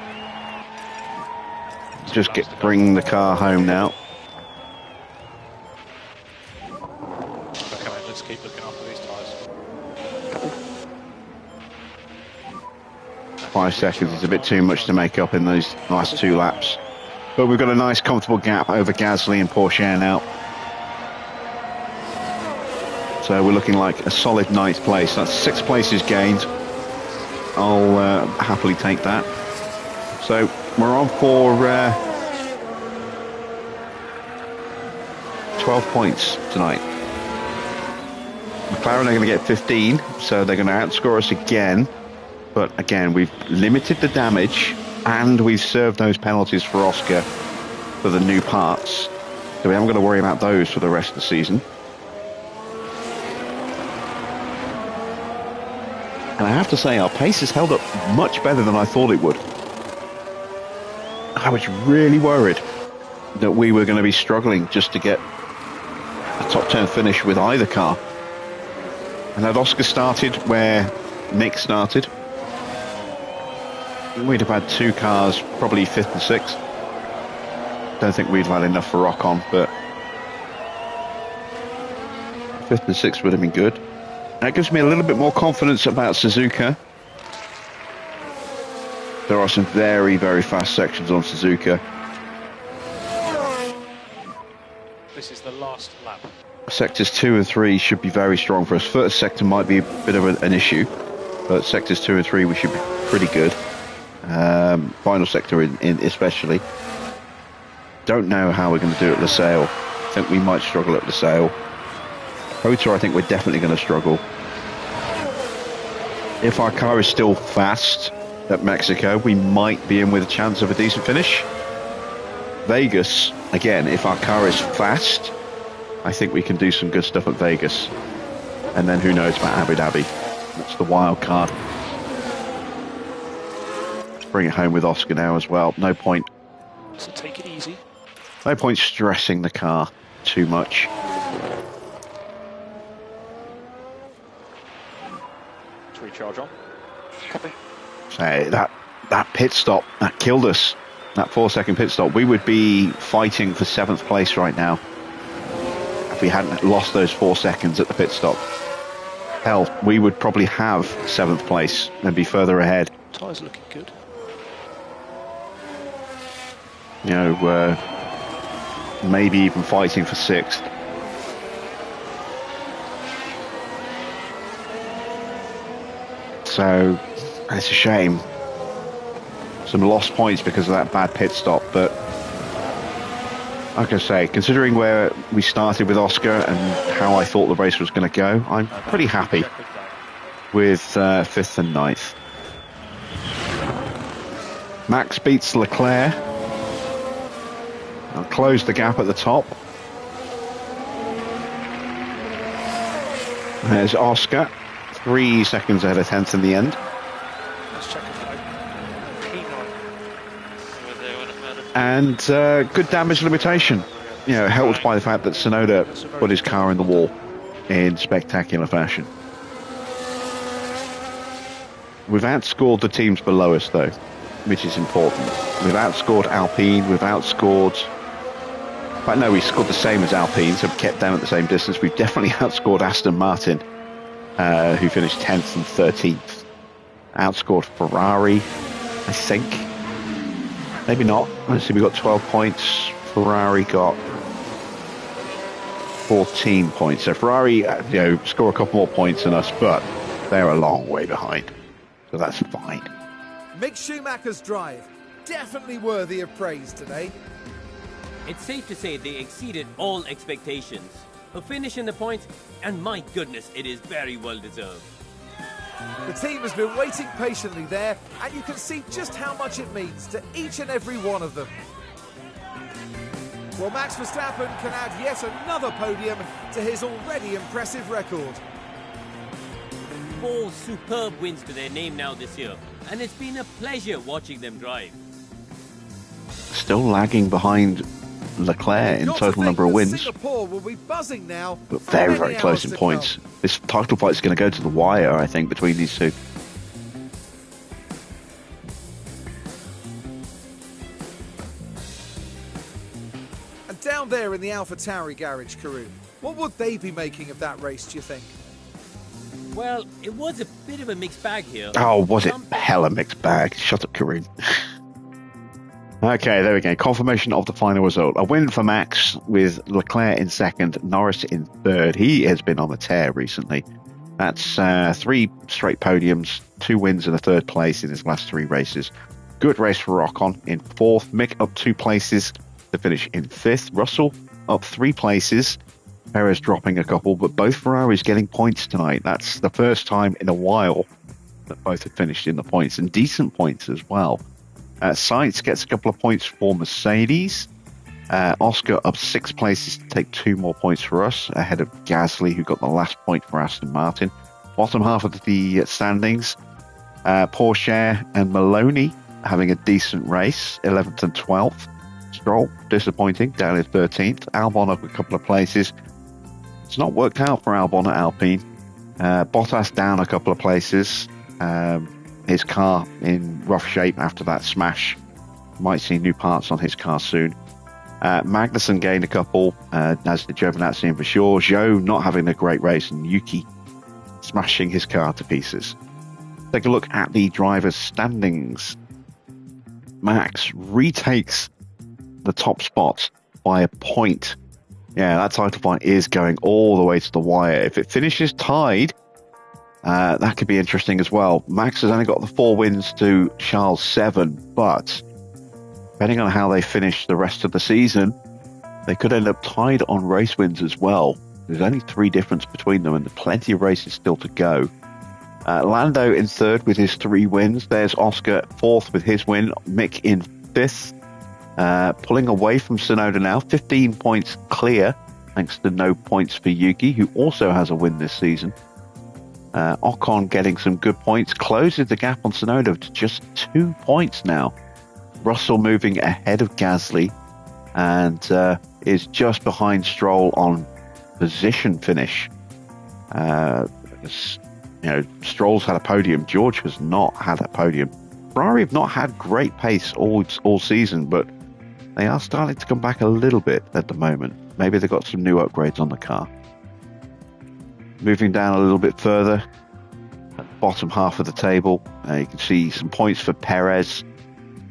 Just bring the car home now. Okay, let's keep looking after these tyres. 5 seconds is a bit too much to make up in those last 2 laps. But we've got a nice comfortable gap over Gasly and Porsche now. So we're looking like a solid 9th place. That's 6 places gained. I'll happily take that. So we're on for 12 points tonight. McLaren are going to get 15, so they're going to outscore us again. But again, we've limited the damage and we've served those penalties for Oscar for the new parts. So we haven't got to worry about those for the rest of the season. And I have to say, our pace has held up much better than I thought it would. I was really worried that we were going to be struggling just to get a top 10 finish with either car. And had Oscar started where Nick started, we'd have had two cars, probably 5th and 6th. Don't think we'd have had enough for Rock On, but 5th and 6th would have been good. That gives me a little bit more confidence about Suzuka. There are some very, very fast sections on Suzuka. This is the last lap. Sectors 2 and 3 should be very strong for us. First sector might be a bit of an issue, but sectors 2 and 3 we should be pretty good. Final sector in especially. Don't know how we're going to do at Losail. I think we might struggle at Losail. Kota, I think we're definitely going to struggle. If our car is still fast at Mexico, we might be in with a chance of a decent finish. Vegas, again, if our car is fast, I think we can do some good stuff at Vegas. And then who knows about Abu Dhabi. That's the wild card. Let's bring it home with Oscar now as well. No point. So take it easy. No point stressing the car too much. To recharge on. Copy. Say that pit stop, that killed us. That 4-second pit stop. We would be fighting for 7th place right now if we hadn't lost those 4 seconds at the pit stop. Hell, we would probably have 7th place and be further ahead. Tyres looking good. You know, maybe even fighting for 6th. So it's a shame. Some lost points because of that bad pit stop, but like I say, considering where we started with Oscar and how I thought the race was going to go, I'm pretty happy with 5th and 9th. Max beats Leclerc. I'll close the gap at the top. There's Oscar, 3 seconds ahead of 10th in the end. Let's check it out. And good damage limitation, you know, helped by the fact that Tsunoda put his car in the wall in spectacular fashion. We've outscored the teams below us though, which is important. We've outscored Alpine, we've outscored, but no, we scored the same as Alpine, so we kept them at the same distance. We've definitely outscored Aston Martin, who finished 10th and 13th. Outscored Ferrari, I think. Maybe not. Let's see, we got 12 points. Ferrari got 14 points. So Ferrari, you know, score a couple more points than us, but they're a long way behind. So that's fine. Mick Schumacher's drive, definitely worthy of praise today. It's safe to say they exceeded all expectations. A finish in the points, and my goodness, it is very well deserved. The team has been waiting patiently there, and you can see just how much it means to each and every one of them. Well, Max Verstappen can add yet another podium to his already impressive record. 4 superb wins to their name now this year, and it's been a pleasure watching them drive. Still lagging behind Leclerc in total number of wins, Singapore will be buzzing now, but very, very close in points. This title fight is going to go to the wire, I think, between these two. And down there in the Alpha Tauri garage, Karun, what would they be making of that race, do you think? Well, it was a bit of a mixed bag here. Oh, was it hella mixed bag? Shut up, Karun. Okay, there we go. Confirmation of the final result. A win for Max with Leclerc in second, Norris in third. He has been on the tear recently. That's 3 straight podiums, 2 wins and a 3rd place in his last 3 races. Good race for Ocon in 4th. Mick up 2 places to finish in 5th. Russell up 3 places. Perez dropping a couple, but both Ferraris getting points tonight. That's the first time in a while that both have finished in the points, and decent points as well. Sainz gets a couple of points for Mercedes. Oscar up 6 places to take 2 more points for us, ahead of Gasly, who got the last point for Aston Martin. Bottom half of the standings, Porsche and Maloney having a decent race, 11th and 12th. Stroll, disappointing, down in 13th. Albon up a couple of places. It's not worked out for Albon at Alpine. Bottas down a couple of places. His car in rough shape after that smash. Might see new parts on his car soon. Magnussen gained a couple, as did Giovinazzi and for sure. Zhou not having a great race, and Yuki smashing his car to pieces. Take a look at the drivers' standings. Max retakes the top spot by a point. Yeah, that title fight is going all the way to the wire. If it finishes tied, that could be interesting as well. Max has only got the 4 wins to Charles' 7, but depending on how they finish the rest of the season, they could end up tied on race wins as well. There's only 3 difference between them, and there's plenty of races still to go. Lando in 3rd with his 3 wins. There's Oscar 4th with his win. Mick in 5th, pulling away from Tsunoda now, 15 points clear, thanks to no points for Yuki, who also has a win this season. Ocon getting some good points, closes the gap on Tsunoda to just 2 points now. Russell moving ahead of Gasly, and is just behind Stroll on position finish. Stroll's had a podium. George has not had a podium. Ferrari have not had great pace all season, but they are starting to come back a little bit at the moment. Maybe they've got some new upgrades on the car. Moving down a little bit further, at the bottom half of the table, you can see some points for Perez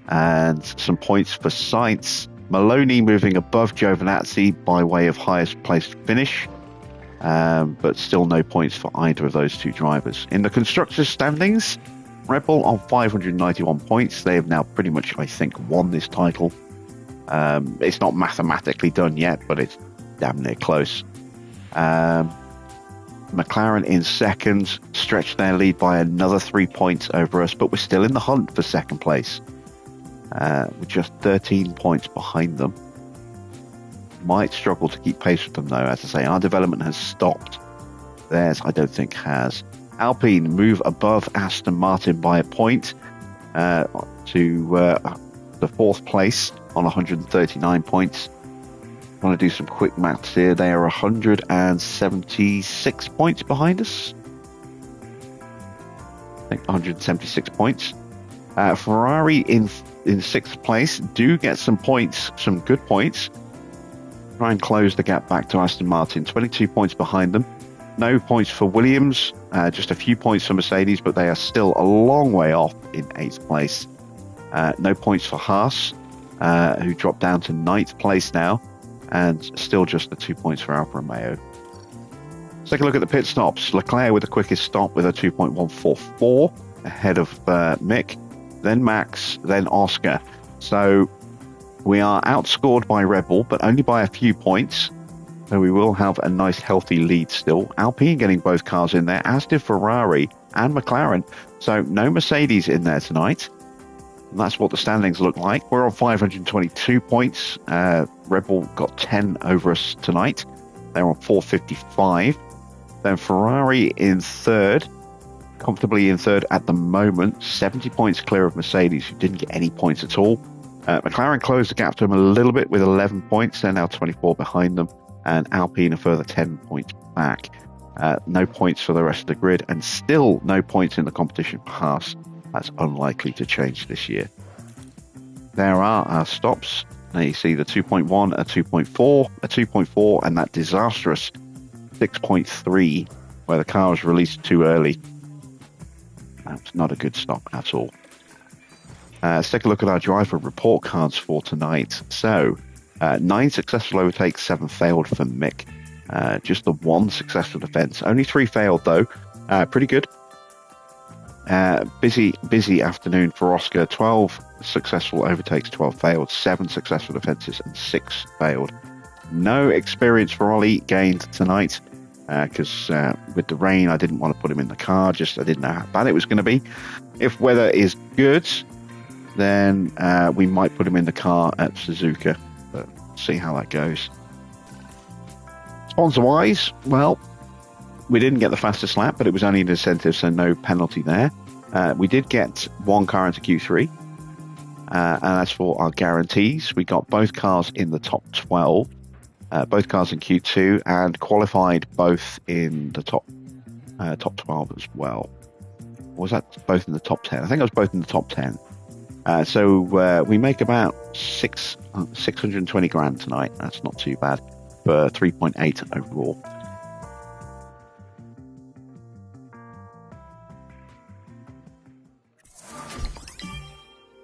and some points for Sainz. Maloney moving above Giovinazzi by way of highest placed finish, but still no points for either of those 2 drivers. In the constructors' standings, Red Bull on 591 points. They have now pretty much, I think, won this title. It's not mathematically done yet, but it's damn near close. McLaren in 2nd, stretched their lead by another 3 points over us, but we're still in the hunt for 2nd place. With just 13 points behind them. Might struggle to keep pace with them though. As I say, our development has stopped. Theirs, I don't think, has. Alpine move above Aston Martin by a point to the 4th place on 139 points. I want to do some quick maths here. They are 176 points behind us. I think 176 points. Ferrari in 6th place do get some points, some good points. Try and close the gap back to Aston Martin, 22 points behind them. No points for Williams, just a few points for Mercedes, but they are still a long way off in 8th place. No points for Haas, who dropped down to 9th place now, and still just the 2 points for Alfa Romeo. Let's take a look at the pit stops. Leclerc with the quickest stop with a 2.144, ahead of Mick, then Max, then Oscar. So we are outscored by Red Bull, but only by a few points. So we will have a nice healthy lead still. Alpine getting both cars in there, as did Ferrari and McLaren. So no Mercedes in there tonight. And that's what the standings look like. We're on 522 points. Red Bull got 10 over us tonight. They're on 455. Then Ferrari in 3rd. Comfortably in 3rd at the moment, 70 points clear of Mercedes, who didn't get any points at all. McLaren closed the gap to them a little bit with 11 points. They're now 24 behind them, and Alpine a further 10 points back. No points for the rest of the grid, and still no points in the competition for Haas. That's unlikely to change this year. There are our stops. Now you see the 2.1, a 2.4, a 2.4, and that disastrous 6.3, where the car was released too early. That's not a good stop at all. Let's take a look at our driver report cards for tonight. So, 9 successful overtakes, 7 failed for Mick. Just the 1 successful defense. Only 3 failed though. Pretty good. Busy afternoon for Oscar. 12 successful overtakes, 12 failed. 7 successful defenses and 6 failed. No experience for Ollie gained tonight. Because with the rain, I didn't want to put him in the car. I didn't know how bad it was going to be. If weather is good, then we might put him in the car at Suzuka. But see how that goes. Sponsor-wise, well, we didn't get the fastest lap, but it was only an incentive, so no penalty there. We did get one car into Q3. And as for our guarantees, we got both cars in the top 12, both cars in Q2, and qualified both in the top 12 as well. Or was that both in the top 10? I think it was both in the top 10. So we make about 620 grand tonight. That's not too bad for 3.8 overall.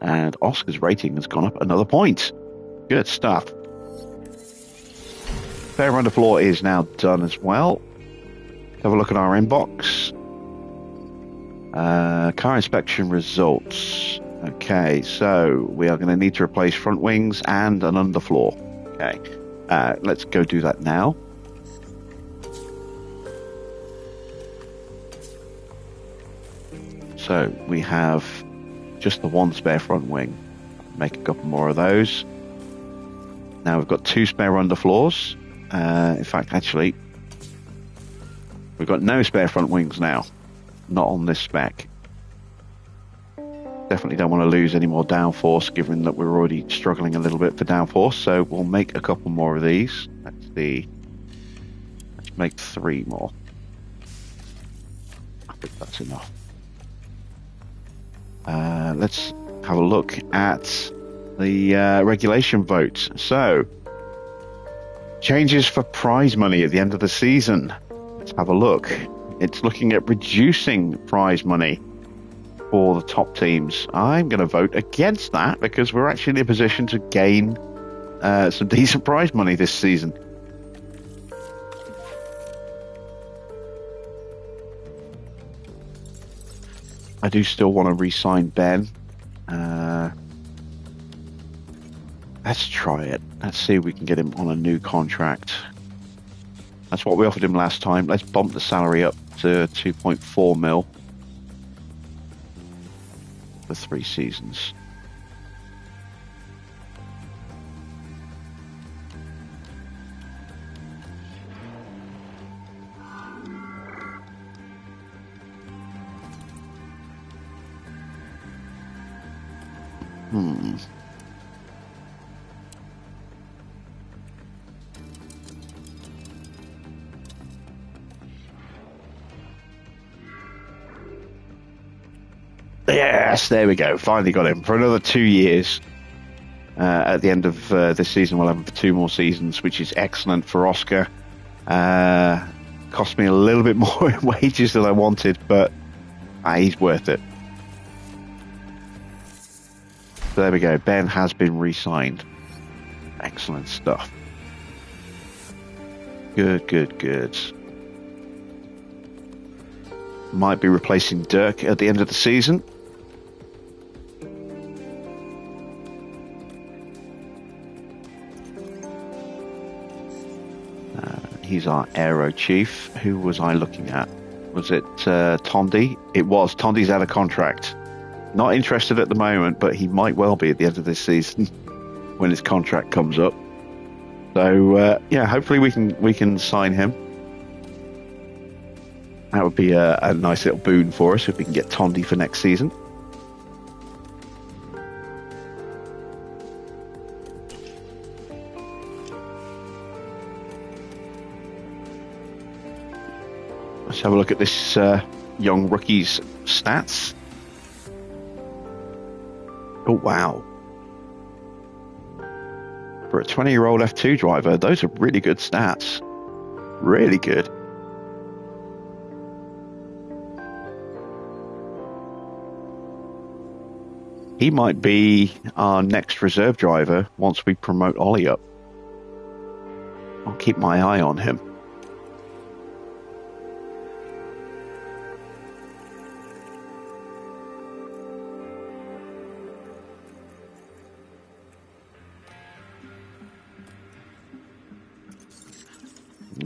And Oscar's rating has gone up another point. Good stuff. Fair Run the Floor is now done as well. Have a look at our inbox. Car inspection results. Okay, so we are going to need to replace front wings and an underfloor. Okay, let's go do that now. So we have just the one spare front wing. Make a couple more of those. Now we've got two spare underfloors. In fact, actually, we've got no spare front wings now. Not on this spec. Definitely don't want to lose any more downforce, given that we're already struggling a little bit for downforce. So we'll make a couple more of these. Let's make 3 more. I think that's enough. Let's have a look at the regulation vote. So, changes for prize money at the end of the season. Let's have a look. It's looking at reducing prize money for the top teams. I'm going to vote against that because we're actually in a position to gain some decent prize money this season. I do still want to re-sign Ben. Let's try it. Let's see if we can get him on a new contract. That's what we offered him last time. Let's bump the salary up to 2.4 mil for 3 seasons. Yes, there we go. Finally got him for another 2 years. At the end of this season, we'll have him for 2 more seasons, which is excellent for Oscar. Cost me a little bit more in wages than I wanted, but he's worth it. So there we go. Ben has been re-signed. Excellent stuff. Good, good, good. Might be replacing Dirk at the end of the season. He's our aero chief. Who was I looking at? Was it Tondi? It was. Tondi's out of contract. Not interested at the moment, but he might well be at the end of this season when his contract comes up. So yeah, hopefully we can sign him. That would be a nice little boon for us if we can get Tondi for next season. Let's have a look at this young rookie's stats. Oh, wow. For a 20-year-old F2 driver, those are really good stats. Really good. He might be our next reserve driver once we promote Ollie up. I'll keep my eye on him.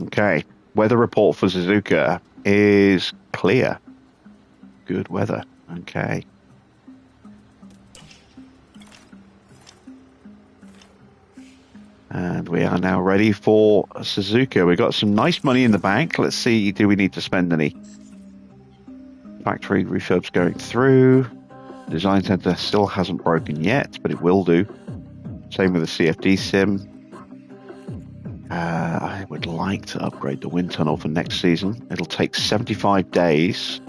Okay, weather report for Suzuka is clear. Good weather. Okay. And we are now ready for Suzuka. We've got some nice money in the bank. Let's see, do we need to spend any? Factory refurbs going through. Design center still hasn't broken yet, but it will do. Same with the CFD sim. I would like to upgrade the wind tunnel for next season. It'll take 75 days.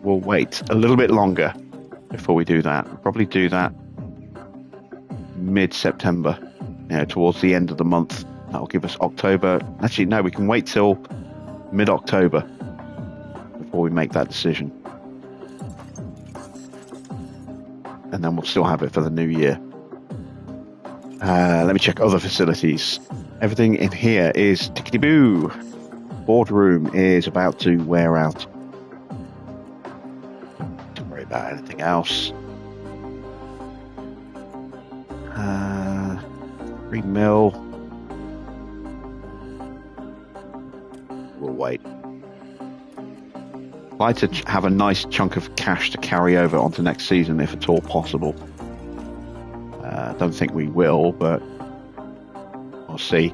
We'll wait a little bit longer before we do that. We'll probably do that mid-September, towards the end of the month. That'll give us October. Actually, no, we can wait till mid-October before we make that decision. And then we'll still have it for the new year. Let me check other facilities. Everything in here is tickety-boo. Boardroom is about to wear out. Don't worry about anything else. 3 mil. We'll wait. I'd like to have a nice chunk of cash to carry over onto next season, if at all possible. Don't think we will, but we'll see.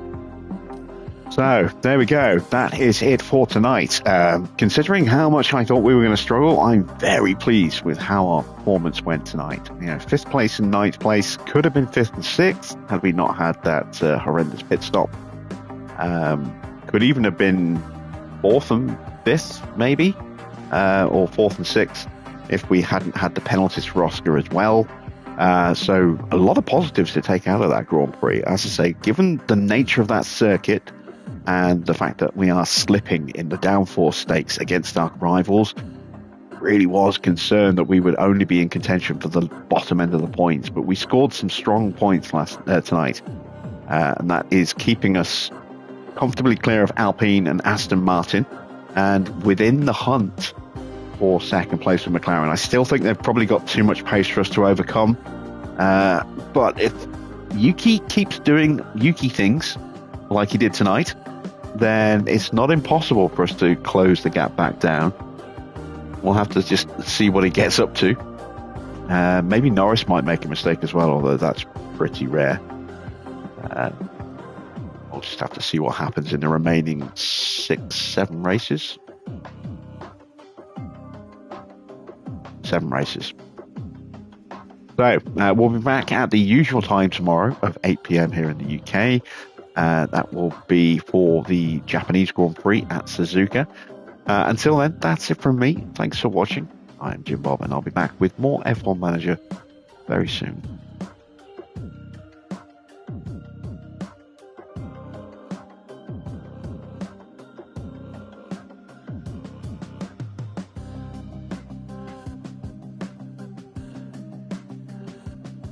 So there we go. That is it for tonight. Considering how much I thought we were going to struggle, I'm very pleased with how our performance went tonight. 5th place and 9th place could have been 5th and 6th had we not had that horrendous pit stop. Could even have been 4th and 5th, maybe, or 4th and 6th if we hadn't had the penalties for Oscar as well. So a lot of positives to take out of that Grand Prix. As I say, given the nature of that circuit and the fact that we are slipping in the downforce stakes against our rivals, really was concerned that we would only be in contention for the bottom end of the points. But we scored some strong points tonight, and that is keeping us comfortably clear of Alpine and Aston Martin, and within the hunt for second place with McLaren. I still think they've probably got too much pace for us to overcome. But if Yuki keeps doing Yuki things like he did tonight, then it's not impossible for us to close the gap back down. We'll have to just see what he gets up to. Maybe Norris might make a mistake as well, although that's pretty rare. We'll just have to see what happens in the remaining 6-7 races. 7 races. So we'll be back at the usual time tomorrow of 8 p.m. here in the UK. That will be for the Japanese Grand Prix at Suzuka. Until then, that's it from me. Thanks for watching. I'm Jim Bob, and I'll be back with more F1 Manager very soon.